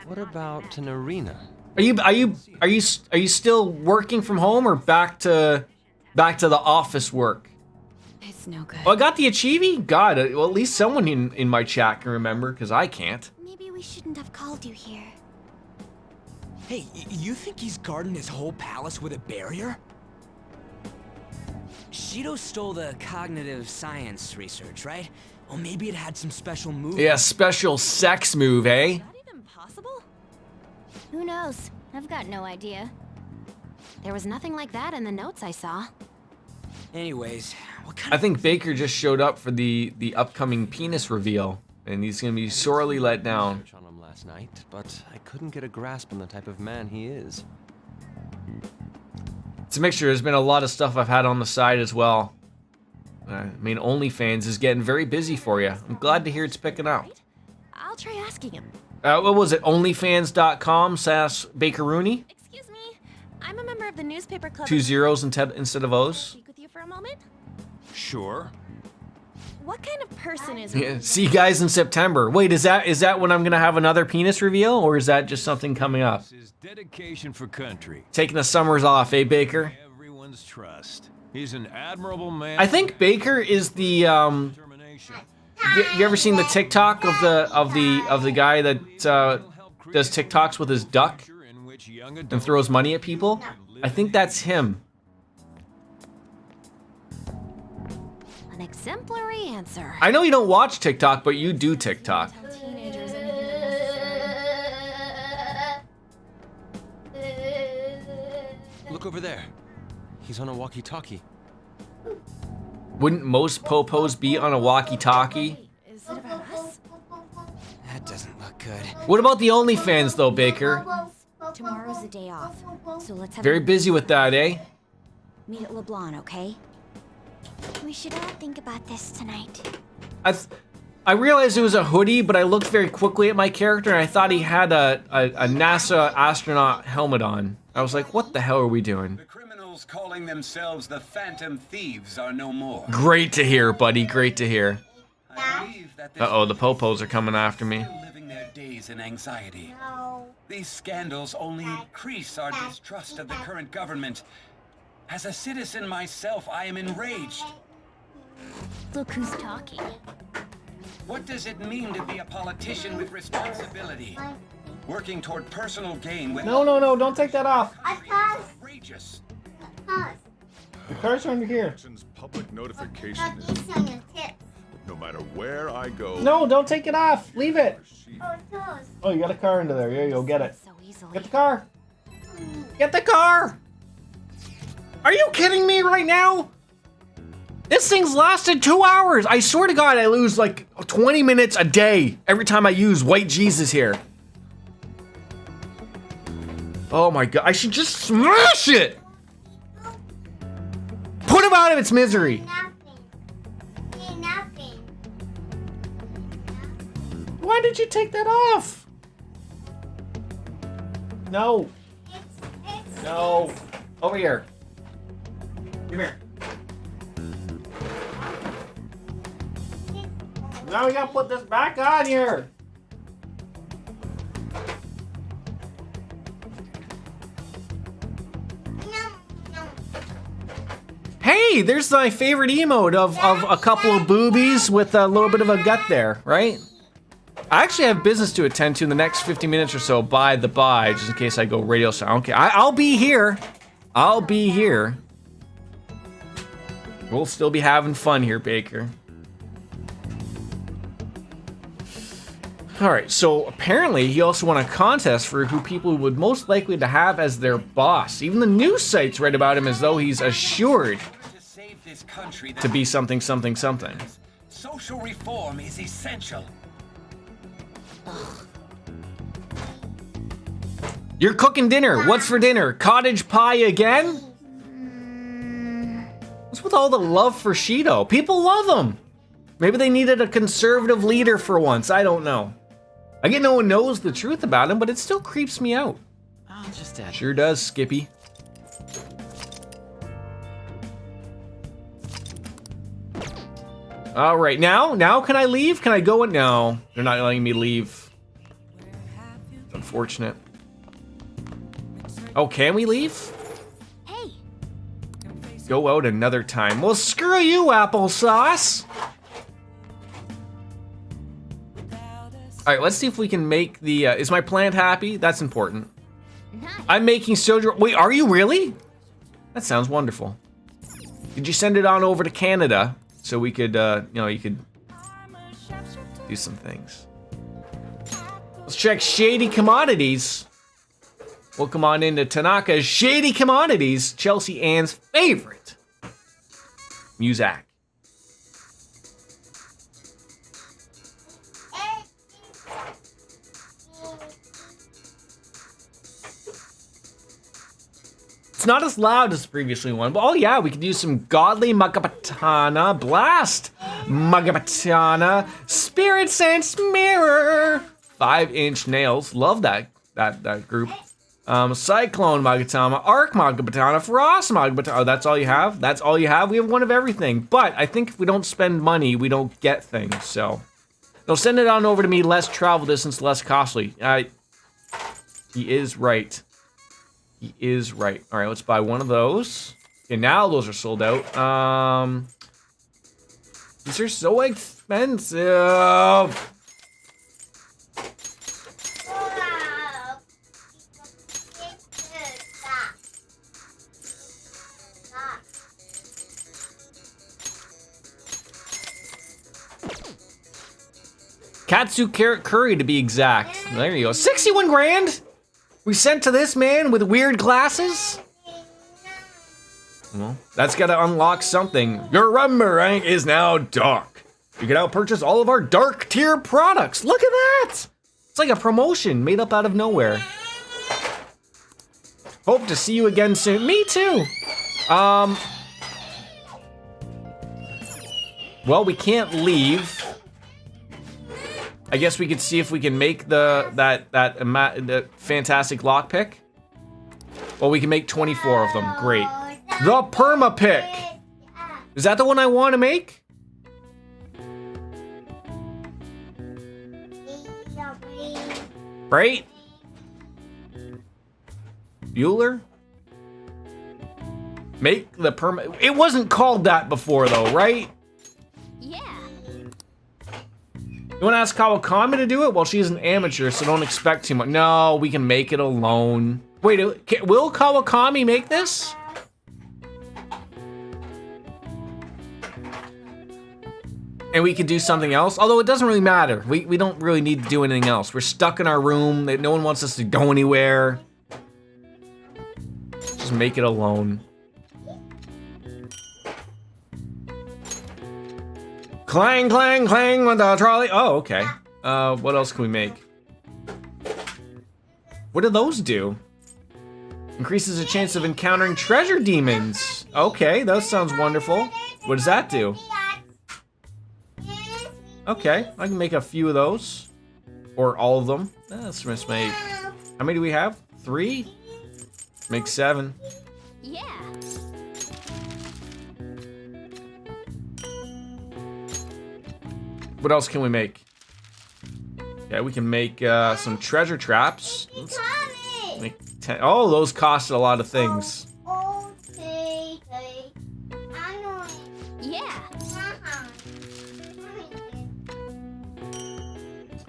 What about an arena? Are you still working from home or back to the office work? It's no good. Oh, I got the achievie? God, well, at least someone in my chat can remember, because I can't. Maybe we shouldn't have called you here. Hey, you think he's guarding his whole palace with a barrier? Shido stole the cognitive science research, right? Well, maybe it had some special move. Yeah, special sex move, eh? Is that even possible? Who knows? I've got no idea. There was nothing like that in the notes I saw. Anyways, what kind I think Baker just showed up for the upcoming penis reveal, and he's gonna be sorely let down. On him last night, but I couldn't get a grasp on the type of man he is. It's a mixture. There's been a lot of stuff I've had on the side as well. I mean, OnlyFans is getting very busy for you. I'm glad to hear it's picking up. I'll try asking him. What was it? OnlyFans.com/Baker-Rooney? Excuse me. I'm a member of the newspaper club. 2 zeros instead of O's. Speak with you for a moment. Sure. What kind of person is Yeah, see you guys in September. Wait, is that when I'm gonna have another penis reveal, or is that just something coming up? His dedication for country. Taking the summers off, eh, Baker? Everyone's trust. He's an admirable man. I think Baker is the you ever seen the TikTok of the guy that does TikToks with his duck and throws money at people? I think that's him. an exemplary answer? I know you don't watch TikTok, but you do TikTok. Teenagers in Look over there. He's on a walkie-talkie. Wouldn't most popos be on a walkie-talkie? Is it about us? That doesn't look good. What about the OnlyFans though, Baker? Tomorrow's the day off, so let's have Very busy with that, eh? meet at LeBlanc, okay? We should all think about this tonight. I realized it was a hoodie, but I looked very quickly at my character and I thought he had a NASA astronaut helmet on. I was like, what the hell are we doing? The criminals calling themselves the Phantom Thieves are no more. Great to hear, buddy. Great to hear. I believe that this Uh-oh, the popos are coming after me. still living their days in anxiety. These scandals only increase our distrust of the current government. As a citizen myself, I am enraged. Look who's talking. What does it mean to be a politician with responsibility? Working toward personal gain with... No, don't take that off. Outrageous. The car's under here. Public notification is... No matter where I go... No, don't take it off. Leave it. Oh, you got a car under there. Here you go. Get it. Get the car. Get the car. Are you kidding me right now? This thing's lasted 2 hours. I swear to God, I lose like 20 minutes a day every time I use White Jesus here. Oh my God, I should just smash it. Put him out of its misery. Why did you take that off? No. No. Over here. Come here. Now we gotta put this back on here. Hey, there's my favorite emote of a couple of boobies with a little bit of a gut there, right? I actually have business to attend to in the next 50 minutes or so, by the by, just in case I go radio silent. Okay, I'll be here. I'll be here. We'll still be having fun here, Baker. All right, so apparently he also won a contest for who people would most likely to have as their boss. Even the news sites read about him as though he's assured to be something, something, something. Social reform is essential. You're cooking dinner. What's for dinner? Cottage pie again? What's with all the love for Shido? People love him. Maybe they needed a conservative leader for once. I don't know. I get no one knows the truth about him, but it still creeps me out. I'll just add. Sure does, Skippy. All right, now can I leave? Can I go in? No, they're not letting me leave. It's unfortunate. Oh, can we leave? Hey. Go out another time. Well, screw you, applesauce. All right, let's see if we can make the, is my plant happy? That's important. I'm making soju. Wait, are you really? That sounds wonderful. Did you send it on over to Canada so we could, you know, you could do some things? Let's check Shady Commodities. Welcome on into Tanaka's Shady Commodities, Chelsea Ann's favorite music. It's not as loud as the previously one, but oh yeah, we could use some Godly Magabatana Blast, Magabatana Spirit Sense Mirror, 5-inch nails. Love that group. Cyclone Magatama, Arc Magabatana, Frost Magabatana. Oh, that's all you have? That's all you have? We have one of everything. But I think if we don't spend money, we don't get things. So they'll send it on over to me. Less travel distance, less costly. He is right. He is right. All right, let's buy one of those. Okay, now those are sold out. These are so expensive. Katsu carrot curry to be exact. There you go. 61 grand? We sent to this man with weird glasses? Well, that's gotta unlock something. Your rumber rank is now dark. You can now purchase all of our dark tier products. Look at that! It's like a promotion made up out of nowhere. Hope to see you again soon. Me too. Well, we can't leave. I guess we could see if we can make the fantastic lockpick. Well, we can make 24 of them. Great. The perma pick. Is that the one I want to make? Right? Bueller? Make the perma. It wasn't called that before, though, right? You want to ask Kawakami to do it? Well, she's an amateur, so don't expect too much. No, we can make it alone. Wait, will Kawakami make this? And we could do something else? Although it doesn't really matter. We don't really need to do anything else. We're stuck in our room. No one wants us to go anywhere. Just make it alone. Clang, clang, clang with the trolley. Oh, okay. What else can we make? What do those do? Increases the chance of encountering treasure demons. Okay, that sounds wonderful. What does that do? Okay, I can make a few of those. Or all of them. Let's just make... How many do we have? 3? Make 7. Yeah. What else can we make? Yeah, we can make some treasure traps. Let's make 10. Oh, those costed a lot of things.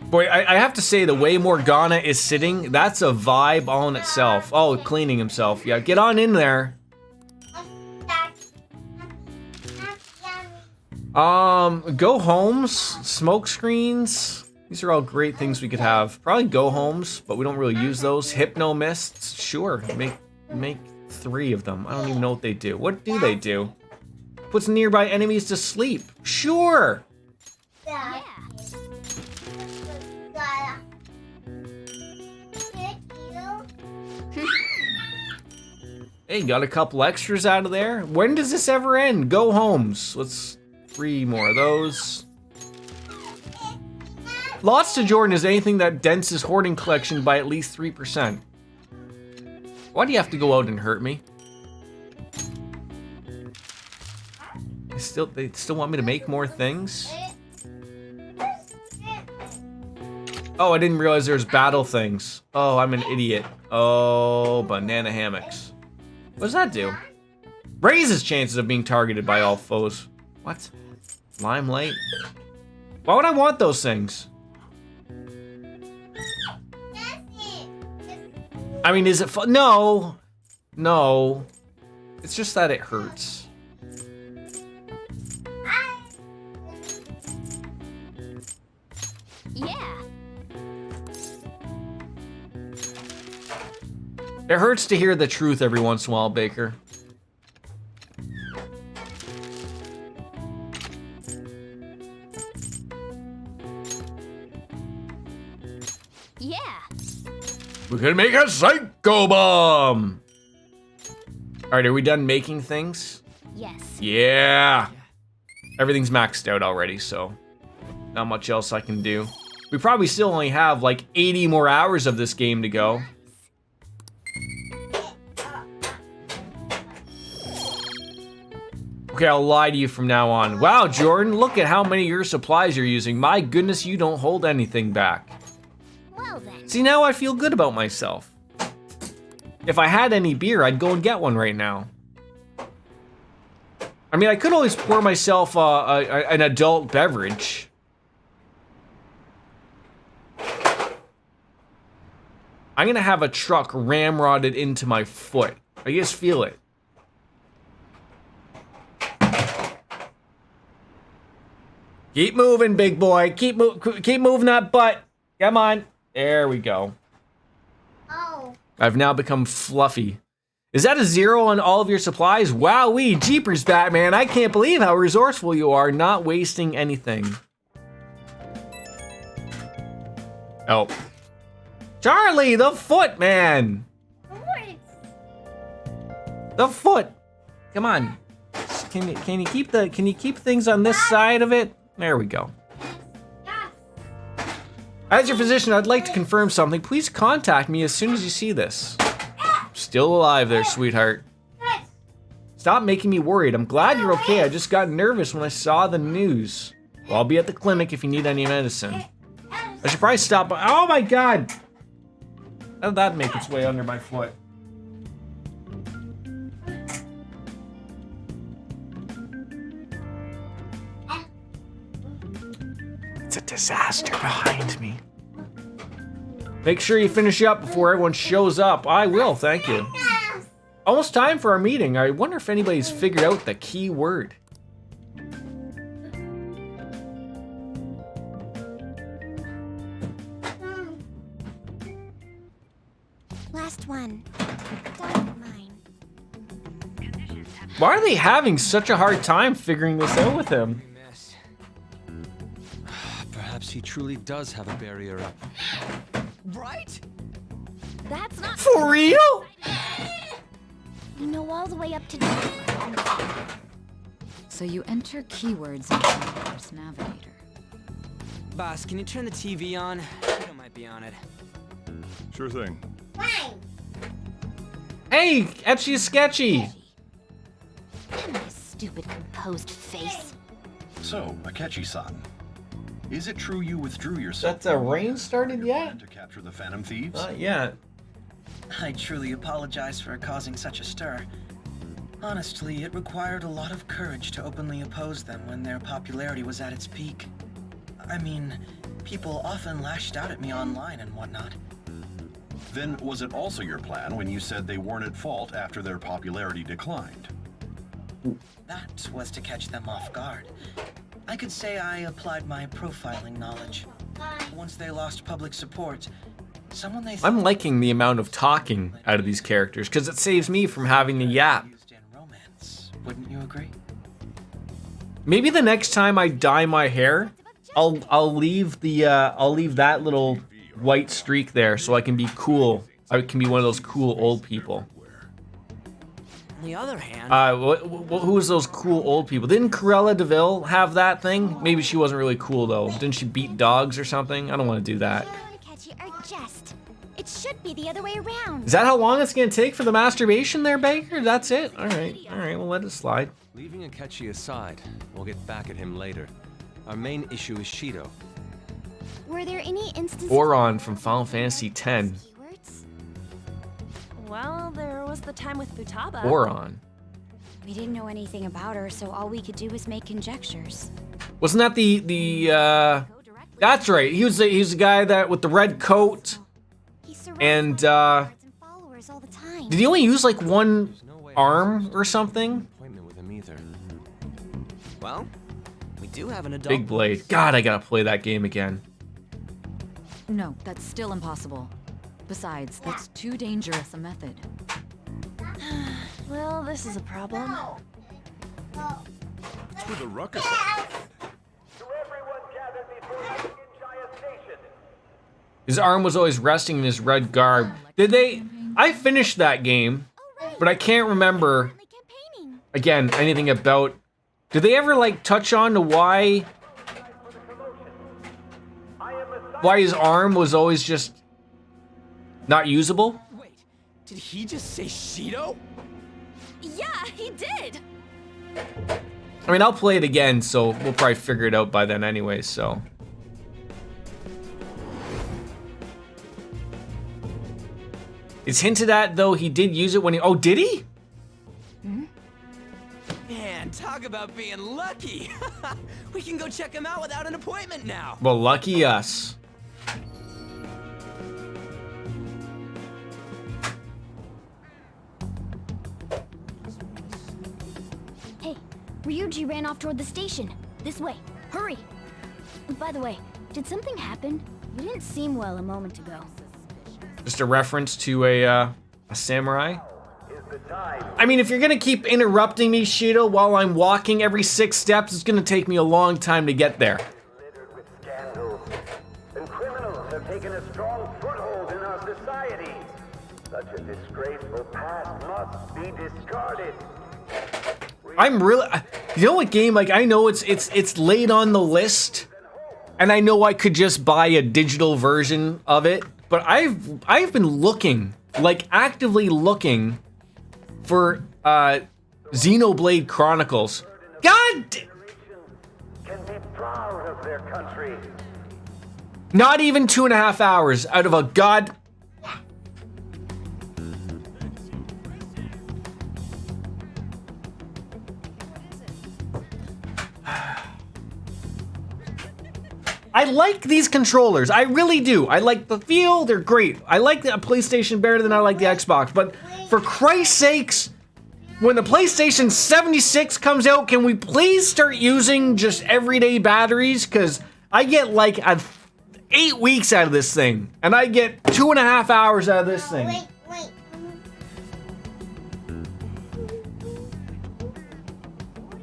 Boy, I have to say, the way Morgana is sitting, that's a vibe all in itself. Oh, cleaning himself. Yeah, get on in there. Go homes, smoke screens. These are all great things we could have. Probably go homes, but we don't really use those. Hypno mists, sure. Make 3 of them. I don't even know what they do. What do they do? Puts nearby enemies to sleep. Sure. Yeah. Hey, got a couple extras out of there. When does this ever end? Go homes. Let's 3 more of those. Lost to Jordan is anything that dents his hoarding collection by at least 3%. Why do you have to go out and hurt me? They still want me to make more things? Oh, I didn't realize there's battle things. Oh, I'm an idiot. Oh, banana hammocks. What does that do? Raises chances of being targeted by all foes. What? Limelight? Why would I want those things? I mean, is it fun? No. No. It's just that it hurts. Yeah. It hurts to hear the truth every once in a while, Baker. Yeah. We could make a psycho bomb. All right, are we done making things? Yes. Yeah. Everything's maxed out already, so not much else I can do. We probably still only have like 80 more hours of this game to go. Okay, I'll lie to you from now on. Wow, Jordan, look at how many of your supplies you're using. My goodness, you don't hold anything back. Well then. See, now I feel good about myself. If I had any beer, I'd go and get one right now. I mean, I could always pour myself an adult beverage. I'm gonna have a truck ramrodded into my foot. I just feel it. Keep moving, big boy. Keep moving that butt. Come on. There we go. Oh. I've now become fluffy. Is that a 0 on all of your supplies? Wowee, jeepers, Batman. I can't believe how resourceful you are, not wasting anything. Oh. Charlie, the foot, man. The foot. Come on. Can you keep things on this side of it? There we go. As your physician, I'd like to confirm something. Please contact me as soon as you see this. Still alive there, sweetheart. Stop making me worried. I'm glad you're okay. I just got nervous when I saw the news. Well, I'll be at the clinic if you need any medicine. I should probably stop by. Oh my god! How did that make its way under my foot? It's a disaster behind me. Make sure you finish up before everyone shows up. I will, thank you. Almost time for our meeting. I wonder if anybody's figured out the key word. Last one. Don't mind. Why are they having such a hard time figuring this out with him? Perhaps he truly does have a barrier up. Right? That's not For real? You know all the way up to So you enter keywords into the course navigator. Boss, can you turn the TV on? It might be on it. Sure thing. Hey, Etchy Sketchy. His stupid composed face. So, Akechi-san, is it true you withdrew yourself? That's a rain started yet? To capture the Phantom Thieves? Not yet. I truly apologize for causing such a stir. Honestly, it required a lot of courage to openly oppose them when their popularity was at its peak. I mean, people often lashed out at me online and whatnot. Then was it also your plan when you said they weren't at fault after their popularity declined? That was to catch them off guard. I could say I applied my profiling knowledge. Once they lost public support, someone they I'm liking the amount of talking out of these characters because it saves me from having to yap. Wouldn't you agree? Maybe the next time I dye my hair, I'll leave that little white streak there so I can be cool. I can be one of those cool old people. On the other hand, who was those cool old people? Didn't Cruella DeVille have that thing? Maybe she wasn't really cool though. Didn't she beat dogs or something? I don't want to do that. It should be the other way around. Is that how long it's gonna take for the masturbation there, Baker? That's it? Alright, we'll let it slide. Leaving Akechi aside, we'll get back at him later. Our main issue is Shido. Were there any instances? Oron from Final Fantasy X. Well, there was the time with Futaba. Oron. We didn't know anything about her, so all we could do was make conjectures. Wasn't that the that's right. He was the guy that with the red coat. And did he only use like one arm or something? well, we do have an adult. Big Blade. God, I gotta play that game again. No, that's still impossible. Besides, that's too dangerous a method. Well, this is a problem. That's where the ruckus His arm was always resting in his red garb. Did they... I finished that game, but I can't remember, again, anything about... Did they ever, like, touch on to why his arm was always just not usable? Wait, did he just say Shido? Yeah, he did! I mean, I'll play it again, so we'll probably figure it out by then anyway, so... It's hinted at, though, he did use it when he... Oh, did he? Man, talk about being lucky. We can go check him out without an appointment now. Well, lucky us. Hey, Ryuji ran off toward the station. This way. Hurry! By the way, did something happen? You didn't seem well a moment ago. Just a reference to a samurai? I mean, if you're gonna keep interrupting me, Shido, while I'm walking every 6 steps, it's gonna take me a long time to get there. And criminals have taken a strong foothold in our society. Such a disgraceful past must be discarded. I'm really... You know what game, like, I know it's late on the list, and I know I could just buy a digital version of it, but I've been looking, like actively looking for Xenoblade Chronicles. God! Can be proud of their country. Not even 2.5 hours out of a god... I like these controllers, I really do. I like the feel, they're great. I like the PlayStation better than I like the Xbox, but for Christ's sakes, when the PlayStation 76 comes out, can we please start using just everyday batteries? Because I get like 8 weeks out of this thing, and I get 2.5 hours out of this thing.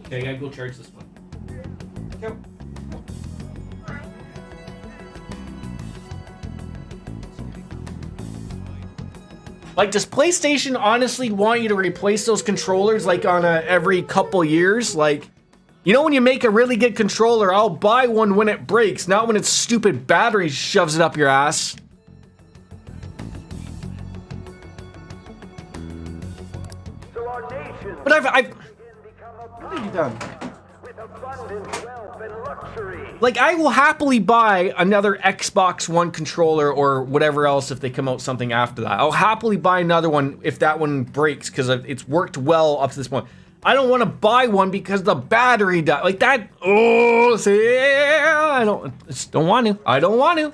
Okay, I gotta go charge this one. Go. Like, does PlayStation honestly want you to replace those controllers like on every couple years? Like, you know when you make a really good controller, I'll buy one when it breaks, not when its stupid battery shoves it up your ass. So our nation But I've what have you done? With abundant wealth and luxury. like, I will happily buy another Xbox One controller or whatever else if they come out something after that. I'll happily buy another one if that one breaks because it's worked well up to this point. I don't want to buy one because the battery died. Like that, oh, see, I don't, just don't want to. I don't want to.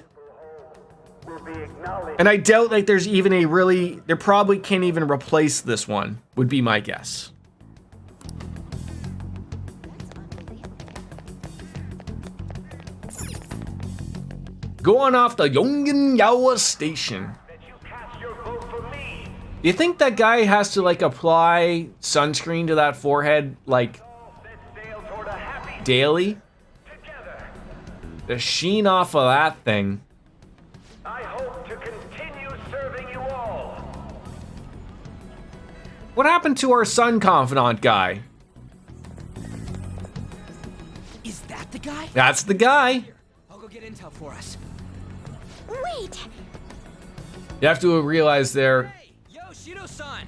And I doubt like there's even a really, there probably can't even replace this one, would be my guess. Going off the Yongin-Yawa station. Do you think that guy has to like apply sunscreen to that forehead like daily? The sheen off of that thing. I hope to continue serving you all. What happened to our sun confidant guy? Is that the guy? That's the guy. I'll go get intel for us. Wait! You have to realize there. Yo, Shido-san!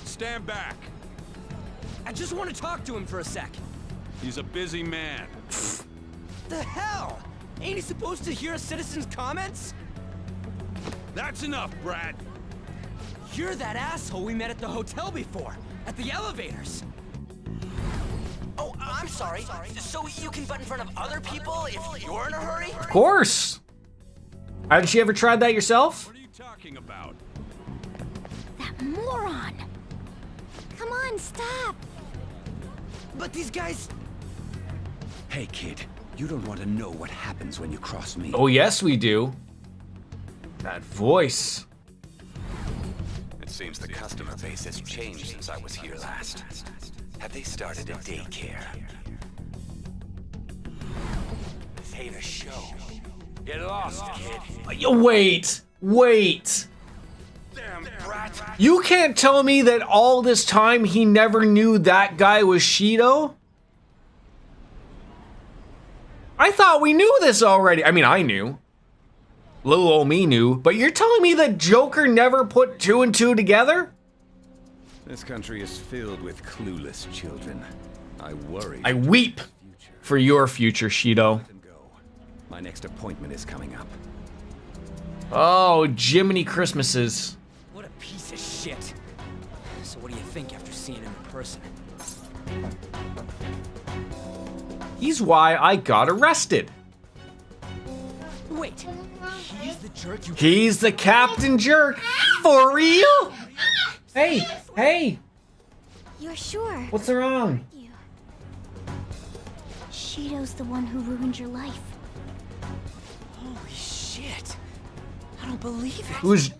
Stand back. I just want to talk to him for a sec. He's a busy man. The hell? Ain't he supposed to hear a citizen's comments? That's enough, Brad. You're that asshole we met at the hotel before, at the elevators. Oh, I'm sorry. So you can butt in front of other people if you're in a hurry? Of course. Haven't you ever tried that yourself? What are you talking about? That moron! Come on, stop! But these guys... Hey, kid. You don't want to know what happens when you cross me. Oh, yes, we do. That voice. It seems the customer base has changed since I was here last. Have they started a daycare? This ain't a show. Get lost, kid. Wait. Damn brat. You can't tell me that all this time he never knew that guy was Shido? I thought we knew this already. I mean, I knew. Little old me knew. But you're telling me that Joker never put 2 and 2 together? This country is filled with clueless children. I worry. I weep for your future, Shido. My next appointment is coming up. Oh, Jiminy Christmases. What a piece of shit. So what do you think after seeing him in person? He's why I got arrested. Wait, he's the jerk you... He's the Captain Jerk. For real? Hey. You're sure? What's wrong? Shido's the one who ruined your life. Holy shit. I don't believe it. Who's...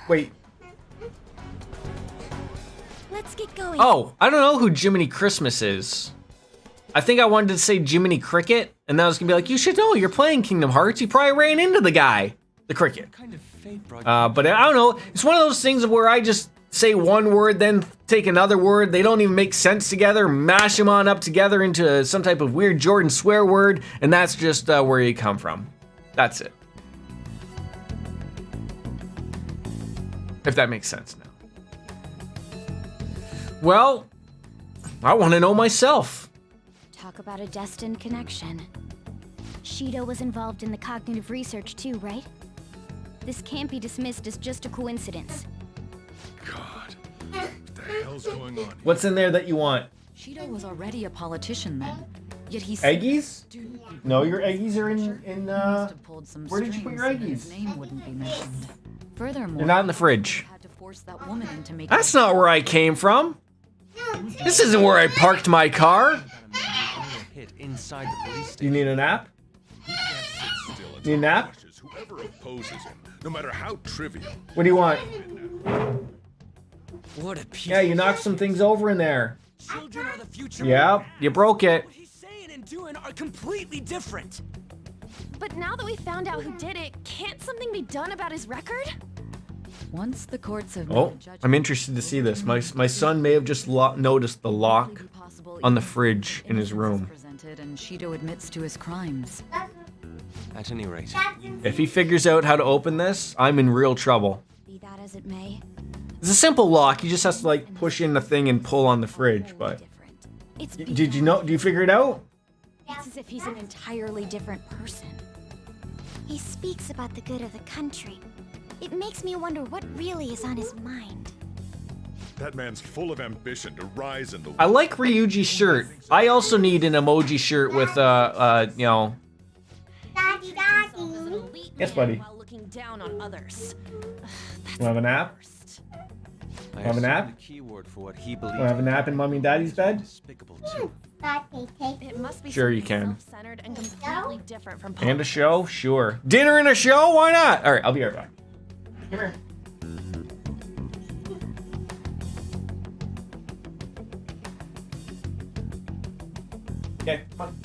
Wait. Let's get going. Oh, I don't know who Jiminy Christmas is. I think I wanted to say Jiminy Cricket, and then I was gonna be like, you should know, you're playing Kingdom Hearts. You probably ran into the guy, the cricket. But I don't know. It's one of those things where I just say one word, then take another word. They don't even make sense together. Mash them on up together into some type of weird Jordan swear word, and that's just where you come from. That's it. If that makes sense now. Well, I want to know myself. Talk about a destined connection. Shido was involved in the cognitive research too, right? This can't be dismissed as just a coincidence. God, what the hell's going on? What's in there that you want? Shido was already a politician then. Yet he's Eggies? No, your eggies are in must have pulled some where did you put your strings so that his eggies? name wouldn't be mentioned. Furthermore, They're not in the fridge. had to force that woman into making That's not where I came from. This isn't where I parked my car. Hit inside the police station. You need a nap? He can't sit still Need a nap? whoever opposes him, no matter how trivial. What do you want? What a piece. Yeah, you knocked some things over in there. Children are the future. Yeah, you broke it. What he's saying and doing are completely different. But now that we found out who did it, can't something be done about his record? Once the courts have Oh, I'm interested to see this. My son may have just noticed the lock on the fridge in his room. presented and Shido admits to his crimes. At any rate, If he figures out how to open this, I'm in real trouble. Be that as it may, It's a simple lock. He just has to like push in the thing and pull on the fridge. But it's did you know? Do you figure it out? It's as if he's an entirely different person. He speaks about the good of the country. It makes me wonder what really is on his mind. That man's full of ambition to rise in the I like Ryuji's shirt. I also need an emoji shirt with you know, Yes, buddy. While looking down on others. Wanna have a nap? I Have a nap? assumed the keyword for what he believed Wanna have a nap in mommy and daddy's bed? despicable too. It must be Sure you something can. self-centered and completely different from And a show? Sure. Dinner and a show? Why not? All right, I'll be right back. Come here. Okay, come on.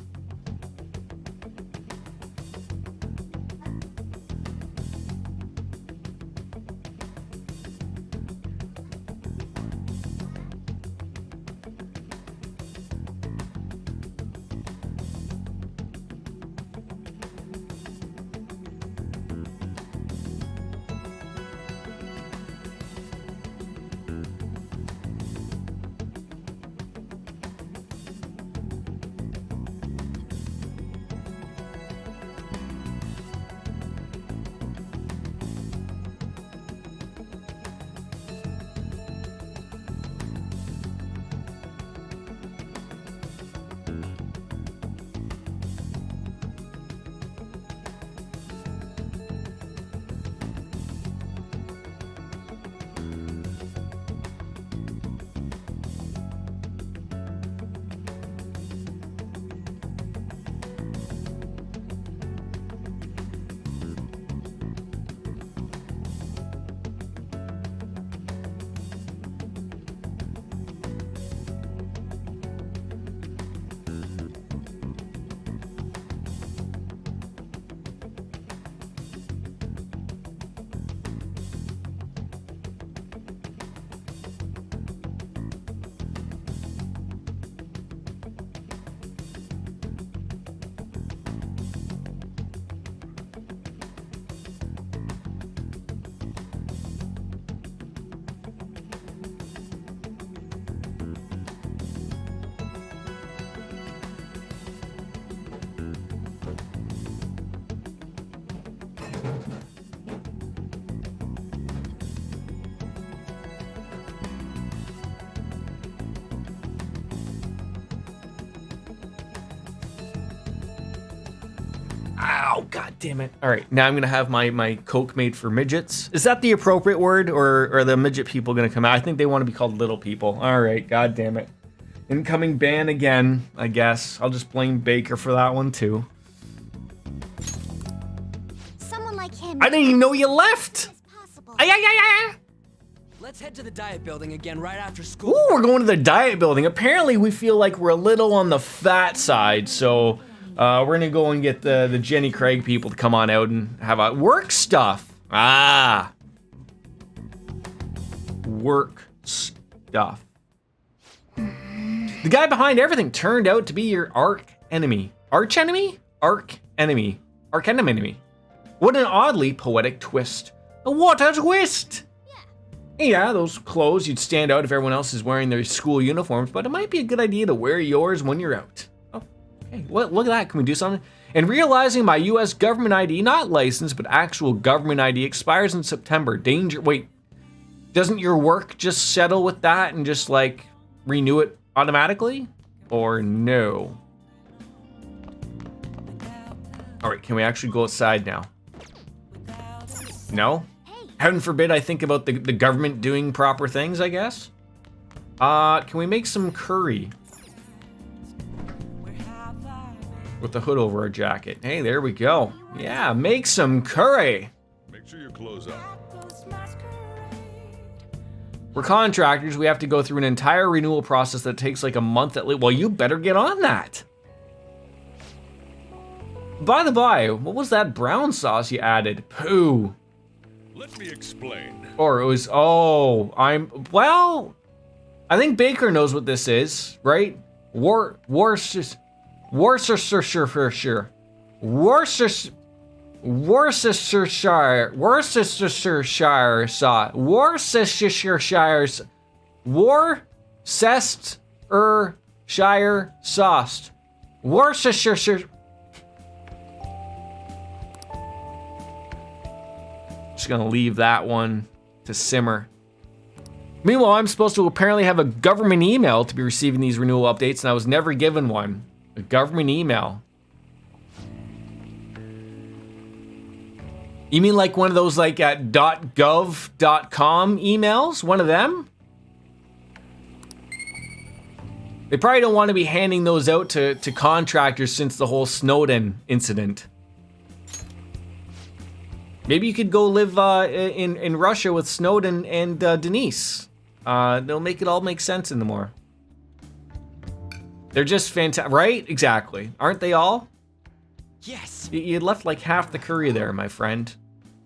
Ow, god damn it. All right, now I'm gonna have my Coke made for midgets. Is that the appropriate word, or are the midget people gonna come out? I think they want to be called little people. All right, god damn it. Incoming ban again, I guess. I'll just blame Baker for that one too. Someone like him. I didn't even know you left. Ay, ay, ay, ay. Let's head to the diet building again right after school. Ooh, we're going to the diet building. Apparently, we feel like we're a little on the fat side, so we're gonna go and get the Jenny Craig people to come on out and have a work stuff. Ah, work stuff. The guy behind everything turned out to be your arch enemy. Arch enemy? Arch enemy. Arch enemy. What an oddly poetic twist. What a twist! Yeah, those clothes, you'd stand out if everyone else is wearing their school uniforms, but it might be a good idea to wear yours when you're out. Oh, hey, what? Look at that. Can we do something? And realizing my US government ID, not license, but actual government ID, expires in September. Danger. Wait, doesn't your work just settle with that and just like renew it automatically? Or no? All right, can we actually go outside now? No? Heaven forbid I think about the government doing proper things, I guess. Can we make some curry? With the hood over our jacket. Hey, there we go. Yeah, make some curry. Make sure your clothes up. We're contractors. We have to go through an entire renewal process that takes like a month at least. Well, you better get on that. By the by, what was that brown sauce you added? Poo. Let me explain. Or it was, I think Baker knows what this is, right? Worcestershire sauce. Worcestershire. Just gonna leave that one to simmer. Meanwhile, I'm supposed to apparently have a government email to be receiving these renewal updates, and I was never given one. A government email. You mean like one of those like at .gov.com emails? One of them? They probably don't want to be handing those out to contractors since the whole Snowden incident. Maybe you could go live in Russia with Snowden and Denise. They'll make it all make sense in the more. They're just fantastic, right? Exactly. Aren't they all? Yes. You left like half the curry there, my friend.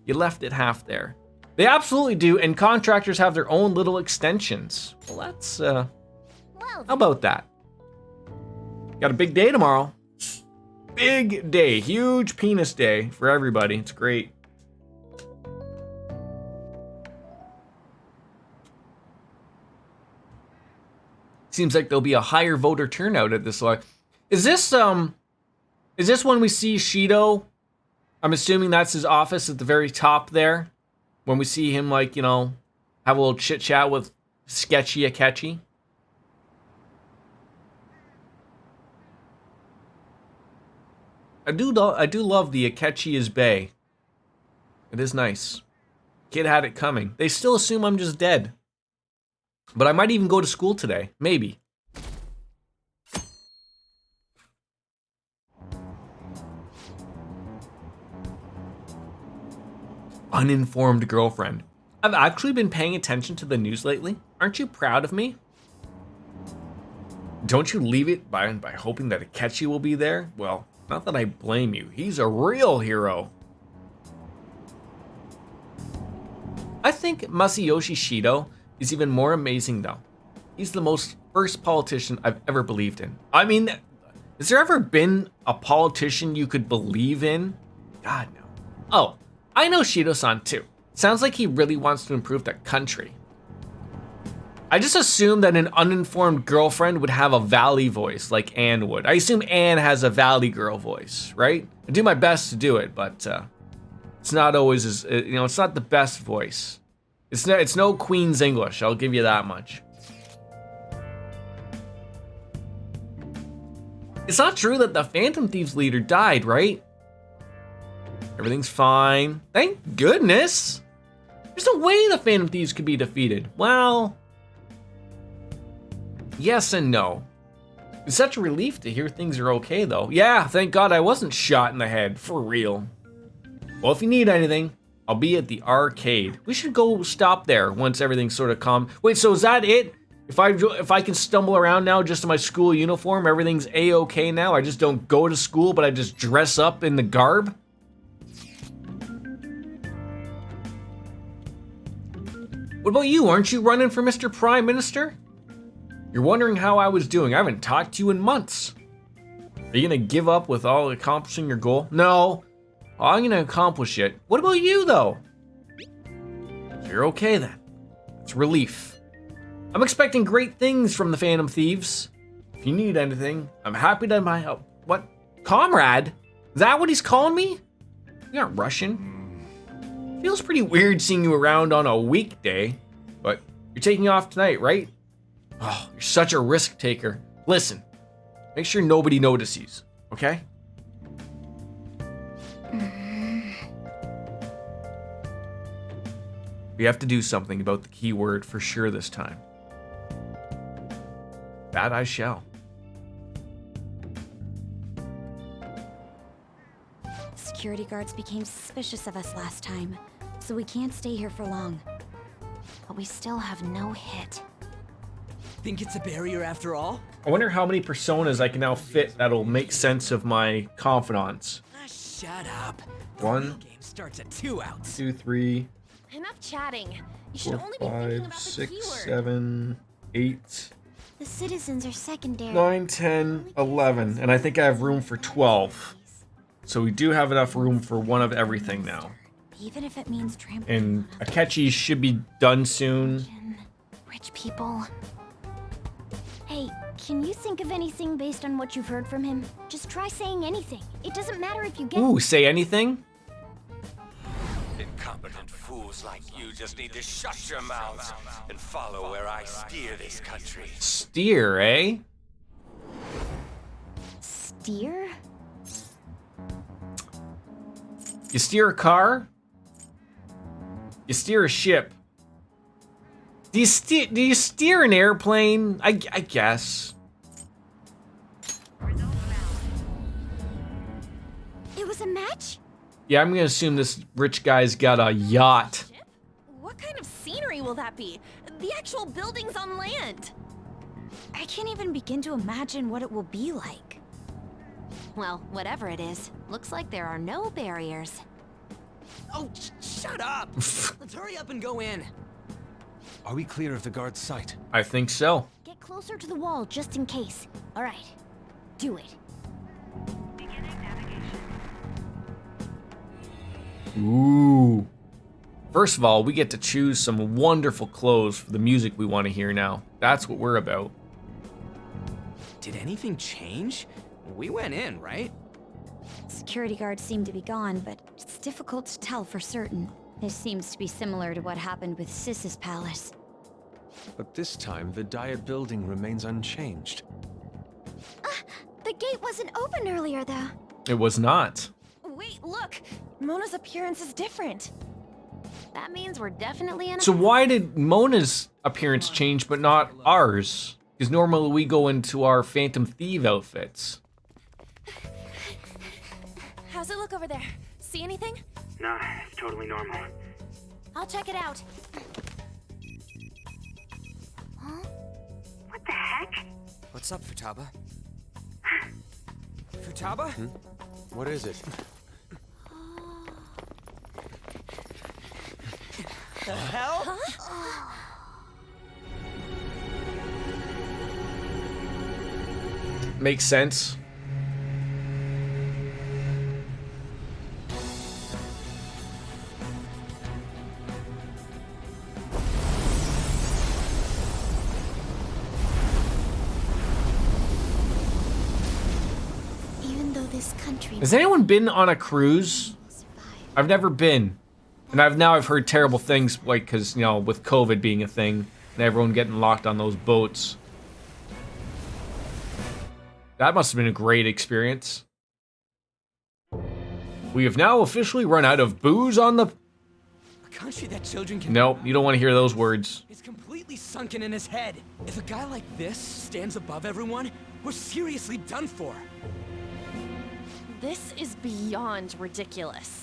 You left it half there. They absolutely do, and contractors have their own little extensions. Well, that's, how about that? Got a big day tomorrow. Big day. Huge penis day for everybody. It's great. Seems like there'll be a higher voter turnout at this like. Is this when we see Shido? I'm assuming that's his office at the very top there. When we see him like, you know, have a little chit chat with Sketchy Akechi. I do love the Akechi is Bay. It is nice. Kid had it coming. They still assume I'm just dead. But I might even go to school today. Maybe. Uninformed girlfriend. I've actually been paying attention to the news lately. Aren't you proud of me? Don't you leave it by hoping that Akechi will be there? Well, not that I blame you. He's a real hero. I think Masayoshi Shido is even more amazing though. He's the most first politician I've ever believed in. I mean, has there ever been a politician you could believe in? God, no. Oh, I know Shido-san too. Sounds like he really wants to improve the country. I just assume that an uninformed girlfriend would have a Valley voice like Anne would. I assume Anne has a Valley girl voice, right? I do my best to do it, but it's not always as, you know, it's not the best voice. It's no Queen's English, I'll give you that much. It's not true that the Phantom Thieves leader died, right? Everything's fine. Thank goodness. There's no way the Phantom Thieves could be defeated. Well, yes and no. It's such a relief to hear things are okay though. Yeah, thank God I wasn't shot in the head, for real. Well, if you need anything, I'll be at the arcade. We should go stop there once everything's sort of calm. Wait, so is that it? If I can stumble around now just in my school uniform, everything's A-okay now? I just don't go to school, but I just dress up in the garb? What about you? Aren't you running for Mr. Prime Minister? You're wondering how I was doing. I haven't talked to you in months. Are you gonna give up with all accomplishing your goal? No. I'm gonna accomplish it. What about you though? You're okay then. It's relief. I'm expecting great things from the Phantom Thieves. If you need anything, I'm happy to my help. What? Comrade? Is that what he's calling me? You aren't Russian. Feels pretty weird seeing you around on a weekday, but you're taking off tonight, right? Oh, you're such a risk taker. Listen, make sure nobody notices, okay? We have to do something about the keyword for sure this time. That I shall. Security guards became suspicious of us last time, so we can't stay here for long. But we still have no hit. Think it's a barrier after all? I wonder how many personas I can now fit that'll make sense of my confidants. Shut up. One, Game starts at 2 outs. 2, 3, Enough chatting. You should 4, only be thinking 5, about 6, the keyword. 7, 8, The citizens are secondary. 9, 10, 11, and I think I have room for 12. So we do have enough room for one of everything now. Even if it means trampling. And Akechi should be done soon. Rich people. Hey, can you think of anything based on what you've heard from him? Just try saying anything. It doesn't matter if you get. Ooh, say anything? Incompetent fools like you just need to shut your mouths and follow where I steer this country. Steer, eh? Steer? You steer a car? You steer a ship. Do you steer an airplane? I guess. It was a match? Yeah, I'm gonna assume this rich guy's got a yacht. What kind of scenery will that be? The actual buildings on land. I can't even begin to imagine what it will be like. Well, whatever it is, looks like there are no barriers. Oh, shut up! Let's hurry up and go in. Are we clear of the guard's sight? I think so. Get closer to the wall just in case. All right, do it. Ooh. First of all, we get to choose some wonderful clothes for the music we want to hear now. That's what we're about. Did anything change? We went in, right? Security guards seem to be gone, but it's difficult to tell for certain. This seems to be similar to what happened with Sis's palace. But this time, the Diet building remains unchanged. The gate wasn't open earlier, though. It was not. Wait, look! Mona's appearance is different. That means we're definitely in a... So why did Mona's appearance change but not ours? Because normally we go into our Phantom Thief outfits. How's it look over there? See anything? Nah, it's totally normal. I'll check it out. Huh? What the heck? What's up, Futaba? Futaba? What is it? The hell? Makes sense. Even though this country... Has anyone been on a cruise? I've never been. And I've heard terrible things, like, because, you know, with COVID being a thing, and everyone getting locked on those boats. That must have been a great experience. We have now officially run out of booze on the... A country that children can... Nope, you don't want to hear those words. It's completely sunken in his head. If a guy like this stands above everyone, we're seriously done for. This is beyond ridiculous.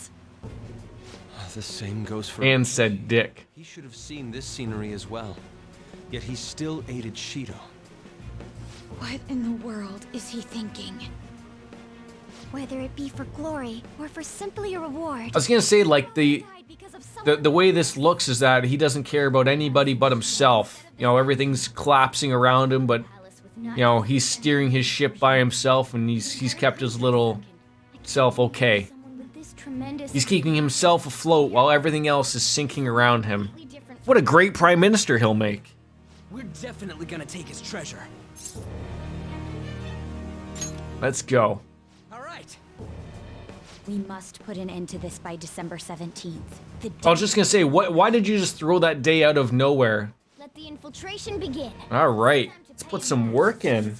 The same goes for... And said Dick. He should have seen this scenery as well. Yet he still aided Shido. What in the world is he thinking? Whether it be for glory or for simply a reward. I was gonna say, like, the way this looks is that he doesn't care about anybody but himself. You know, everything's collapsing around him, but, you know, he's steering his ship by himself, and he's kept his little self okay. He's keeping himself afloat while everything else is sinking around him. What a great prime minister he'll make. We're definitely gonna take his treasure. Let's go. All right. We must put an end to this by December 17th. I was just gonna say, why did you just throw that day out of nowhere? Let the infiltration begin. All right, let's put some work in.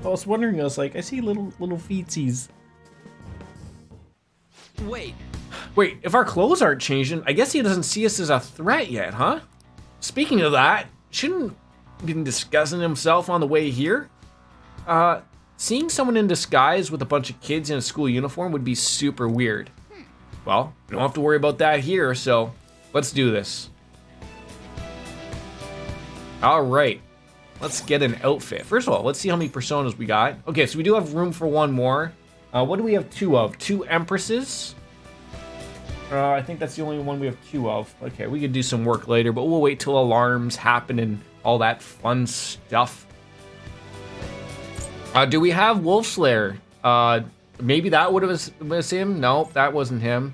I was wondering, I was like, I see little feetsies. Wait, if our clothes aren't changing, I guess he doesn't see us as a threat yet, huh? Speaking of that, shouldn't he been discussing himself on the way here? Seeing someone in disguise with a bunch of kids in a school uniform would be super weird. Well, we don't have to worry about that here, so let's do this. All right, let's get an outfit. First of all, let's see how many personas we got. Okay, so we do have room for one more. What do we have two of? 2 Empresses? I think that's the only one we have 2 of. Okay, we could do some work later, but we'll wait till alarms happen and all that fun stuff. Do we have Wolfslayer? Maybe that was him? Nope, that wasn't him.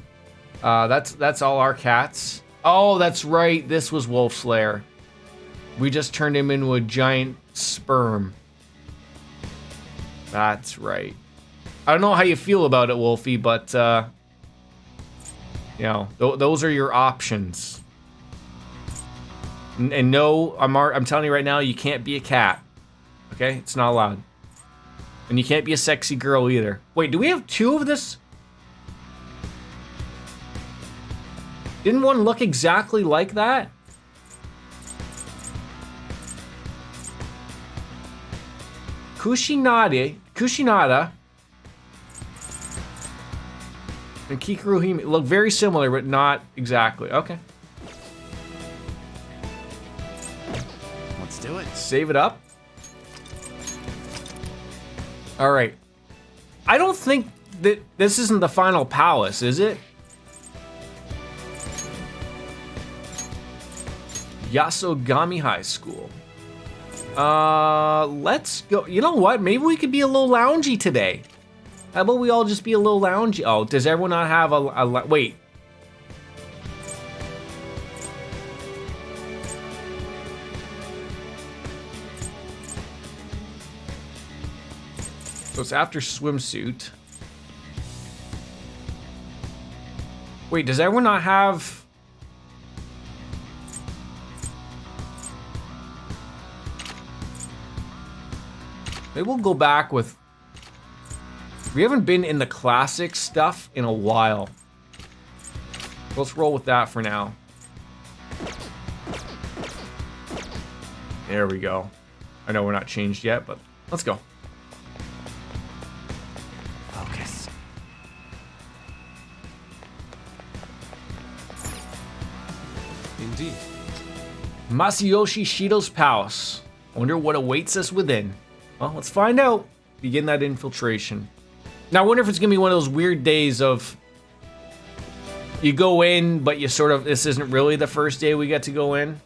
That's all our cats. Oh, that's right, this was Wolfslayer. We just turned him into a giant sperm. That's right. I don't know how you feel about it, Wolfie, but, you know, those are your options. And no, I'm telling you right now, you can't be a cat. Okay? It's not allowed. And you can't be a sexy girl either. Wait, do we have 2 of this? Didn't one look exactly like that? Kushinada and Kikuruhime look very similar, but not exactly. Okay. Let's do it. Save it up. All right. I don't think that this isn't the final palace, is it? Yasogami High School. Let's go. You know what? Maybe we could be a little loungy today. How about we all just be a little loungy? Oh, does everyone not have a wait. So it's after swimsuit. Wait, does everyone not have... Maybe we'll go back with... We haven't been in the classic stuff in a while. Let's roll with that for now. There we go. I know we're not changed yet, but let's go. Focus. Indeed. Masayoshi Shido's palace. Wonder what awaits us within. Well, let's find out. Begin that infiltration. Now, I wonder if it's gonna be one of those weird days of you go in, but you sort of, this isn't really the first day we get to go in.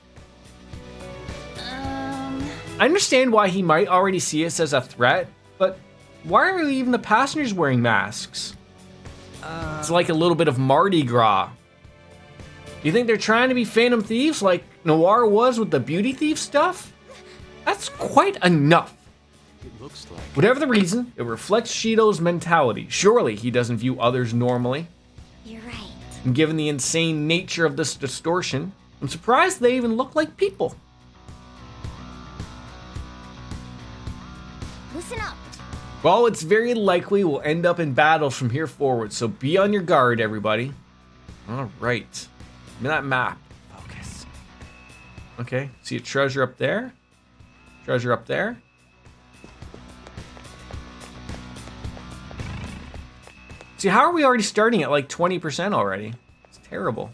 I understand why he might already see us as a threat, but why are even the passengers wearing masks? It's like a little bit of Mardi Gras. You think they're trying to be Phantom Thieves like Noir was with the beauty thief stuff? That's quite enough. It looks like... Whatever the reason, it reflects Shido's mentality. Surely he doesn't view others normally. You're right. And given the insane nature of this distortion, I'm surprised they even look like people. Listen up. Well, it's very likely we'll end up in battles from here forward, so be on your guard, everybody. All right. Give me that map. Focus. Okay, see a treasure up there. Treasure up there. See, how are we already starting at like 20% already? It's terrible.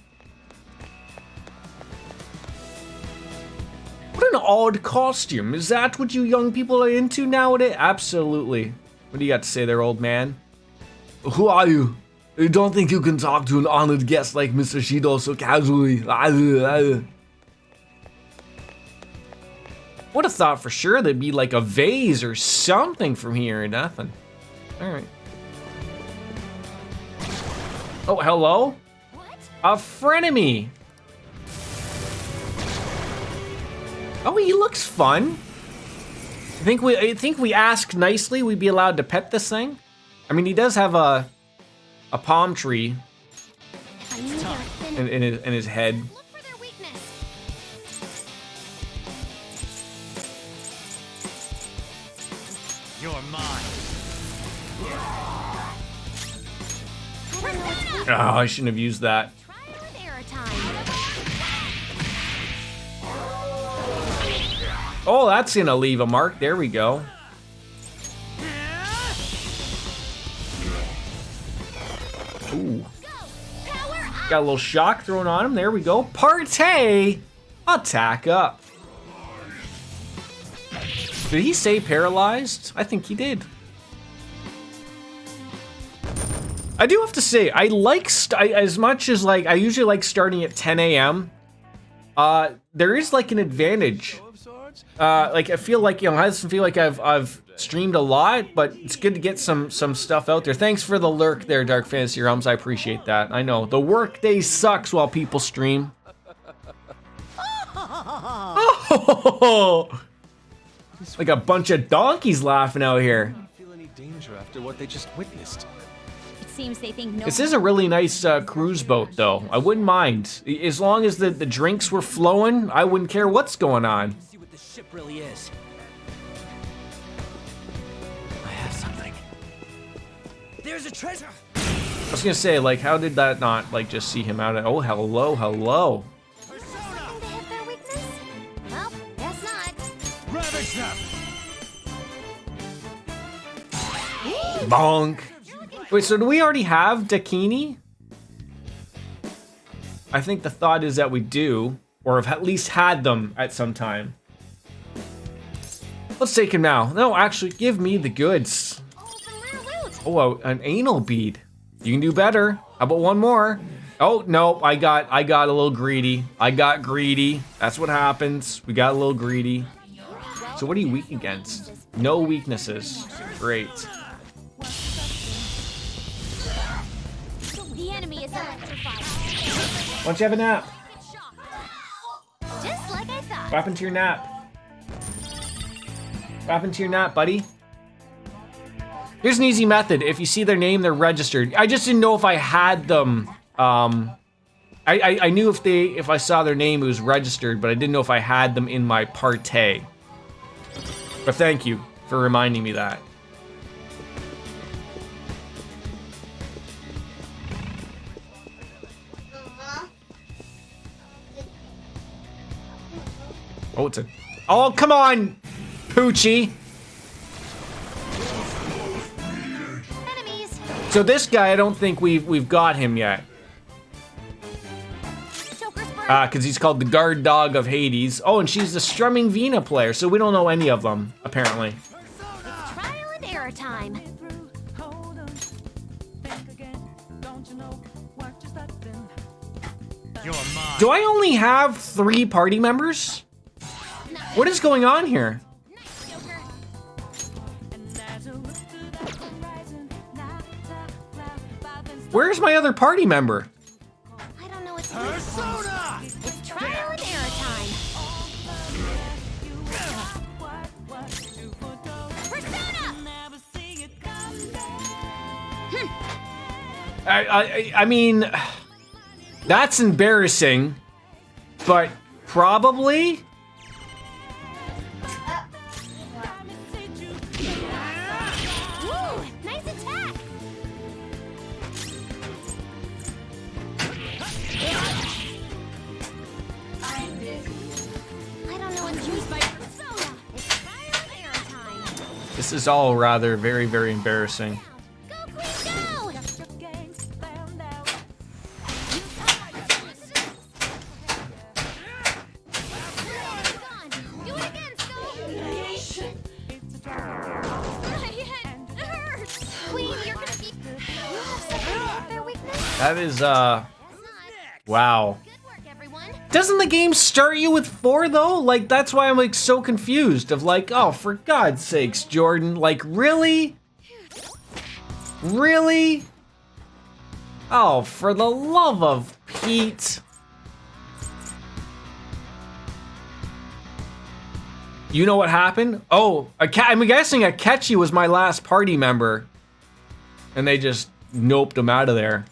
What an odd costume. Is that what you young people are into nowadays? Absolutely. What do you got to say there, old man? Who are you? I don't think you can talk to an honored guest like Mr. Shido so casually. Would have thought for sure there'd be like a vase or something from here. Nothing. All right. Oh, hello? What? A frenemy. Oh, he looks fun. I think we ask nicely, we'd be allowed to pet this thing. I mean, he does have a palm tree in his head. Look for their weakness. You're mine. Oh, I shouldn't have used that. Trial and error time. Oh, that's gonna leave a mark. There we go. Ooh. Got a little shock thrown on him. There we go. Partay! Attack up. Did he say paralyzed? I think he did. I do have to say, I like, as much as like, I usually like starting at 10 a.m. There is like an advantage. Like I feel like, you know, I just feel like I've streamed a lot, but it's good to get some stuff out there. Thanks for the lurk there, Dark Fantasy Realms. I appreciate that. I know the work day sucks while people stream. Oh, like a bunch of donkeys laughing out here. I don't feel any danger after what they just witnessed. It seems they think no. This is a really nice cruise boat, though. I wouldn't mind. As long as the drinks were flowing, I wouldn't care what's going on. See what the ship really is. I have something. There's a treasure. I was gonna say, like, how did that not, like, just see him out? Oh, hello, hello. Well, guess not. Ravage them! Bonk. Wait, so do we already have Dakini? I think the thought is that we do, or have at least had them at some time. Let's take him now. No, actually, give me the goods. Oh, an anal bead. You can do better. How about one more? Oh, no, I got a little greedy. I got greedy. That's what happens. We got a little greedy. So what are you weak against? No weaknesses. Great. The enemy is electrified. Why don't you have a nap? Just like I thought. What happened to your nap? What happened to your nap, buddy? Here's an easy method. If you see their name, they're registered. I just didn't know if I had them. I knew if I saw their name, it was registered, but I didn't know if I had them in my partay. But thank you for reminding me that. Oh, it's a... Oh, come on, Poochie. So this guy, I don't think we've got him yet. Because he's called the guard dog of Hades. Oh, and she's the strumming Vina player, so we don't know any of them, apparently. It's trial and error time. Do I only have 3 party members? What is going on here? Where's my other party member? I don't know what's Persona! It's trial and error time. I mean, that's embarrassing, but probably. Woo! Nice attack! I don't know what's used by Persona. It's trial and error time. This is all rather very, very embarrassing. That is, wow. Doesn't the game start you with 4 though? Like, that's why I'm like so confused of like, oh, for God's sakes, Jordan, like, really? Really? Oh, for the love of Pete. You know what happened? Oh, I'm guessing Akechi was my last party member. And they just noped him out of there.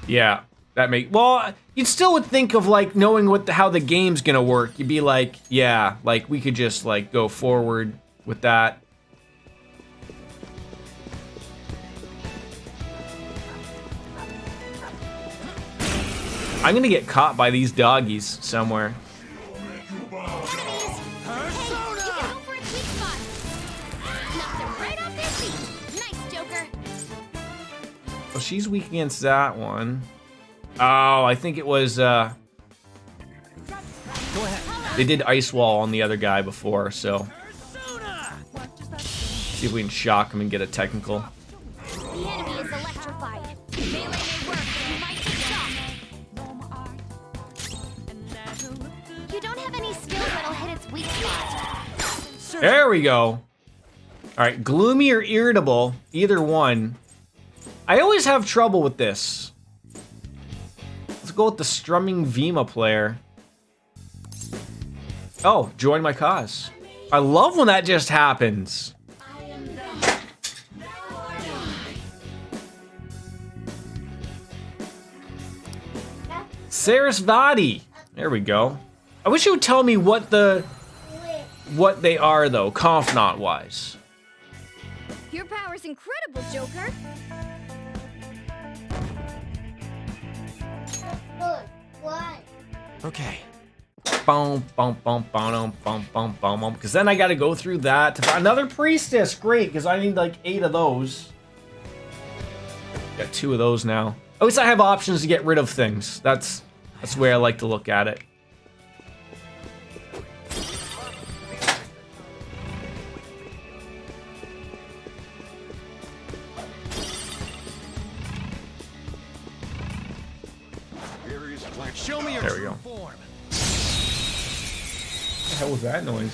Yeah, that well, you still would think of like knowing how the game's gonna work. You'd be like, yeah, like we could just like go forward with that. I'm gonna get caught by these doggies somewhere. Well, she's weak against that one. Oh, I think it was, they did Ice Wall on the other guy before, so. See if we can shock him and get a technical. The enemy is electrified. Melee may work, but you might get shocked. You don't have any skills that'll hit its weak spot. There we go. All right, gloomy or irritable, either one. I always have trouble with this. Let's go with the strumming Vima player. Oh, join my cause. I love when that just happens. Sarasvati. There we go. I wish you would tell me what the what they are, though, Confnaut-wise. Your power's incredible, Joker. Okay. Because then I got to go through that to find another priestess. Great, because I need like 8 of those. Got 2 of those now. At least I have options to get rid of things. That's the way I like to look at it. Show me your There we true go. form. What the hell was that noise?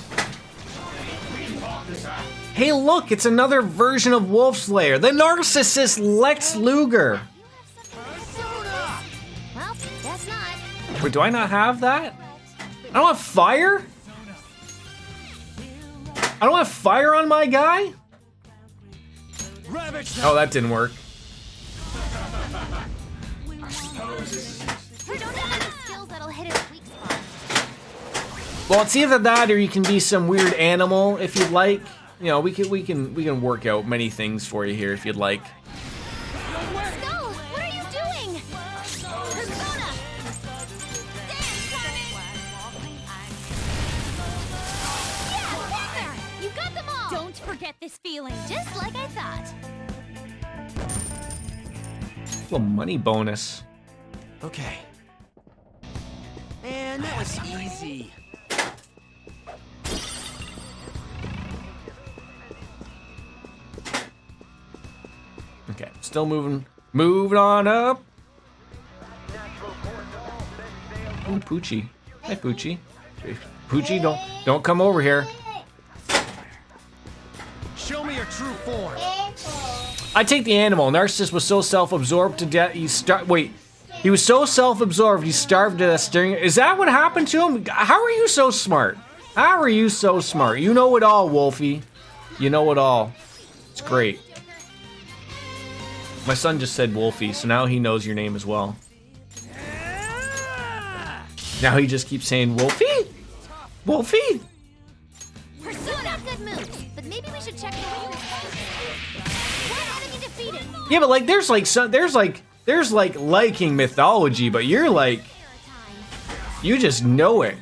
Hey, look, it's another version of Wolfslayer, the narcissist Lex Luger. Well, guess not. Wait, do I not have that? I don't have fire? I don't have fire on my guy? Oh, that didn't work. We don't have any skills that'll hit his weak spot. Well, it's either that or you can be some weird animal if you'd like. You know, we can work out many things for you here if you'd like. Skull, what are you doing? Persona! Yeah, there! You got them all! Don't forget this feeling, just like I thought. Little money bonus. Okay. And that was easy. Okay, still moving on up. Ooh, Poochie. Hi, Poochie. Poochie, don't come over here. Show me your true form. I take the animal. Narcissus was so self-absorbed to death. He was so self-absorbed he starved to death staring. Is that what happened to him? How are you so smart? How are you so smart? You know it all, Wolfie. You know it all. It's great. My son just said Wolfie, so now he knows your name as well. Now he just keeps saying Wolfie? Wolfie? Persona, good moves, but maybe we should check the weaknesses. One enemy defeated. Yeah, but like there's like liking mythology, but you're like you just know it.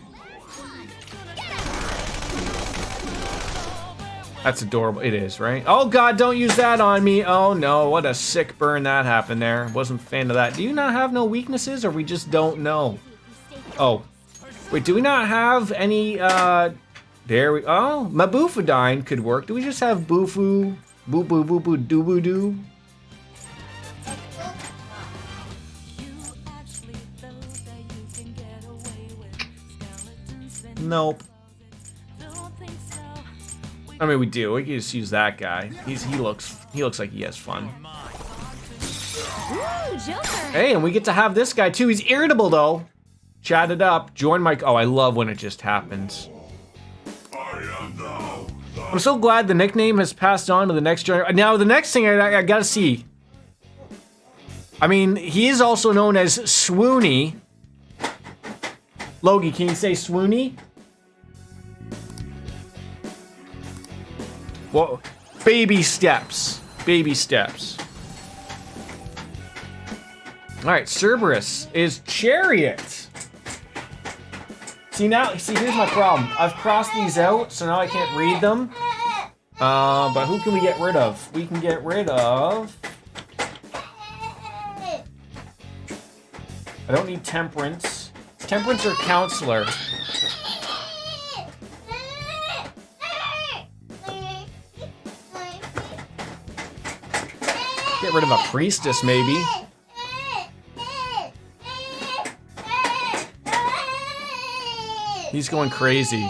That's adorable. It is, right? Oh god, don't use that on me. Oh no, what a sick burn that happened there. Wasn't a fan of that. Do you not have no weaknesses or we just don't know? Oh. Wait, do we not have any there we oh, Mabufadine could work. Do we just have Bufu? Boo boo boo boo doo boo doo? Nope. I mean, we do. We can just use that guy. He looks like he has fun. Ooh, Joker. Hey, and we get to have this guy too. He's irritable though. Chat it up. Join my. Oh, I love when it just happens. I'm so glad the nickname has passed on to the next generation. Now, the next thing I gotta see. I mean, he is also known as Swoony. Logie, can you say Swoony? Well, baby steps. Baby steps. All right, Cerberus is Chariot. See, here's my problem. I've crossed these out, so now I can't read them. But who can we get rid of? We can get rid of... I don't need Temperance. Temperance or Counselor? Get rid of a Priestess, maybe. He's going crazy.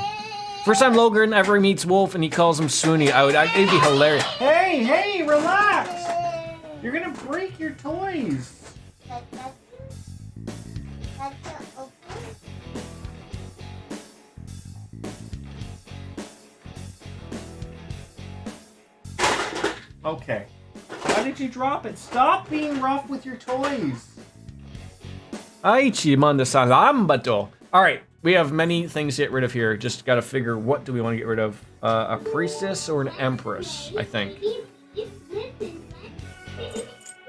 First time Logan ever meets Wolf and he calls him Swoony, it'd be hilarious. Hey, relax! You're gonna break your toys. Okay. Why did you drop it? Stop being rough with your toys. Aichi manda salambato. All right. we have many things to get rid of here. Just got to figure what do we want to get rid of. A priestess or an empress, I think.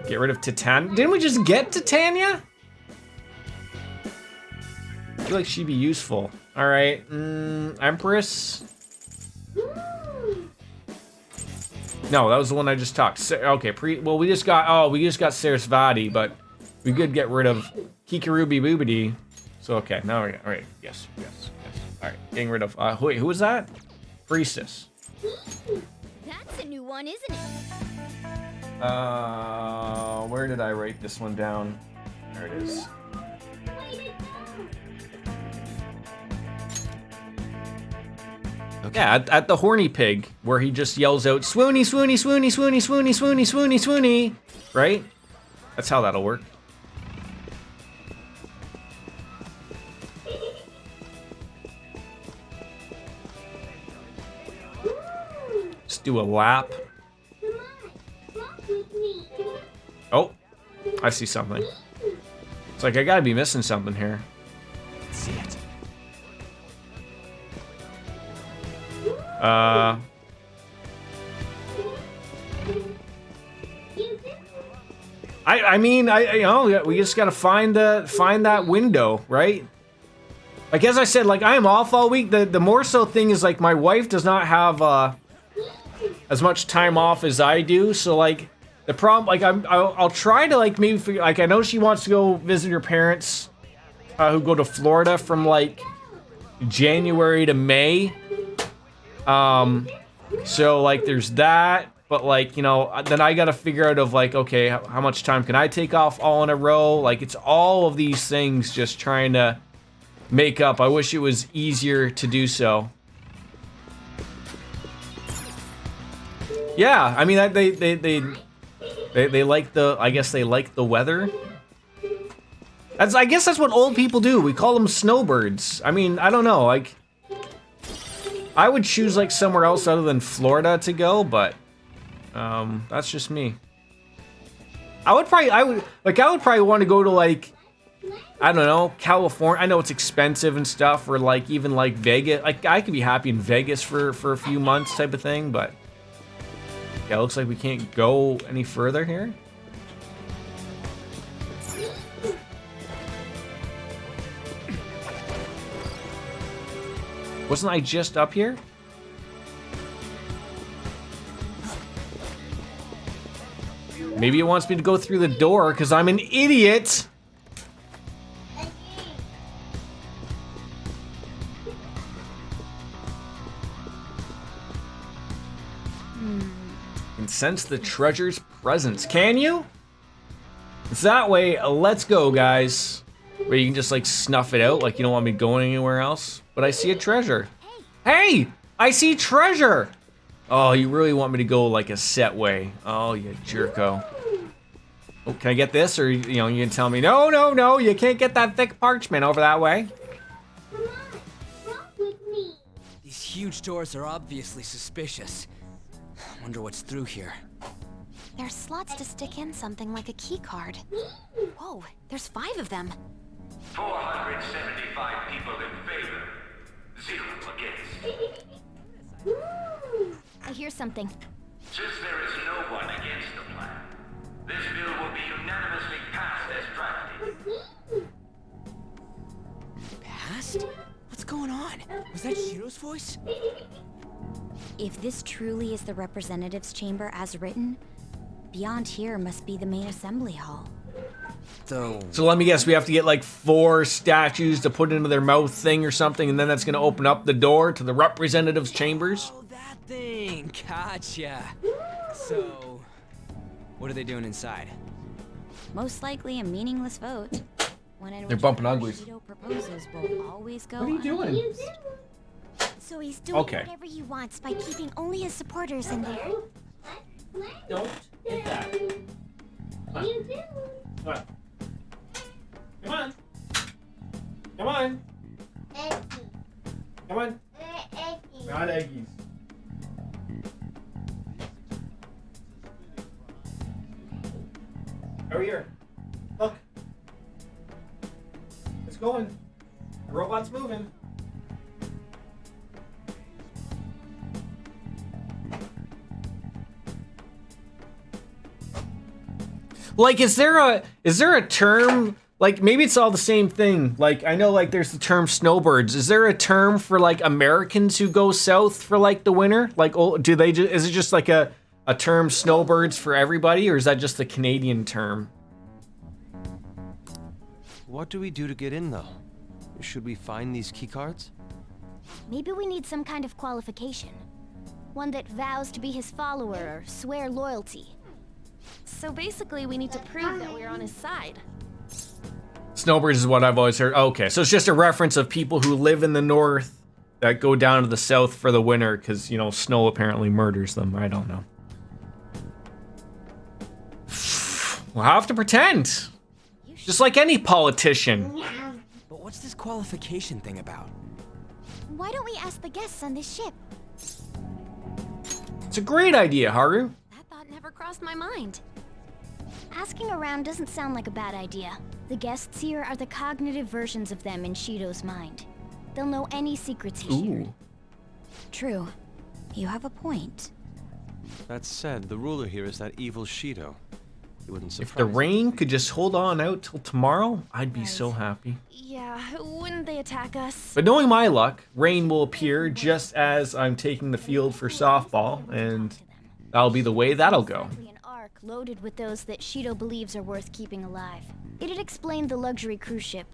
Get rid of Titania. Didn't we just get Titania? I feel like she'd be useful. All right, empress. No, that was the one I just talked. Okay, well, we just got Sarasvati, but we could get rid of Kikarubi Boobity. So, okay, now we're, all right, yes. All right, getting rid of, wait, who was that? Priestess. That's a new one, isn't it? Where did I write this one down? There it is. Okay. Yeah, at the horny pig, where he just yells out, swoony, swoony, swoony, swoony, swoony, swoony, swoony, swoony, right? That's how that'll work. Let's do a lap. Oh, I see something. It's like I gotta be missing something here. See it. I mean, you know, we just gotta find that window, right? Like, as I said, like, I am off all week. The more so thing is, like, my wife does not have as much time off as I do, so, like, the problem, like, I'll try to, like, maybe figure, like, I know she wants to go visit her parents who go to Florida from, like, January to May. So, like, there's that, but, like, you know, then I gotta figure out of, like, okay, how much time can I take off all in a row? Like, it's all of these things just trying to make up. I wish it was easier to do so. Yeah, I mean, they like the, I guess they like the weather. I guess that's what old people do. We call them snowbirds. I mean, I don't know, like, I would choose, like, somewhere else other than Florida to go, but that's just me. I would probably want to go to, like, I don't know, California. I know it's expensive and stuff, or, like, even, like, Vegas. Like, I could be happy in Vegas for a few months type of thing, but yeah, it looks like we can't go any further here. Wasn't I just up here? Maybe it wants me to go through the door because I'm an idiot. Can sense the treasure's presence. Can you? It's that way. Let's go, guys. Where you can just, like, snuff it out, like you don't want me going anywhere else. But I see a treasure. Hey! I see treasure! Oh, you really want me to go, like, a set way. Oh, you jerko. Oh, can I get this? Or, you know, you can tell me, no, you can't get that thick parchment over that way. These huge doors are obviously suspicious. Wonder what's through here. There's slots to stick in something like a key card. Whoa, there's 5 of them. 475 people in favor, 0 against. I hear something. Since there is no one against the plan, this bill will be unanimously passed as drafted. Passed? What's going on? Was that Shiro's voice? If this truly is the representatives' chamber as written, beyond here must be the main assembly hall. So let me guess, we have to get like 4 statues to put into their mouth thing or something, and then that's gonna open up the door to the representatives' chambers? Oh, that thing. Gotcha. So, what are they doing inside? Most likely a meaningless vote. One in They're which bumping uglies. Shido proposes will always go What are you doing? unused. So he's doing Okay. whatever he wants by keeping only his supporters in there. Don't hit that. Come on. Come on. Come on. Come on. Not eggies. Over here. Look. It's going. Robot's moving. Like, is there a term, like, maybe it's all the same thing. Like, I know, like, there's the term snowbirds. Is there a term for, like, Americans who go south for, like, the winter? Like, oh, is it just like a term snowbirds for everybody, or is that just the Canadian term? What do we do to get in, though? Should we find these keycards? Maybe we need some kind of qualification. One that vows to be his follower or swear loyalty. So basically, we need to prove that we're on his side. Snowbirds is what I've always heard. Okay, so it's just a reference of people who live in the north that go down to the south for the winter because, you know, snow apparently murders them. I don't know. We'll have to pretend. Just like any politician. But what's this qualification thing about? Why don't we ask the guests on this ship? It's a great idea, Haru. That thought never crossed my mind. Asking around doesn't sound like a bad idea. The guests here are the cognitive versions of them in Shido's mind. They'll know any secrets he hears. True. You have a point. That said, the ruler here is that evil Shido. It wouldn't surprise If the rain could just hold on out till tomorrow, I'd be so happy. Yeah, wouldn't they attack us? But knowing my luck, rain will appear just as I'm taking the field for softball, and that'll be the way that'll go. An ark loaded with those that Shido believes are worth keeping alive. It'd explain the luxury cruise ship.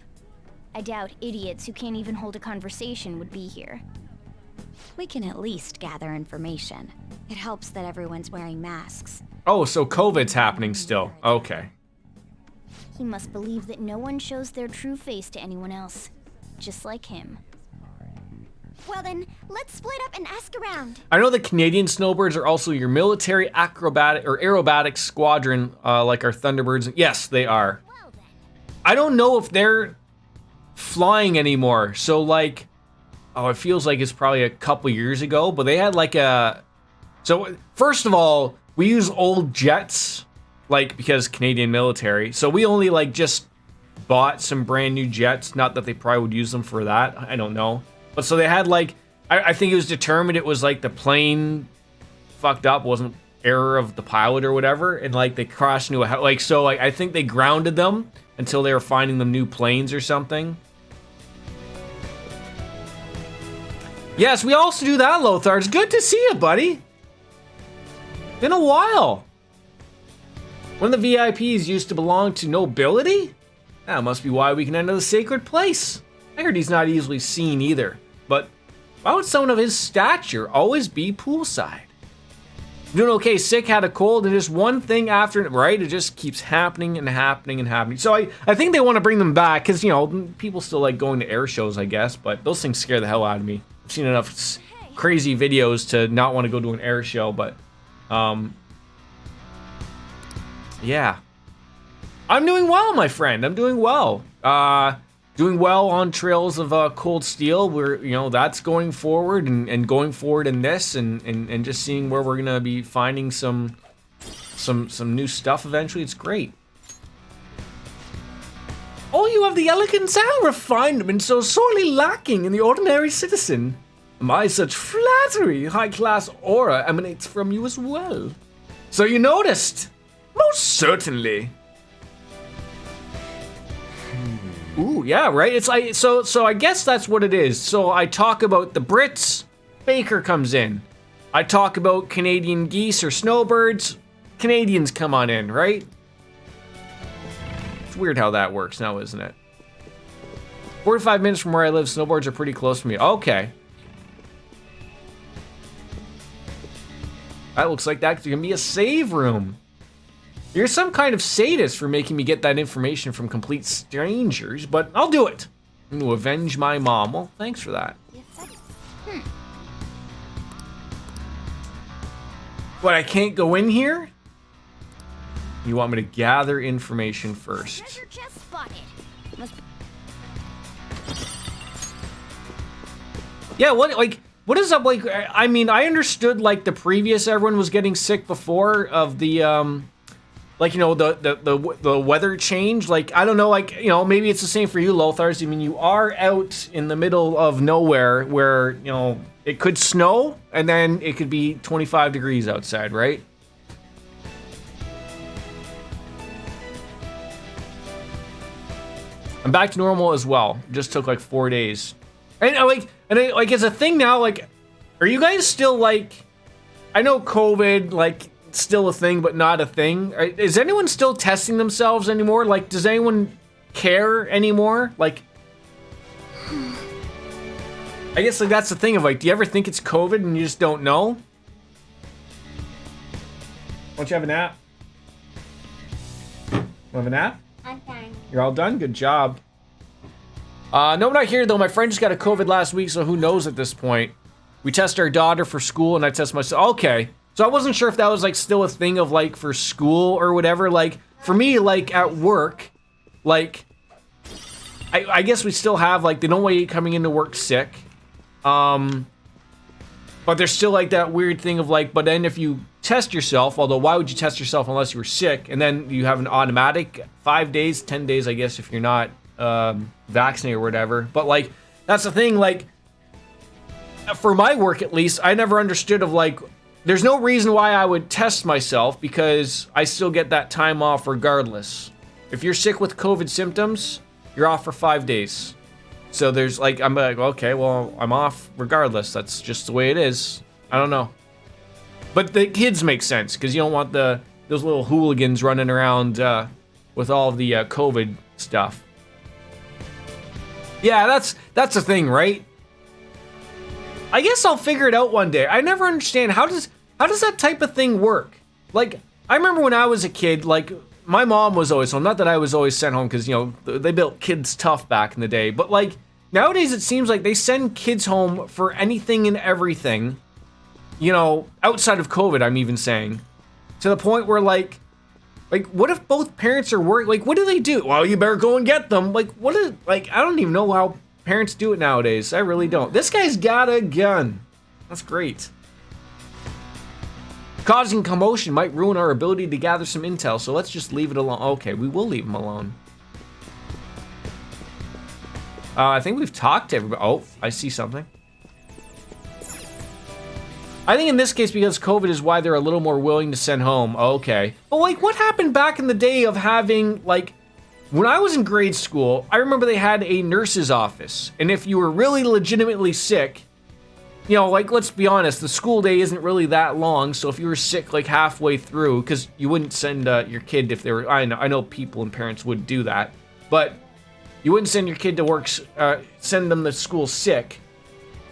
I doubt idiots who can't even hold a conversation would be here. We can at least gather information. It helps that everyone's wearing masks. Oh, so COVID's happening still. Okay. He must believe that no one shows their true face to anyone else. Just like him. Well then, let's split up and ask around. I know the Canadian snowbirds are also your military acrobatic or aerobatic squadron, like our Thunderbirds. Yes, they are. I don't know if they're flying anymore. So like, oh, it feels like it's probably a couple years ago, but they had like a... So first of all, we use old jets, like, because Canadian military. So we only like just bought some brand new jets. Not that they probably would use them for that. I don't know. But so they had like, I think it was determined it was like the plane fucked up, wasn't error of the pilot or whatever. And like they crashed into a, like, so like, I think they grounded them until they were finding them new planes or something. Yes, we also do that, Lothar. It's good to see you, buddy. Been a while. One of the VIPs used to belong to nobility? That must be why we can enter the sacred place. I heard he's not easily seen either. But why would someone of his stature always be poolside? Doing okay, sick, had a cold, and just one thing after, right? It just keeps happening and happening and happening. So I think they want to bring them back because, you know, people still like going to air shows, I guess. But those things scare the hell out of me. I've seen enough crazy videos to not want to go to an air show, but... yeah. I'm doing well, my friend. I'm doing well. Doing well on Trails of Cold Steel. We're, you know, that's going forward and going forward in this and just seeing where we're gonna be finding some new stuff eventually. It's great. Oh, you have the elegance and refinement so sorely lacking in the ordinary citizen. My such flattery, high-class aura emanates from you as well. So you noticed? Most certainly. Ooh, yeah, right? It's like, so I guess that's what it is. So I talk about the Brits, Baker comes in. I talk about Canadian geese or snowbirds, Canadians come on in, right? It's weird how that works now, isn't it? 45 minutes from where I live, snowboards are pretty close to me. Okay. That looks like that's gonna be a save room. You're some kind of sadist for making me get that information from complete strangers, but I'll do it. I'm gonna avenge my mom. Well, thanks for that. But I can't go in here? You want me to gather information first? Treasure chest spotted. Yeah, what is up, like, I mean, I understood, like, the previous everyone was getting sick before of the like, you know, the weather change. Like, I don't know, like, you know, maybe it's the same for you, Lothars. I mean, you are out in the middle of nowhere where, you know, it could snow and then it could be 25 degrees outside, right? I'm back to normal as well. Just took like 4 days. And like it's a thing now. Like, are you guys still like? I know COVID like still a thing, but not a thing. Is anyone still testing themselves anymore? Like, does anyone care anymore? Like, I guess like that's the thing of like, do you ever think it's COVID and you just don't know? Why don't you have a nap? You have a nap? I'm done. You're all done? Good job. No, not here though. My friend just got a COVID last week, so who knows at this point. We test our daughter for school and I test myself. Okay. So I wasn't sure if that was like still a thing of like for school or whatever. Like for me, like at work, like I guess we still have like, they don't want you coming into work sick. But there's still like that weird thing of like, but then if you test yourself, although why would you test yourself unless you were sick? And then you have an automatic 5 days, 10 days, I guess, if you're not vaccinated or whatever. But like, that's the thing, like, for my work at least, I never understood of like, there's no reason why I would test myself because I still get that time off regardless. If you're sick with COVID symptoms, you're off for 5 days. So there's like, I'm like, okay, well, I'm off regardless. That's just the way it is. I don't know. But the kids make sense because you don't want those little hooligans running around with all of the COVID stuff. Yeah, that's the thing, right? I guess I'll figure it out one day. I never understand how does that type of thing work? Like, I remember when I was a kid, like my mom was always home. Not that I was always sent home because, you know, they built kids tough back in the day. But like nowadays it seems like they send kids home for anything and everything. You know, outside of COVID, I'm even saying. To the point where like what if both parents are working? Like, what do they do? Well, you better go and get them. Like, what is, like, I don't even know how parents do it nowadays. I really don't. This guy's got a gun. That's great. Causing commotion might ruin our ability to gather some intel, so let's just leave it alone. Okay, we will leave him alone. I think we've talked to everybody. Oh, I see something. I think in this case, because COVID is why they're a little more willing to send home. Okay. But like, what happened back in the day of having, like, when I was in grade school, I remember they had a nurse's office. And if you were really legitimately sick, you know, like, let's be honest, the school day isn't really that long. So if you were sick, like, halfway through, because you wouldn't send your kid if they were, I know people and parents would do that. But you wouldn't send your kid to work, send them to school sick.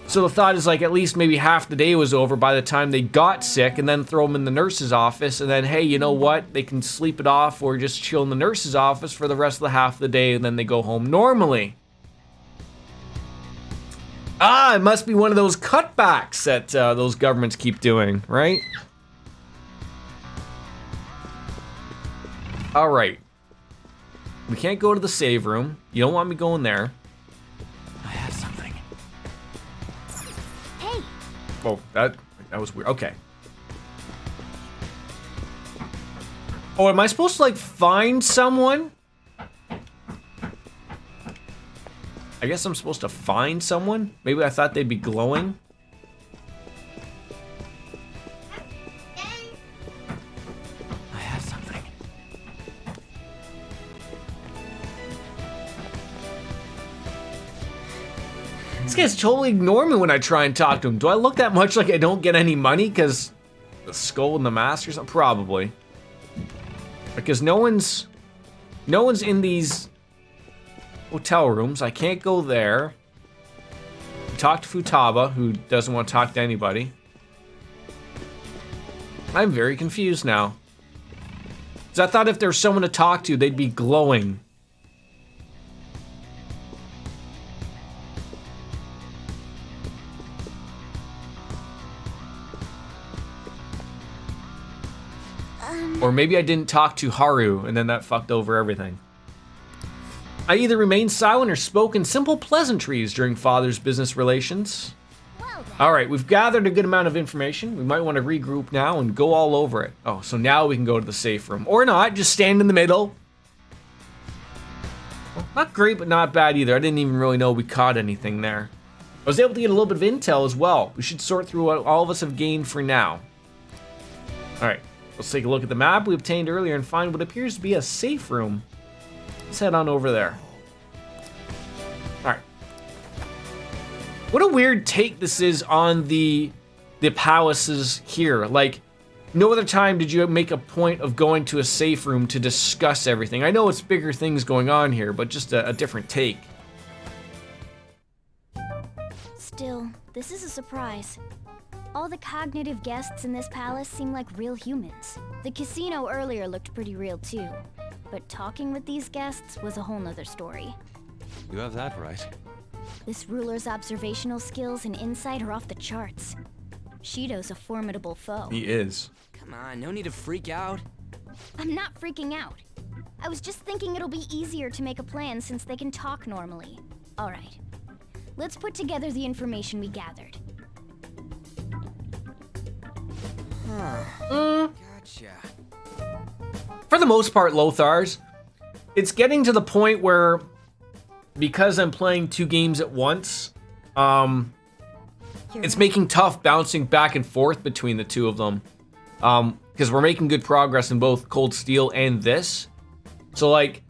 So the thought is like at least maybe half the day was over by the time they got sick and then throw them in the nurse's office and then, hey, you know what? They can sleep it off or just chill in the nurse's office for the rest of the half of the day and then they go home normally. Ah, it must be one of those cutbacks that those governments keep doing, right? All right. We can't go to the save room. You don't want me going there. Oh, that was weird. Okay. Oh, am I supposed to, like, find someone? I guess I'm supposed to find someone? Maybe I thought they'd be glowing. I have something. This guy's totally ignoring me when I try and talk to him. Do I look that much like I don't get any money because the skull and the mask or something? Probably. Because no one's in these hotel rooms. I can't go there. Talk to Futaba, who doesn't want to talk to anybody. I'm very confused now. Because I thought if there was someone to talk to, they'd be glowing. Or maybe I didn't talk to Haru, and then that fucked over everything. I either remained silent or spoke in simple pleasantries during father's business relations. Well then. All right, we've gathered a good amount of information. We might want to regroup now and go all over it. Oh, so now we can go to the safe room. Or not, just stand in the middle. Well, not great, but not bad either. I didn't even really know we caught anything there. I was able to get a little bit of intel as well. We should sort through what all of us have gained for now. All right, let's take a look at the map we obtained earlier and find what appears to be a safe room. Let's head on over there. All right. What a weird take this is on the palaces here. Like, no other time did you make a point of going to a safe room to discuss everything. I know it's bigger things going on here, but just a different take. Still, this is a surprise. All the cognitive guests in this palace seem like real humans. The casino earlier looked pretty real too, but talking with these guests was a whole nother story. You have that right. This ruler's observational skills and insight are off the charts. Shido's a formidable foe. He is. Come on, no need to freak out. I'm not freaking out. I was just thinking it'll be easier to make a plan since they can talk normally. All right, let's put together the information we gathered. Gotcha. For the most part, Lothars, it's getting to the point where, because I'm playing 2 games at once, it's making tough bouncing back and forth between the 2 of them. Because we're making good progress in both Cold Steel and this. So, like,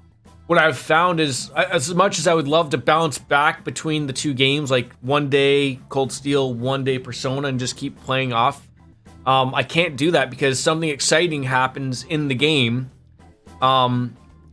what I've found is, as much as I would love to bounce back between the 2 games, like one day Cold Steel, one day Persona, and just keep playing off, I can't do that because something exciting happens in the game.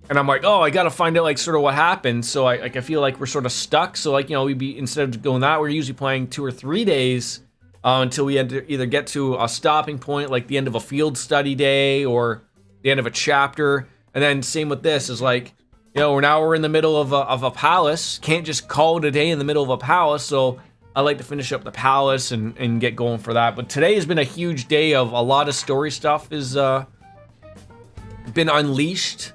And I'm like, oh, I gotta find out like sort of what happened. So I feel like we're sort of stuck. So like, you know, we'd be, instead of going that, we're usually playing 2 or 3 days until we either get to a stopping point, like the end of a field study day or the end of a chapter. And then same with this is like, you know, we're in the middle of a palace. Can't just call it a day in the middle of a palace. So I like to finish up the palace and get going for that. But today has been a huge day of a lot of story stuff is been unleashed.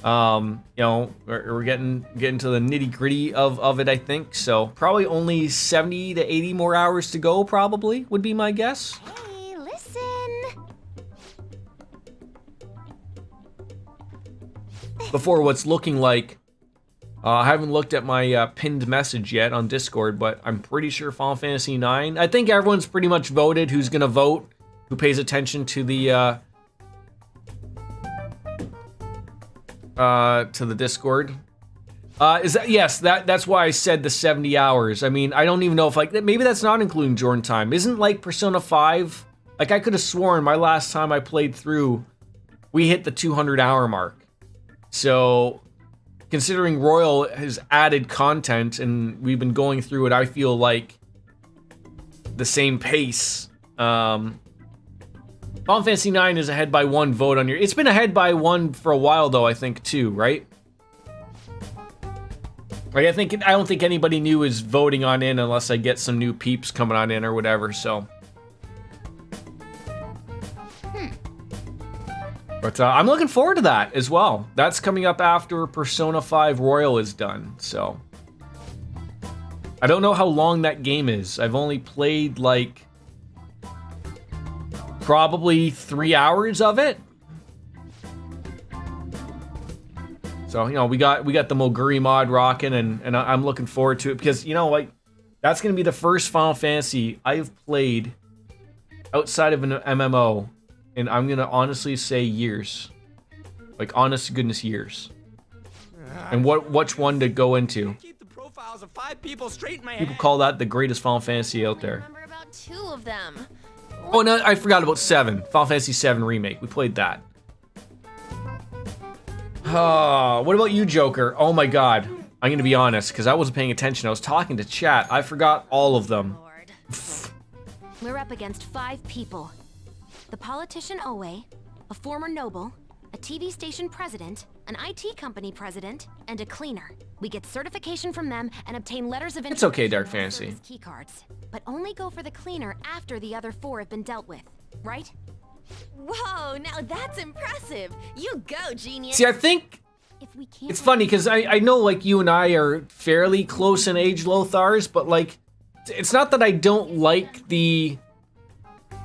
You know, we're getting to the nitty gritty of it, I think. So probably only 70 to 80 more hours to go, probably, would be my guess. Hey, listen! Before what's looking like, I haven't looked at my pinned message yet on Discord, but I'm pretty sure Final Fantasy IX. I think everyone's pretty much voted who's gonna vote, who pays attention to the Discord. Is that, yes, that's why I said the 70 hours. I mean, I don't even know if like, maybe that's not including Jordan time. Isn't like Persona 5, like I could have sworn my last time I played through, we hit the 200 hour mark. So considering Royal has added content and we've been going through it, I feel like the same pace. Final Fantasy IX is ahead by 1 vote on your... It's been ahead by 1 for a while, though, I think, too, right? Like, I don't think anybody new is voting on in unless I get some new peeps coming on in or whatever, so... But I'm looking forward to that as well. That's coming up after Persona 5 Royal is done, so... I don't know how long that game is. I've only played, like... probably 3 hours of it. So, you know, we got the Moguri mod rocking, and I'm looking forward to it because, you know, like, that's gonna be the first Final Fantasy I've played outside of an MMO, and I'm gonna honestly say years. Like, honest to goodness, years. And which one to go into? Keep the profiles of 5 people straight in my People head. call that the greatest Final Fantasy out there. I remember about 2 of them. Oh, no, I forgot about 7. Final Fantasy 7 Remake. We played that. Oh, what about you, Joker? Oh my god. I'm gonna be honest, because I wasn't paying attention. I was talking to chat. I forgot all of them. We're up against 5 people. The politician Owe, a former noble, a TV station president, an IT company president, and a cleaner. We get certification from them and obtain letters of It's okay, Dark Fantasy. key cards, but only go for the cleaner after the other 4 have been dealt with, right? Whoa, now that's impressive. You go, genius. See, I think it's funny because I know like you and I are fairly close in age, Lothars, but like it's not that I don't like the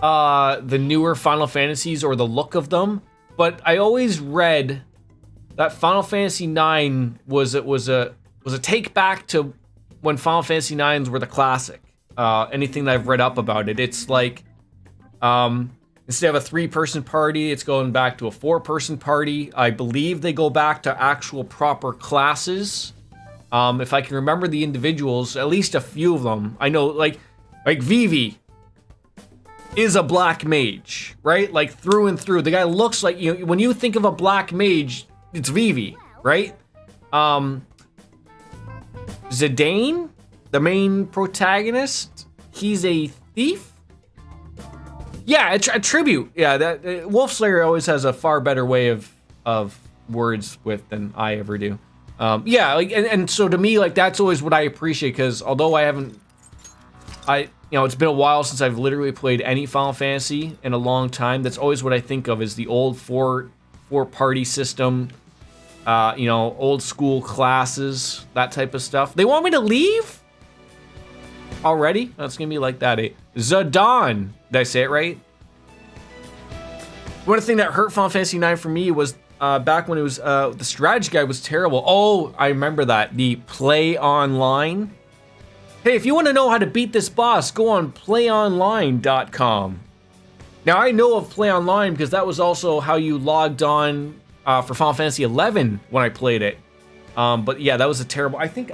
newer Final Fantasies or the look of them, but I always read that Final Fantasy IX was a take back to when Final Fantasy IXs were the classic. Anything that I've read up about it, it's like instead of a 3-person party, it's going back to a 4-person party. I believe they go back to actual proper classes. If I can remember the individuals, at least a few of them. I know, like Vivi is a black mage, right? Like through and through. The guy looks like, you know, when you think of a black mage, it's Vivi, right? Zidane, the main protagonist, he's a thief. Yeah, a tribute. Yeah, that Wolf Slayer always has a far better way of words with than I ever do. Yeah, like, and so to me, like, that's always what I appreciate, because although you know, it's been a while since I've literally played any Final Fantasy in a long time. That's always what I think of as the old four-party system. You know, old school classes, that type of stuff. They want me to leave already? That's gonna be like that. Zidane. Did I say it right? One thing that hurt Final Fantasy IX for me was back when it was the strategy guide was terrible. Oh, I remember that. The play online. Hey, if you want to know how to beat this boss, go on playonline.com. Now, I know of Play Online because that was also how you logged on for Final Fantasy XI when I played it. But yeah, that was a terrible... I think...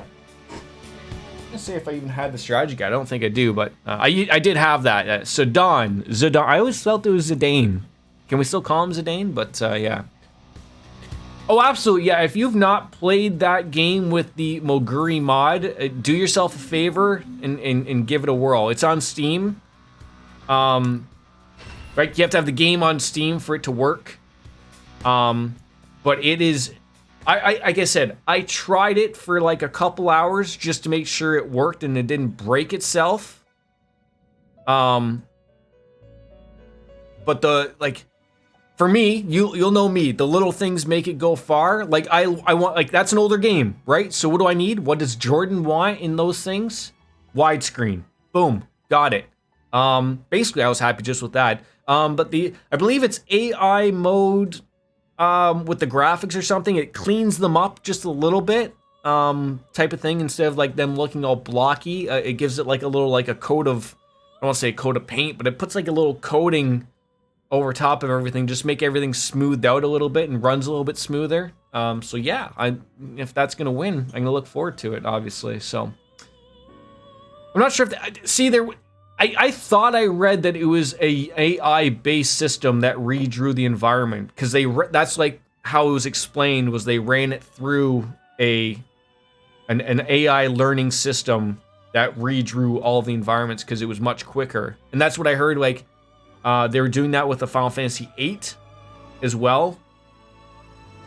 Let's see if I even had the strategy guide. I don't think I do, but I did have that. Zidane. I always felt it was Zidane. Can we still call him Zidane? But yeah. Oh, absolutely. Yeah, if you've not played that game with the Moguri mod, do yourself a favor and give it a whirl. It's on Steam. Right, you have to have the game on Steam for it to work. But it is... like I said, I tried it for like a couple hours just to make sure it worked and it didn't break itself. But for me, you'll know me. The little things make it go far. Like I want, like, that's an older game, right? So what do I need? What does Jordan want in those things? Widescreen. Boom. Got it. Basically, I was happy just with that. But I believe it's AI mode with the graphics or something. It cleans them up just a little bit, type of thing. Instead of like them looking all blocky, it gives it like a little, like a coat of, I don't want to say a coat of paint, but it puts like a little coating over top of everything, just make everything smoothed out a little bit and runs a little bit smoother. So yeah, if that's gonna win, I'm gonna look forward to it, obviously. So I'm not sure if I thought I read that it was a AI based system that redrew the environment, because that's like how it was explained, was they ran it through an AI learning system that redrew all the environments because it was much quicker. And that's what I heard, like they were doing that with the Final Fantasy VIII as well.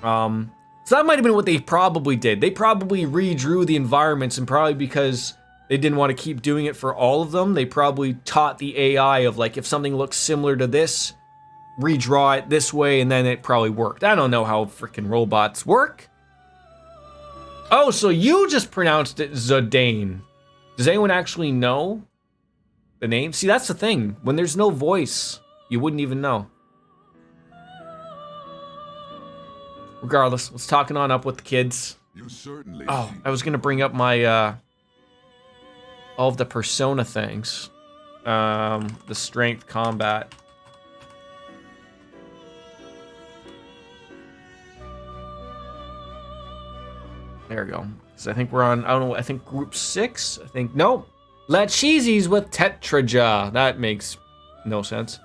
So that might have been what they probably did. They probably redrew the environments, and probably because they didn't want to keep doing it for all of them, they probably taught the AI of, like, if something looks similar to this, redraw it this way, and then it probably worked. I don't know how freaking robots work. Oh, so you just pronounced it Zidane. Does anyone actually know the name? See, that's the thing. When there's no voice, you wouldn't even know. Regardless, let's talking on up with the kids. You certainly. Oh, I was gonna bring up my all of the Persona things. The strength combat. There we go. So I think we're on, I don't know, I think group 6. I think, nope. Lacheezies with Tetraja. That makes no sense.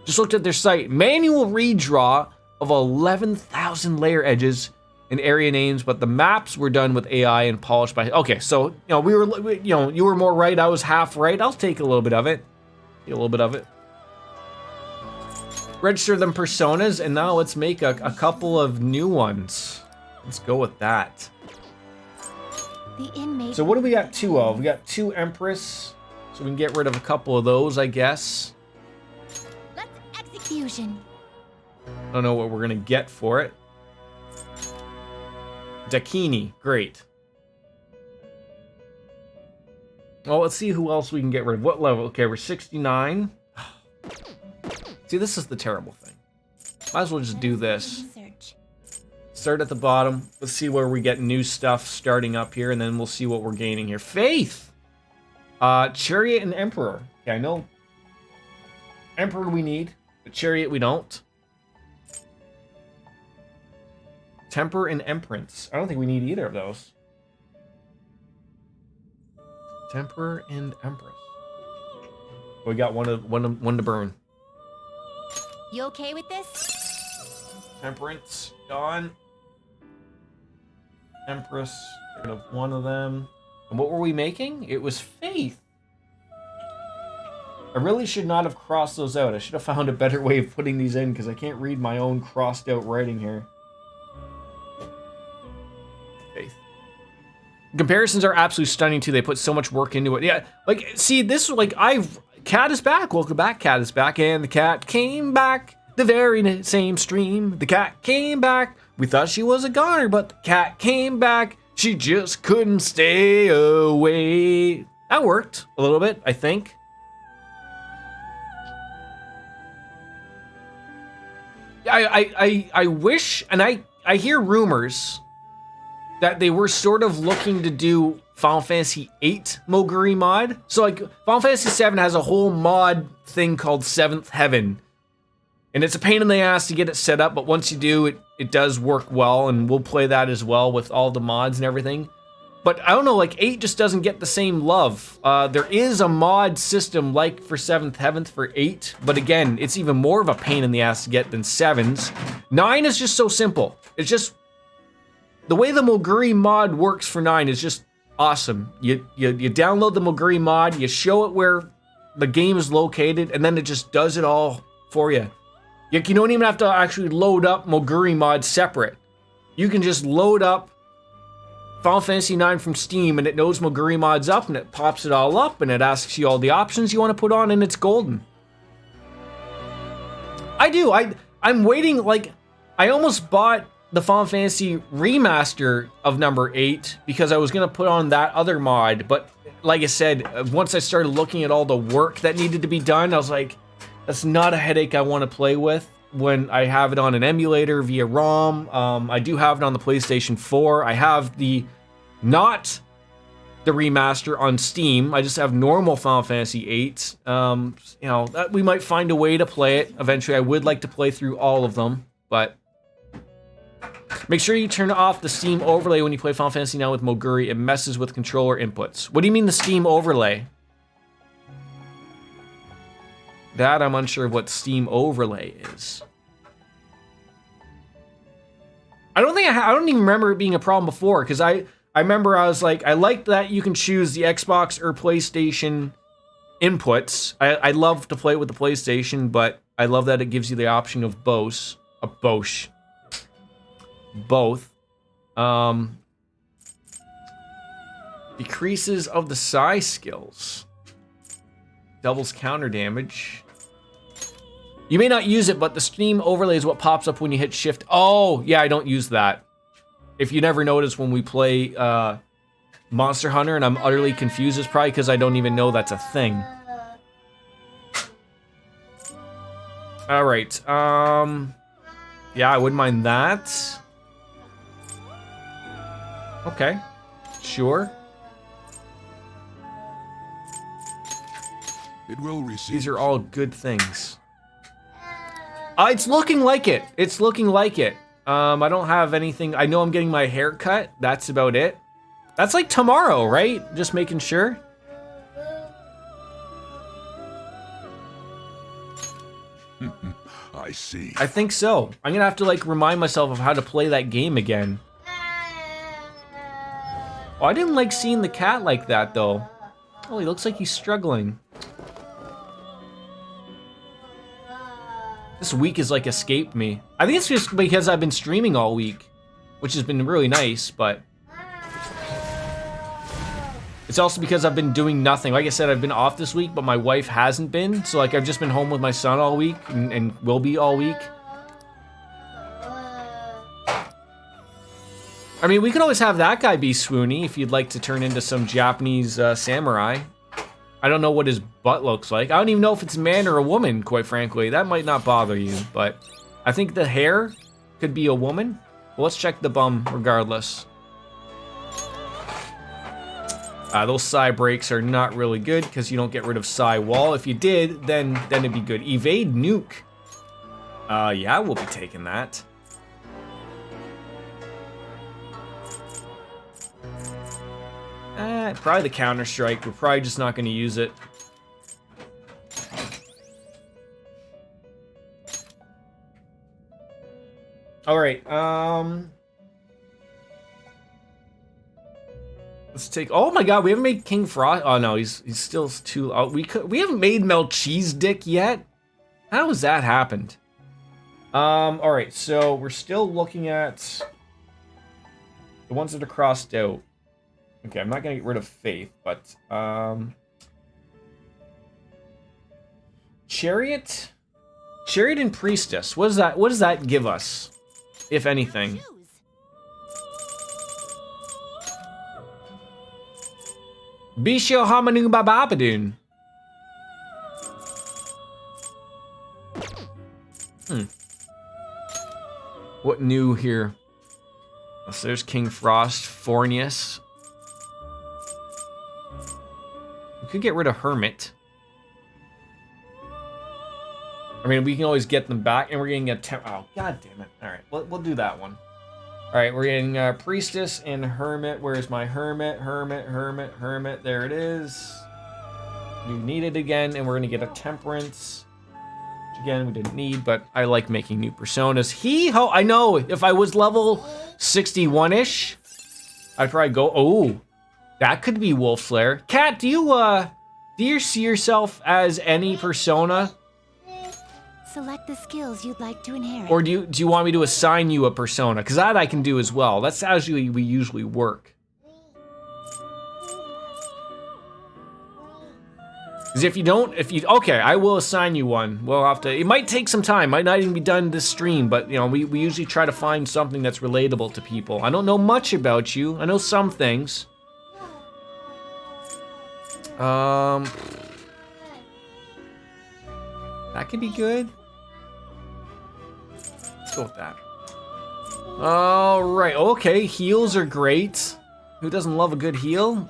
Just looked at their site. Manual redraw of 11,000 layer edges and area names, but the maps were done with AI and polished by... Okay, so, you know, you were more right, I was half right. I'll take a little bit of it. Take a little bit of it. Register them personas, and now let's make a couple of new ones. Let's go with that. The inmate. So what do we got 2 of? We got 2 Empress, so we can get rid of a couple of those, I guess. Let's execution. I don't know what we're gonna get for it. Dakini, great. Well, let's see who else we can get rid of. What level? Okay, we're 69. See, this is the terrible thing. Might as well just do this. Start at the bottom. Let's see where we get new stuff starting up here, and then we'll see what we're gaining here. Faith! Chariot and Emperor. Okay, I know Emperor we need, but Chariot we don't. Temper and Empress. I don't think we need either of those. Temper and Empress. We got one to burn. You okay with this? Temperance, gone. Empress, get rid of one of them. And what were we making? It was Faith. I really should not have crossed those out. I should have found a better way of putting these in because I can't read my own crossed out writing here. Faith. Comparisons are absolutely stunning too. They put so much work into it. Yeah, like, see, this, like, Cat is back. Welcome back, Cat is back. And the cat came back the very same stream. The cat came back. We thought she was a goner, but the cat came back. She just couldn't stay away. That worked a little bit, I think. I wish, and I hear rumors that they were sort of looking to do Final Fantasy VIII Moguri mod. So, like, Final Fantasy VII has a whole mod thing called Seventh Heaven. And it's a pain in the ass to get it set up, but once you do, it does work well, and we'll play that as well with all the mods and everything. But I don't know, like, 8 just doesn't get the same love. There is a mod system like for 7th Heaven for 8, but again, it's even more of a pain in the ass to get than 7's. 9 is just so simple. It's just, the way the Moguri mod works for 9 is just awesome. You download the Moguri mod, you show it where the game is located, and then it just does it all for you. You don't even have to actually load up Moguri mod separate. You can just load up Final Fantasy IX from Steam, and it knows Moguri mod's up, and it pops it all up, and it asks you all the options you want to put on, and it's golden. I'm waiting, like, I almost bought the Final Fantasy remaster of number 8 because I was going to put on that other mod, but like I said, once I started looking at all the work that needed to be done, I was like, that's not a headache I want to play with when I have it on an emulator via ROM. I do have it on the PlayStation 4. I have not the remaster on Steam. I just have normal Final Fantasy 8. We might find a way to play it. Eventually, I would like to play through all of them, but make sure you turn off the Steam overlay when you play Final Fantasy now with Moguri. It messes with controller inputs. What do you mean the Steam overlay? That I'm unsure of what Steam overlay is. I don't even remember it being a problem before, because I remember I was like, I like that you can choose the Xbox or PlayStation inputs. I love to play it with the PlayStation, but I love that it gives you the option of both. Decreases of the psi skills. Doubles counter damage. You may not use it, but the Steam overlay is what pops up when you hit shift. Oh, yeah, I don't use that. If you never notice when we play Monster Hunter and I'm utterly confused, it's probably because I don't even know that's a thing. All right. Yeah, I wouldn't mind that. Okay. Sure. It will receive. These are all good things. It's looking like it. It's looking like it. I don't have anything. I know I'm getting my hair cut. That's about it. That's like tomorrow, right? Just making sure. I see. I think so. I'm gonna have to like remind myself of how to play that game again. Oh, I didn't like seeing the cat like that though. Oh, he looks like he's struggling. This week has like escaped me. I think it's just because I've been streaming all week, which has been really nice, but it's also because I've been doing nothing. Like I said, I've been off this week, but my wife hasn't been. So like I've just been home with my son all week and will be all week. I mean, we could always have that guy be swoony if you'd like to turn into some Japanese samurai. I don't know what his butt looks like. I don't even know if it's a man or a woman, quite frankly. That might not bother you, but I think the hair could be a woman. Well, let's check the bum regardless. Those psi brakes are not really good because you don't get rid of psi wall. If you did, then it'd be good. Evade nuke. Yeah, we'll be taking that. Probably the counter-strike. We're probably just not going to use it. Alright, let's take... Oh my god, we haven't made King Frost... Oh no, he's still too... Oh, we haven't made Melcheesedick yet? How has that happened? Alright, so we're still looking at... the ones that are crossed out. Okay, I'm not gonna get rid of Faith, but, Chariot? Chariot and Priestess. What does that give us, if anything? Bisho Hamanu Bababadun. What new here? So there's King Frost, Fornius. We could get rid of Hermit. I mean, we can always get them back, and we're getting a temp. Oh, god damn it! All right, we'll do that one. All right, we're getting Priestess and Hermit. Where's my Hermit? Hermit. There it is. We need it again, and we're gonna get a Temperance. Which again, we didn't need, but I like making new personas. Hee-ho! I know. If I was level 61-ish, I'd probably go. Oh. That could be Wolf Slayer. Kat, do you see yourself as any persona? Select the skills you'd like to inherit. Or do you want me to assign you a persona? Because that I can do as well. That's how we usually work. Because okay, I will assign you one. We'll have to, it might take some time, might not even be done this stream, but you know, we usually try to find something that's relatable to people. I don't know much about you. I know some things. That could be good. Let's go with that. Alright, okay, heals are great. Who doesn't love a good heal?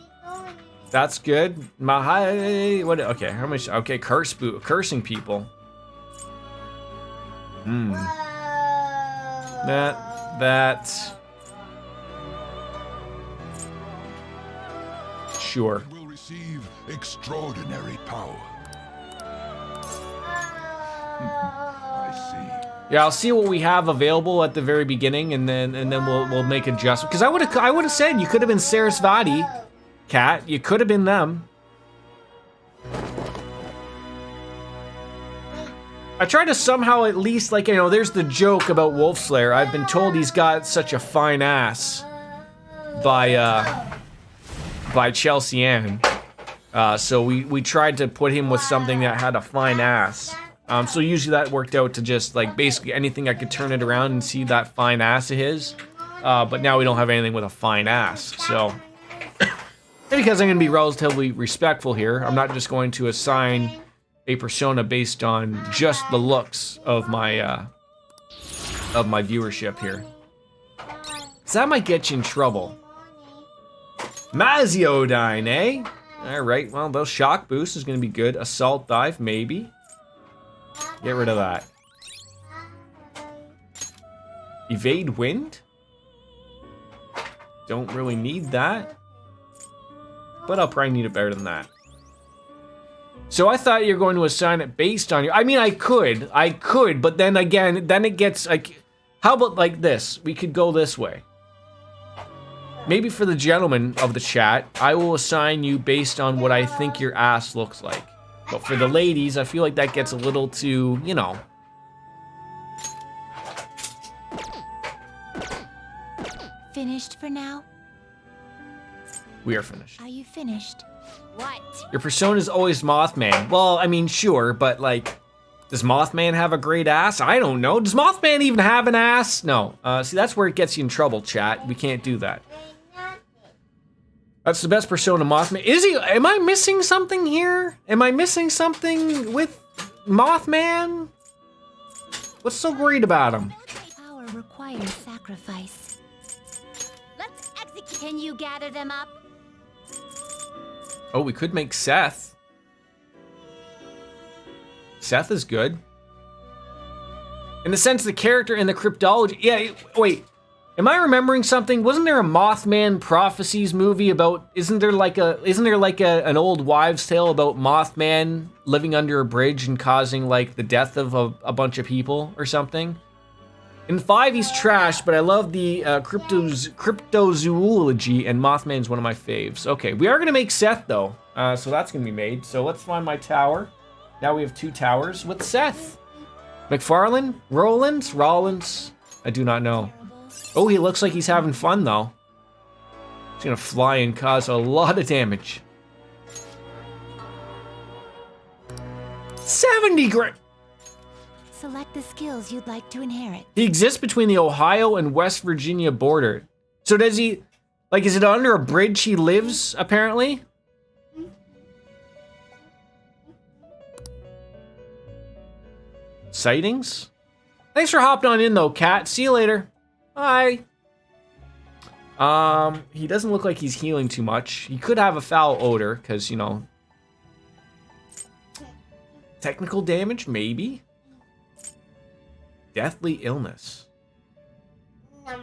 That's good. What? Okay, how much? Okay, cursing people. That. Sure. Will receive extraordinary power. I see. Yeah, I'll see what we have available at the very beginning, and then we'll make adjustments. Because I would have said you could have been Sarasvati, Kat. You could have been them. I try to somehow at least, like, you know, there's the joke about Wolf Slayer. I've been told he's got such a fine ass by Chelsea Ann. So we tried to put him with something that had a fine ass. So usually that worked out to just like basically anything I could turn it around and see that fine ass of his. But now we don't have anything with a fine ass. So because I'm gonna be relatively respectful here, I'm not just going to assign a persona based on just the looks of my viewership here. So that might get you in trouble. Maziodyne, eh? Alright, well, those shock boost is gonna be good. Assault dive, maybe. Get rid of that. Evade wind? Don't really need that. But I'll probably need it better than that. So I thought you were going to assign it based on your... I mean, I could, but then again, then it gets like... How about like this? We could go this way. Maybe for the gentlemen of the chat, I will assign you based on what I think your ass looks like. But for the ladies, I feel like that gets a little too, you know. Finished for now? We are finished. Are you finished? What? Your persona is always Mothman. Well, I mean, sure, but like... Does Mothman have a great ass? I don't know. Does Mothman even have an ass? No. See, that's where it gets you in trouble, chat. We can't do that. That's the best persona, Mothman. Is he? Am I missing something here? Am I missing something with Mothman? What's so great about him? Power requires sacrifice. Let's execute. Can you gather them up? Oh, we could make Seth. Seth is good. In the sense, the character and the cryptology. Yeah, wait. Am I remembering something? Wasn't there a Mothman Prophecies movie about? Isn't there like an old wives' tale about Mothman living under a bridge and causing like the death of a bunch of people or something? In 5, he's trash, but I love the cryptozoology, and Mothman's one of my faves. Okay, we are gonna make Seth though, so that's gonna be made. So let's find my tower. Now we have 2 towers with Seth. McFarlane? Rollins? I do not know. Oh, he looks like he's having fun though. He's gonna fly and cause a lot of damage. 70 grand. Select the skills you'd like to inherit. He exists between the Ohio and West Virginia border. So does he, like, is it under a bridge he lives, apparently? Sightings? Thanks for hopping on in though, Kat. See you later. Bye. He doesn't look like he's healing too much. He could have a foul odor, because, you know. Technical damage, maybe? Deathly illness. You're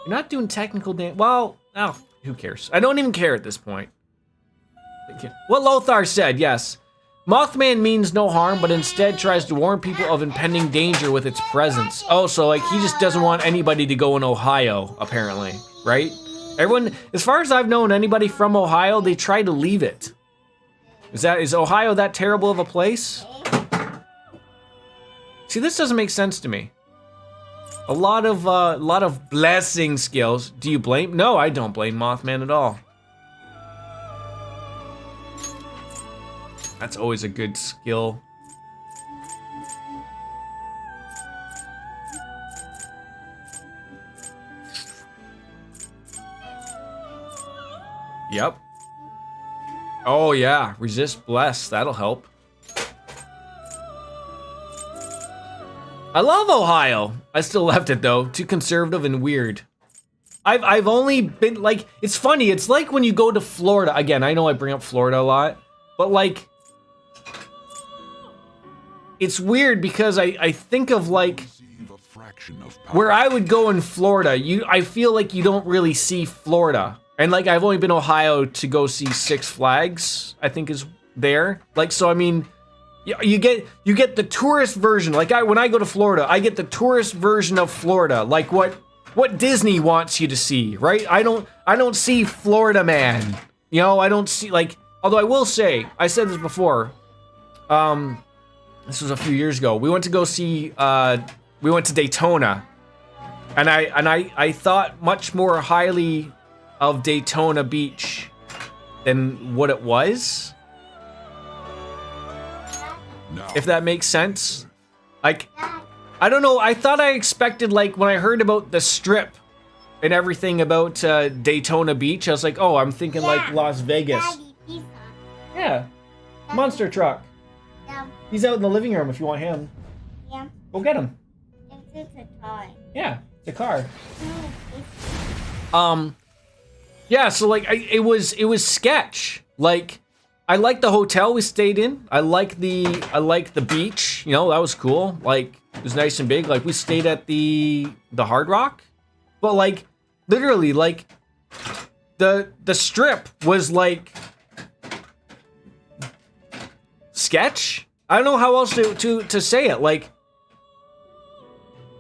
not doing technical damage. Well, oh, who cares? I don't even care at this point. What Lothar said, yes. Mothman means no harm, but instead tries to warn people of impending danger with its presence. Oh, so like he just doesn't want anybody to go in Ohio, apparently, right? Everyone, as far as I've known, anybody from Ohio, they try to leave it. Is Ohio that terrible of a place? See, this doesn't make sense to me. A lot of blessing skills. Do you blame? No, I don't blame Mothman at all. That's always a good skill. Yep. Oh yeah, resist bless, that'll help. I love Ohio. I still left it though, too conservative and weird. I've only been like, it's funny, it's like when you go to Florida. Again, I know I bring up Florida a lot, but like, it's weird because I think of like where I would go in Florida. I feel like you don't really see Florida. And like I've only been Ohio to go see Six Flags, I think is there. Like so I mean you get the tourist version. Like when I go to Florida, I get the tourist version of Florida. Like what Disney wants you to see, right? I don't see Florida man. You know, I don't see like, although I will say, I said this before. This was a few years ago. We went to go see, we went to Daytona. And I thought much more highly of Daytona Beach than what it was. No. If that makes sense. Like, I don't know, I thought I expected, like, when I heard about the strip and everything about Daytona Beach, I was like, oh, I'm thinking like Las Vegas. Daddy, yeah, monster truck. Yeah. He's out in the living room if you want him. Yeah. Go get him. It's a toy. Yeah, it's a car. Yeah, so like it was sketch. Like I liked the hotel we stayed in. I liked the beach. You know, that was cool. Like it was nice and big. Like we stayed at the Hard Rock. But like literally like the strip was like sketch. I don't know how else to say it. Like,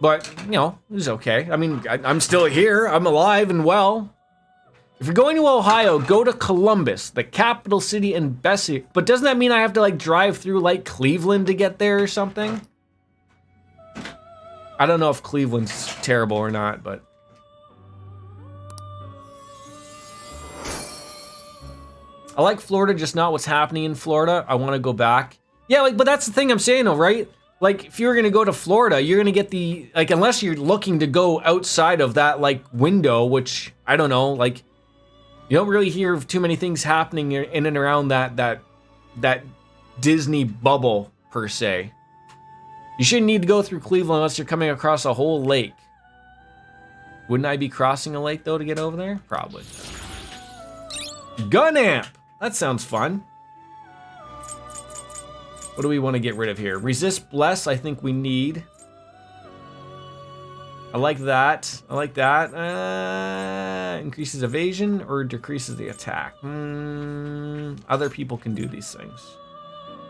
but you know, it was okay. I mean, I'm still here. I'm alive and well. If you're going to Ohio, go to Columbus, the capital city, and Bessie. But doesn't that mean I have to like drive through like Cleveland to get there or something? I don't know if Cleveland's terrible or not, but I like Florida, just not what's happening in Florida. I want to go back. Yeah, like, but that's the thing I'm saying though, right? Like, if you're gonna go to Florida, you're gonna get the, like, unless you're looking to go outside of that, like, window, which, I don't know, like, you don't really hear of too many things happening in and around that Disney bubble, per se. You shouldn't need to go through Cleveland unless you're coming across a whole lake. Wouldn't I be crossing a lake, though, to get over there? Probably. Gun amp! That sounds fun. What do we want to get rid of here? Resist Bless, I think we need. I like that. I like that. Increases evasion or decreases the attack. Other people can do these things,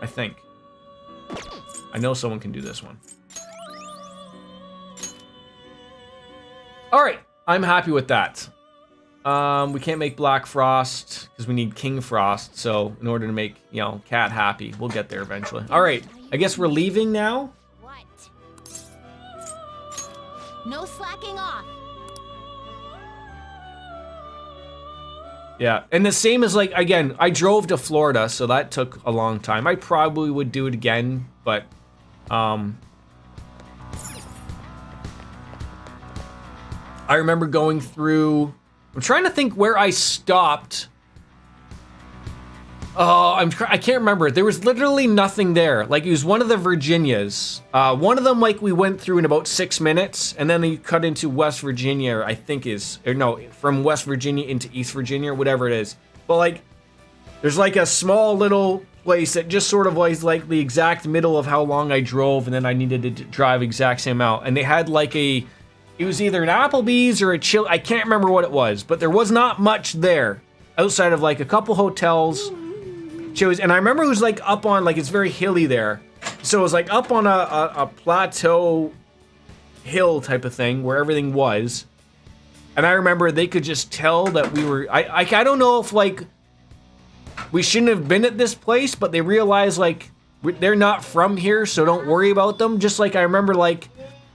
I think. I know someone can do this one. All right, I'm happy with that. We can't make Black Frost because we need King Frost. So in order to make, you know, Cat happy, we'll get there eventually. All right, I guess we're leaving now. No slacking off. Yeah, and the same as, like, again, I drove to Florida, so that took a long time. I probably would do it again, but I remember going through, I'm trying to think where I stopped. Oh, I can't remember. There was literally nothing there. Like, it was one of the Virginias. One of them, like, we went through in about 6 minutes, and then you cut into West Virginia, I think from West Virginia into East Virginia, or whatever it is. But, like, there's, like, a small little place that just sort of was, like, the exact middle of how long I drove, and then I needed to drive exact same amount. And they had, like, it was either an Applebee's or a chill, I can't remember what it was, but there was not much there outside of, like, a couple hotels. And I remember it was, like, up on, like, it's very hilly there. So it was, like, up on a plateau hill type of thing where everything was. And I remember they could just tell that we were, I don't know if, like, we shouldn't have been at this place, but they realized, like, they're not from here, so don't worry about them. Just like I remember, like,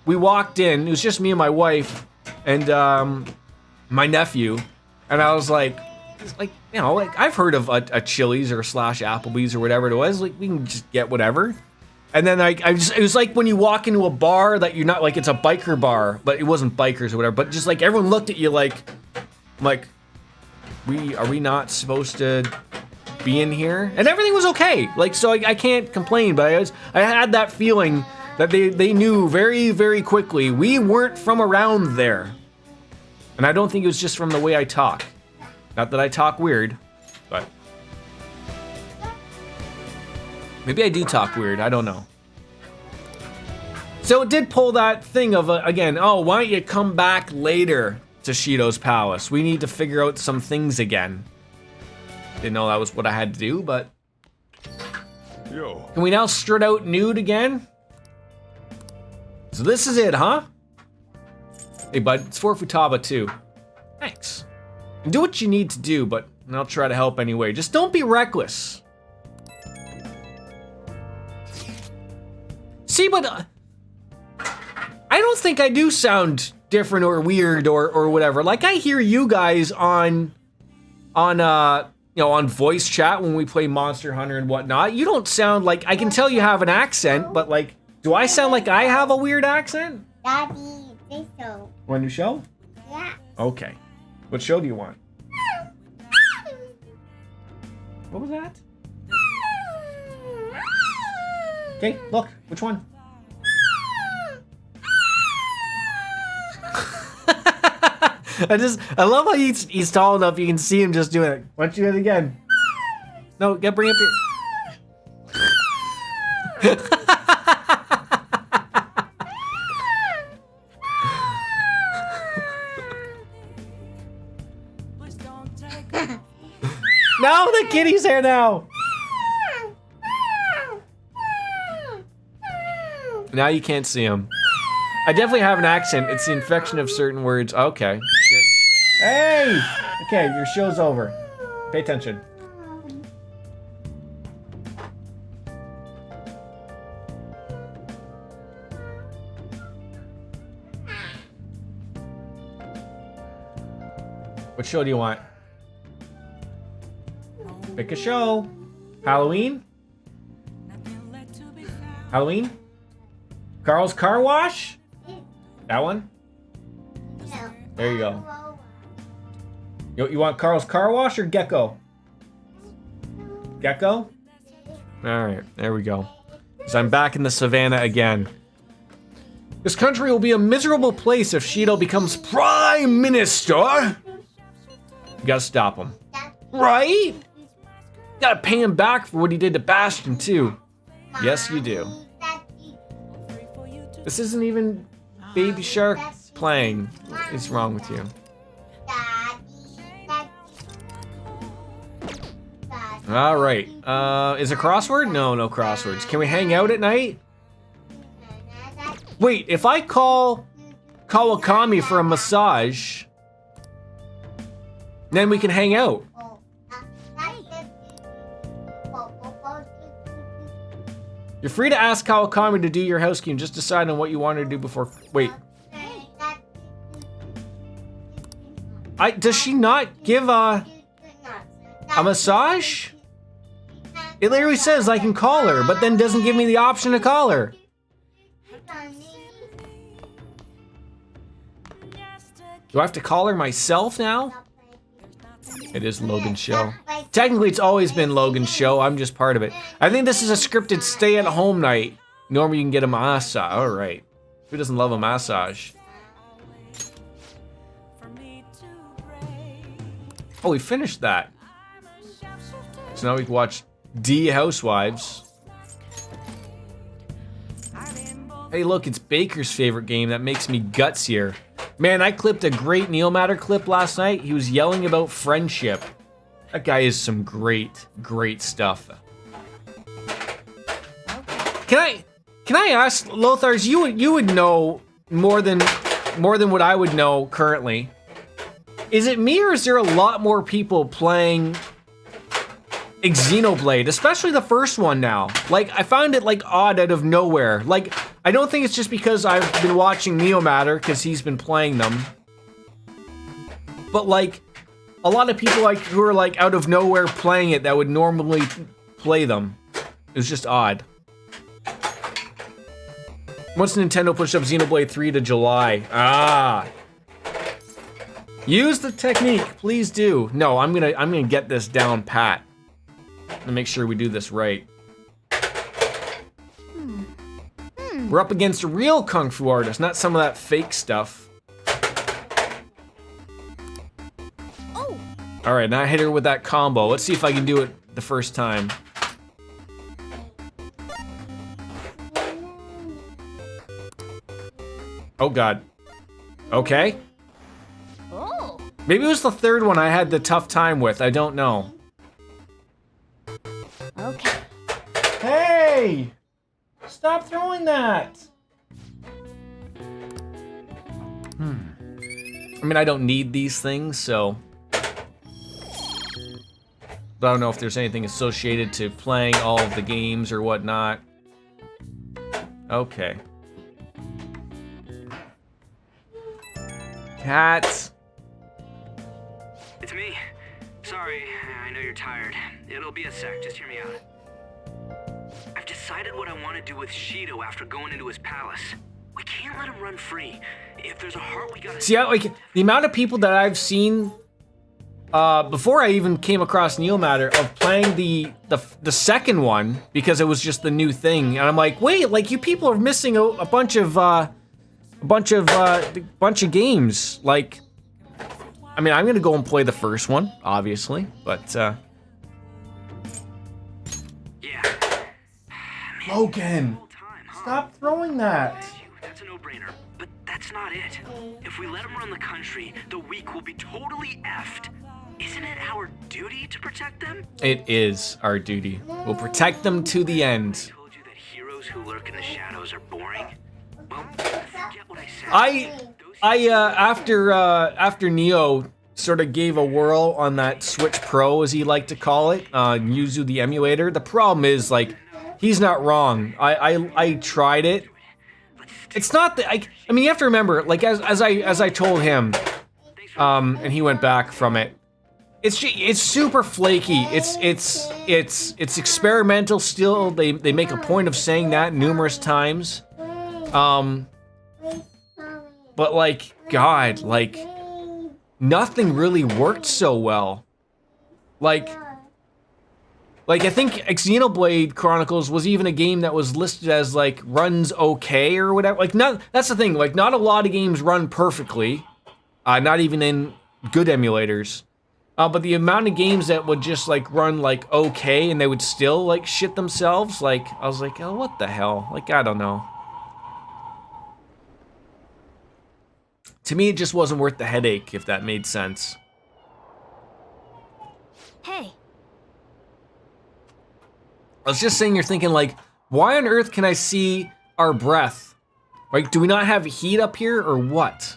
we walked in, it was just me and my wife and my nephew, and I was like, you know, like, I've heard of a Chili's or / Applebee's or whatever it was. Like, we can just get whatever. And then it was like when you walk into a bar that you're not, like, it's a biker bar, but it wasn't bikers or whatever. But just like everyone looked at you like, are we not supposed to be in here? And everything was okay. Like, so I can't complain. But I had that feeling that they knew very, very quickly we weren't from around there. And I don't think it was just from the way I talk. Not that I talk weird, but maybe I do talk weird, I don't know. So it did pull that thing of, again, oh, why don't you come back later to Shido's Palace? We need to figure out some things again. Didn't know that was what I had to do, but... Yo. Can we now strut out nude again? So this is it, huh? Hey, bud, it's for Futaba too. Thanks. Do what you need to do, but I'll try to help anyway. Just don't be reckless. See, but I don't think I do sound different or weird or whatever. Like, I hear you guys on voice chat when we play Monster Hunter and whatnot. You don't sound like, I can tell you have an accent, but, like, do I sound like I have a weird accent? Daddy, say so. Want a new show? Yeah. Okay. What show do you want? What was that? Okay, look, which one? I love how he's tall enough you can see him just doing it. Why don't you do it again? No, bring up your... No, the kitty's here now. Now you can't see him. I definitely have an accent. It's the infection of certain words. Okay. Hey! Okay, your show's over. Pay attention. What show do you want? Pick a show. Halloween? Halloween? Carl's Car Wash? That one? There you go. You want Carl's Car Wash or Gecko? Gecko? Alright, there we go. So I'm back in the savannah again. This country will be a miserable place if Shido becomes Prime Minister. You gotta stop him. Right? Gotta pay him back for what he did to Bastion, too. Yes, you do. This isn't even Baby Shark playing. What's wrong with you? All right. Is it crossword? No, no crosswords. Can we hang out at night? Wait, if I call Kawakami for a massage, then we can hang out. You're free to ask Kawakami to do your housekeeping. Just decide on what you want her to do before. Wait. Does she not give a massage? It literally says I can call her, but then doesn't give me the option to call her. Do I have to call her myself now? It is Logan's show. Technically, it's always been Logan's show. I'm just part of it. I think this is a scripted stay-at-home night. Normally, you can get a massage. All right. Who doesn't love a massage? Oh, we finished that. So now we can watch D Housewives. Hey, look, it's Baker's favorite game. That makes me gutsier. Man, I clipped a great Neomatter clip last night. He was yelling about friendship. That guy is some great, great stuff. Can I ask, Lothars, you would know more than what I would know currently. Is it me or is there a lot more people playing Xenoblade, especially the first one now? Like, I found it like odd out of nowhere. Like, I don't think it's just because I've been watching Neomatter because he's been playing them. But like, a lot of people like who are like out of nowhere playing it that would normally play them. It was just odd. Once Nintendo pushed up Xenoblade 3 to July. Ah. Use the technique, please do. No, I'm gonna get this down pat. I'm gonna make sure we do this right. We're up against a real kung fu artist, not some of that fake stuff. Oh. All right, now I hit her with that combo. Let's see if I can do it the first time. Oh God. Okay. Oh. Maybe it was the third one I had the tough time with. I don't know. Okay. Hey! Stop throwing that! I mean, I don't need these things, so... But I don't know if there's anything associated to playing all of the games or whatnot. Okay. Cats. It's me. Sorry, I know you're tired. It'll be a sec, just hear me out. I've decided what I want to do with Shido after going into his palace. We can't let him run free. If there's a heart, we gotta... See, like, the amount of people that I've seen before I even came across Neomatter of playing the second one because it was just the new thing, and I'm like, wait, like you people are missing a bunch of games. Like, I mean, I'm gonna go and play the first one, obviously, but yeah. Logan, stop throwing that. That's a no-brainer. But that's not it. If we let him run the country, the weak will be totally effed. Isn't it our duty to protect them? It is our duty. We'll protect them to the end. I told you that heroes who lurk in the shadows are boring. Well, forget what I said. After Neo sort of gave a whirl on that Switch Pro, as he liked to call it, Yuzu the emulator. The problem is, like, he's not wrong. I tried it. It's not that I mean, you have to remember, like, as I told him, and he went back from it. It's super flaky. It's experimental still. They make a point of saying that numerous times. But like, God, like, nothing really worked so well. Like I think Xenoblade Chronicles was even a game that was listed as like runs okay or whatever. Like, that's the thing. Like, not a lot of games run perfectly. Not even in good emulators. But the amount of games that would just like run like okay and they would still like shit themselves, like I was like, oh, what the hell? Like, I don't know. To me, it just wasn't worth the headache, if that made sense. Hey. I was just sitting here thinking, like, why on earth can I see our breath? Like, do we not have heat up here or what?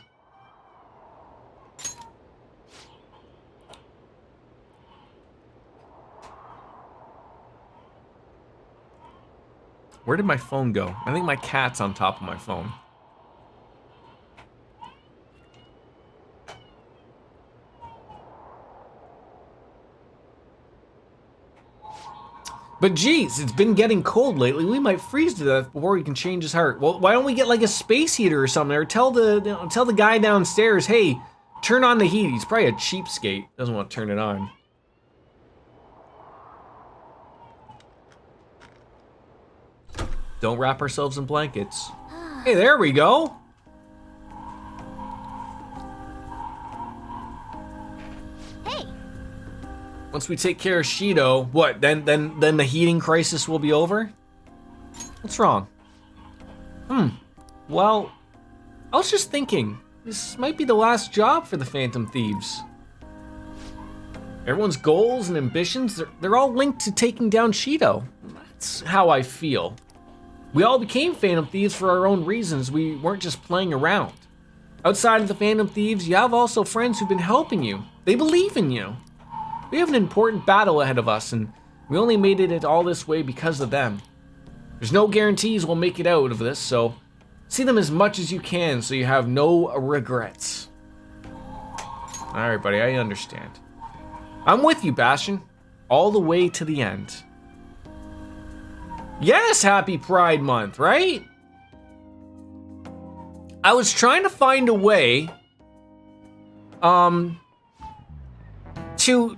Where did my phone go? I think my cat's on top of my phone. But geez, it's been getting cold lately. We might freeze to death before he can change his heart. Well, why don't we get like a space heater or something? Or tell the guy downstairs, hey, turn on the heat. He's probably a cheapskate. Doesn't want to turn it on. Don't wrap ourselves in blankets. Hey, there we go. Hey. Once we take care of Shido, what? Then the heating crisis will be over? What's wrong? Well, I was just thinking, this might be the last job for the Phantom Thieves. Everyone's goals and ambitions, they're all linked to taking down Shido. That's how I feel. We all became Phantom Thieves for our own reasons. We weren't just playing around. Outside of the Phantom Thieves, you have also friends who've been helping you. They believe in you. We have an important battle ahead of us, and we only made it all this way because of them. There's no guarantees we'll make it out of this, so see them as much as you can so you have no regrets. Alright, buddy, I understand. I'm with you, Bastion. All the way to the end. Yes, happy Pride Month, right? I was trying to find a way to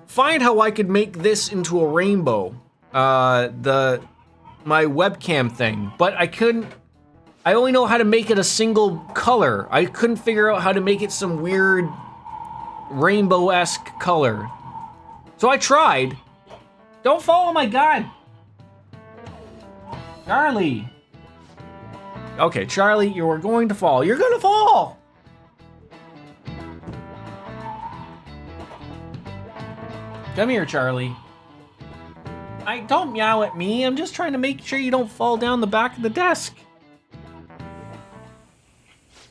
find how I could make this into a rainbow. My webcam thing, but I couldn't. I only know how to make it a single color. I couldn't figure out how to make it some weird rainbow-esque color. So I tried. Don't follow my gun. Charlie. Okay, Charlie, you are going to fall. You're gonna fall! Come here, Charlie. Don't meow at me. I'm just trying to make sure you don't fall down the back of the desk.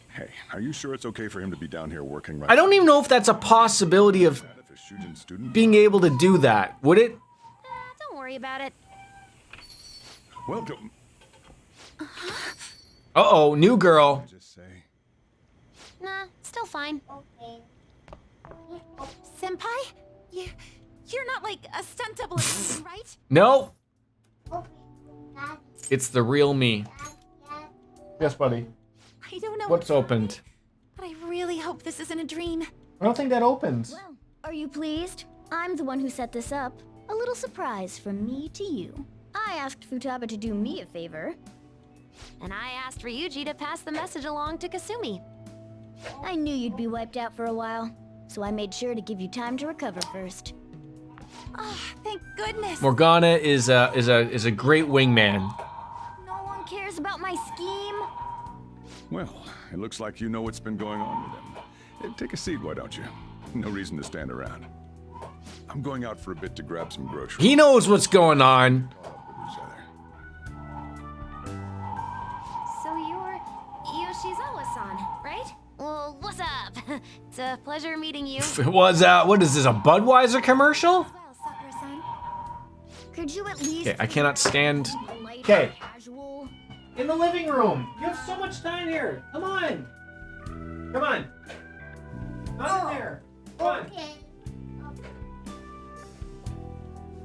Hey, are you sure it's okay for him to be down here working right I don't even know if that's a possibility of being able to do that. Would it? Don't worry about it. Welcome. Uh-oh, new girl. Nah, still fine. Senpai? You're not like a stunt double, right? No. It's the real me. Yes, buddy. I don't know. What's opened? But I really hope this isn't a dream. I don't think that opens. Well, are you pleased? I'm the one who set this up. A little surprise from me to you. I asked Futaba to do me a favor. And I asked Ryuji to pass the message along to Kasumi. I knew you'd be wiped out for a while, so I made sure to give you time to recover first. Oh, thank goodness. Morgana is a great wingman. No one cares about my scheme. Well, it looks like you know what's been going on with him. Hey, take a seat, why don't you? No reason to stand around. I'm going out for a bit to grab some groceries. He knows what's going on. So you're Yoshizawa-san, right? Well, what's up? It's a pleasure meeting you. What is this, a Budweiser commercial? Could you at least... Okay, I cannot stand... Okay. In the living room. You have so much time here. Come on. Come on. Not in there. Come on.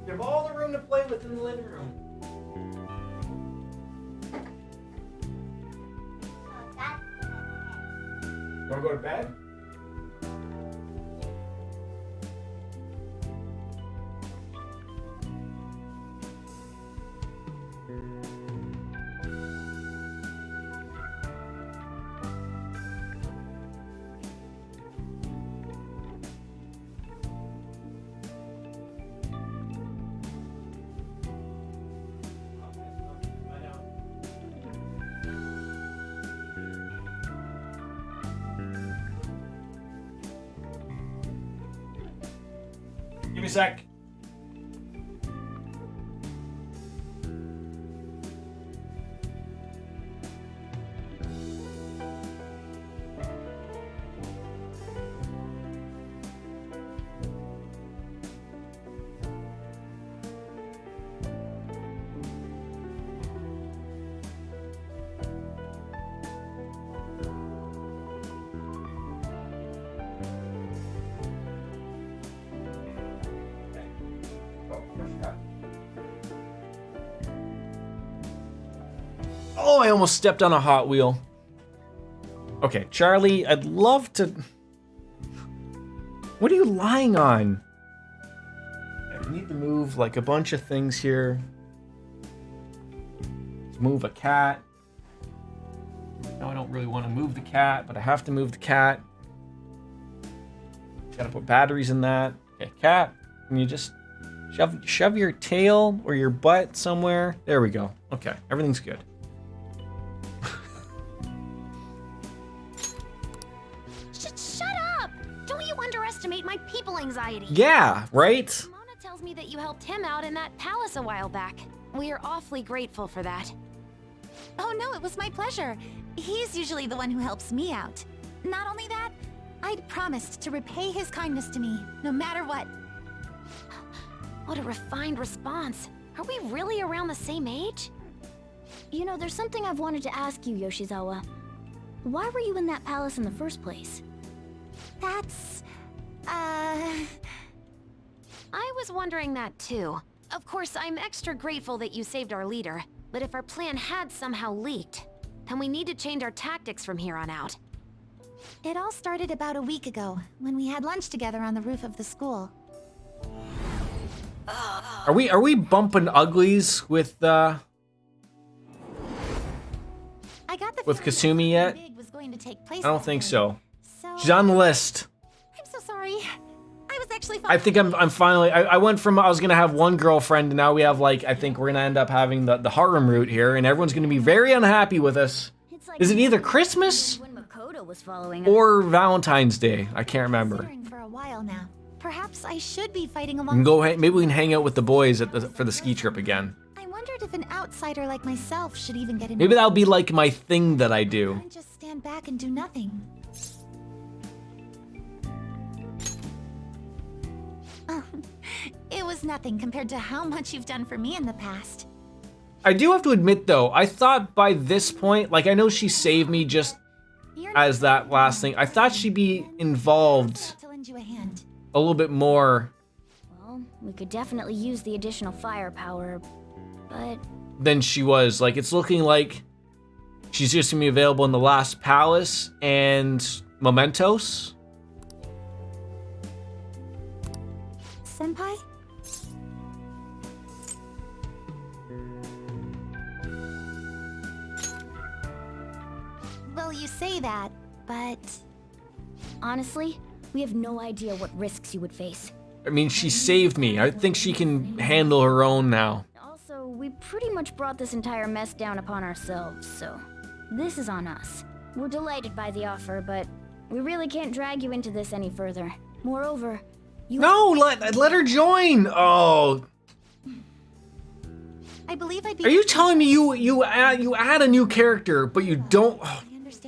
You have all the room to play with in the living room. You wanna go to bed? Give me a sec. Oh, I almost stepped on a Hot Wheel. Okay, Charlie, I'd love to... What are you lying on? I need to move like a bunch of things here. Move a cat. No, I don't really want to move the cat, but I have to move the cat. Gotta put batteries in that. Okay, cat, can you just shove your tail or your butt somewhere? There we go. Okay, everything's good. Shut up! Don't you underestimate my people anxiety. Yeah, right? Mona tells me that you helped him out in that palace a while back. We are awfully grateful for that. Oh no, it was my pleasure. He's usually the one who helps me out. Not only that, I'd promised to repay his kindness to me, no matter what. What a refined response. Are we really around the same age? You know, there's something I've wanted to ask you, Yoshizawa. Why were you in that palace in the first place? That's... I was wondering that too. Of course, I'm extra grateful that you saved our leader, but if our plan had somehow leaked, then we need to change our tactics from here on out. It all started about a week ago, when we had lunch together on the roof of the school. Are we bumping uglies with Kasumi yet? I don't think so. She's on the list. I'm so sorry. I was actually I think I'm finally I went from I was gonna have one girlfriend and now we have like I think we're gonna end up having the harem route here and everyone's gonna be very unhappy with us. Is it either Christmas or Valentine's Day? I can't remember. For a while now. Perhaps I should be fighting We along. can go maybe we can hang out with the boys for the ski trip again. I wondered if an outsider like myself should even get involved. Maybe that'll be like my thing that I do. I just stand back and do nothing. It was nothing compared to how much you've done for me in the past. I do have to admit though, I thought by this point, like I know she saved me just as that last thing. I thought she'd be involved To lend you a hand. a little bit more Well, we could definitely use the additional firepower, but... than she was. Like it's looking like she's just gonna be available in the Last Palace and Mementos. Senpai? Well, you say that, but... Honestly, we have no idea what risks you would face. I mean, she saved me. I think she can handle her own now. Also, we pretty much brought this entire mess down upon ourselves, so... This is on us. We're delighted by the offer, but we really can't drag you into this any further. Moreover, you... No, let her join. Oh, I believe I'd be... are you telling me you add a new character, but you don't? Oh,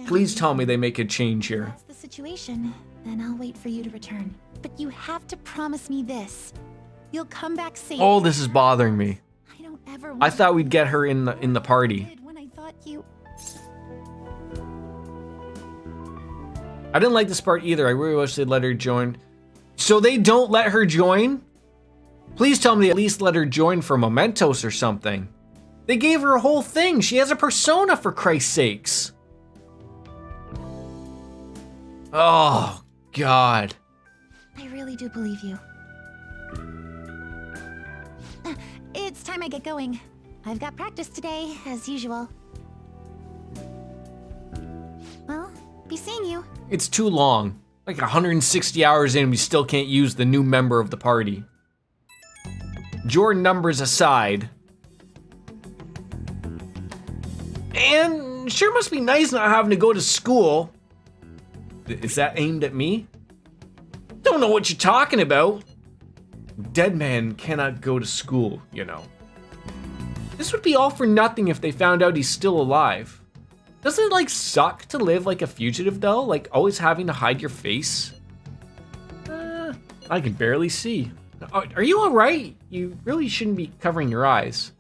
please tell me they make a change here. That's the situation. Then I'll wait for you to return. But you have to promise me this. You'll come back safe. Oh, this is bothering me. I don't ever I thought we'd get her in the party. when I thought you... I didn't like this part either. I really wish they'd let her join. So they don't let her join? Please tell me they at least let her join for mementos or something. They gave her a whole thing. She has a persona, for Christ's sakes. Oh, God. I really do believe you. It's time I get going. I've got practice today, as usual. Well, be seeing you. It's too long. Like 160 hours in, we still can't use the new member of the party. Your numbers aside. And sure must be nice not having to go to school. Is that aimed at me? Don't know what you're talking about. Dead man cannot go to school, you know. This would be all for nothing if they found out he's still alive. Doesn't it like suck to live like a fugitive though? Like always having to hide your face? I can barely see. Are you all right? You really shouldn't be covering your eyes.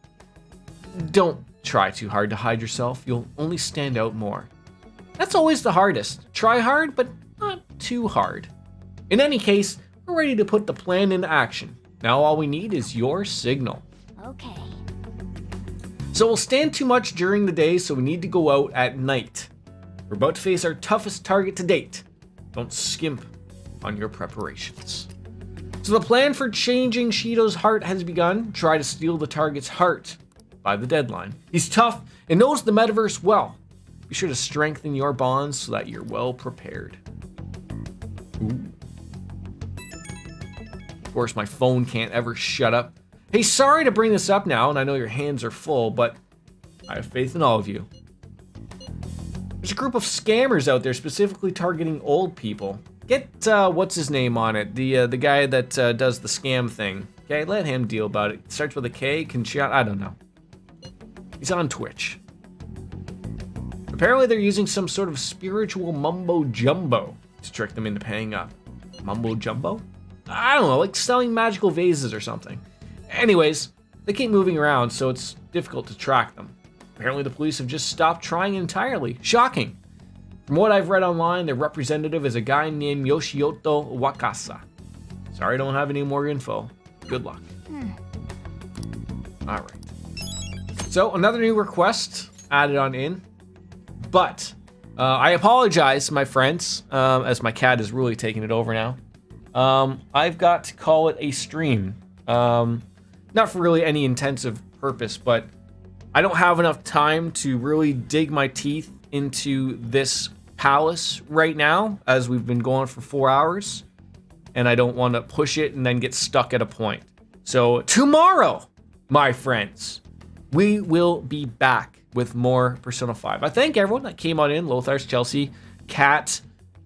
Don't try too hard to hide yourself. You'll only stand out more. That's always the hardest. Try hard, but not too hard. In any case, we're ready to put the plan into action. Now all we need is your signal. Okay. So we'll stand too much during the day, so we need to go out at night. We're about to face our toughest target to date. Don't skimp on your preparations. So the plan for changing Shido's heart has begun. Try to steal the target's heart by the deadline. He's tough and knows the metaverse well. Be sure to strengthen your bonds so that you're well prepared. Ooh. Of course, my phone can't ever shut up. Hey, sorry to bring this up now, and I know your hands are full, but I have faith in all of you. There's a group of scammers out there specifically targeting old people. Get, what's his name on it? The guy that does the scam thing. Okay, let him deal about it. Starts with a K, Conchot, I don't know. He's on Twitch. Apparently they're using some sort of spiritual mumbo jumbo to trick them into paying up. Mumbo jumbo? I don't know, like selling magical vases or something. Anyways, they keep moving around, so it's difficult to track them. Apparently the police have just stopped trying entirely. Shocking. From what I've read online, their representative is a guy named Yoshioto Wakasa. Sorry I don't have any more info. Good luck. All right. So another new request added on in. But I apologize, my friends, as my cat is really taking it over now. I've got to call it a stream. Not for really any intensive purpose, but I don't have enough time to really dig my teeth into this palace right now, as we've been going for 4 hours, and I don't want to push it and then get stuck at a point. So tomorrow, my friends, we will be back with more Persona 5. I thank everyone that came on in. Lothar's, Chelsea, Kat,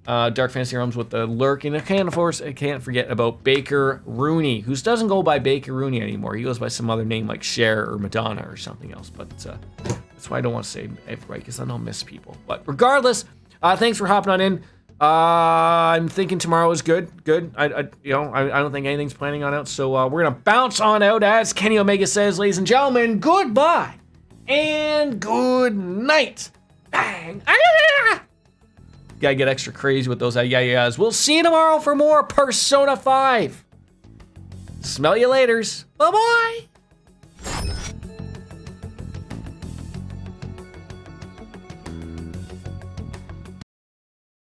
Dark Fantasy Realms with the lurk, and I can't forget about Baker Rooney, who doesn't go by Baker Rooney anymore. He goes by some other name like Cher or Madonna or something else. But that's why I don't want to say everybody, because I don't miss people. But regardless, thanks for hopping on in. I'm thinking tomorrow is good. I don't think anything's planning on out. So we're gonna bounce on out, as Kenny Omega says, ladies and gentlemen. Goodbye and good night. Bang. Gotta get extra crazy with those yeah-yeahs. We'll see you tomorrow for more Persona 5. Smell you laters. Bye-bye.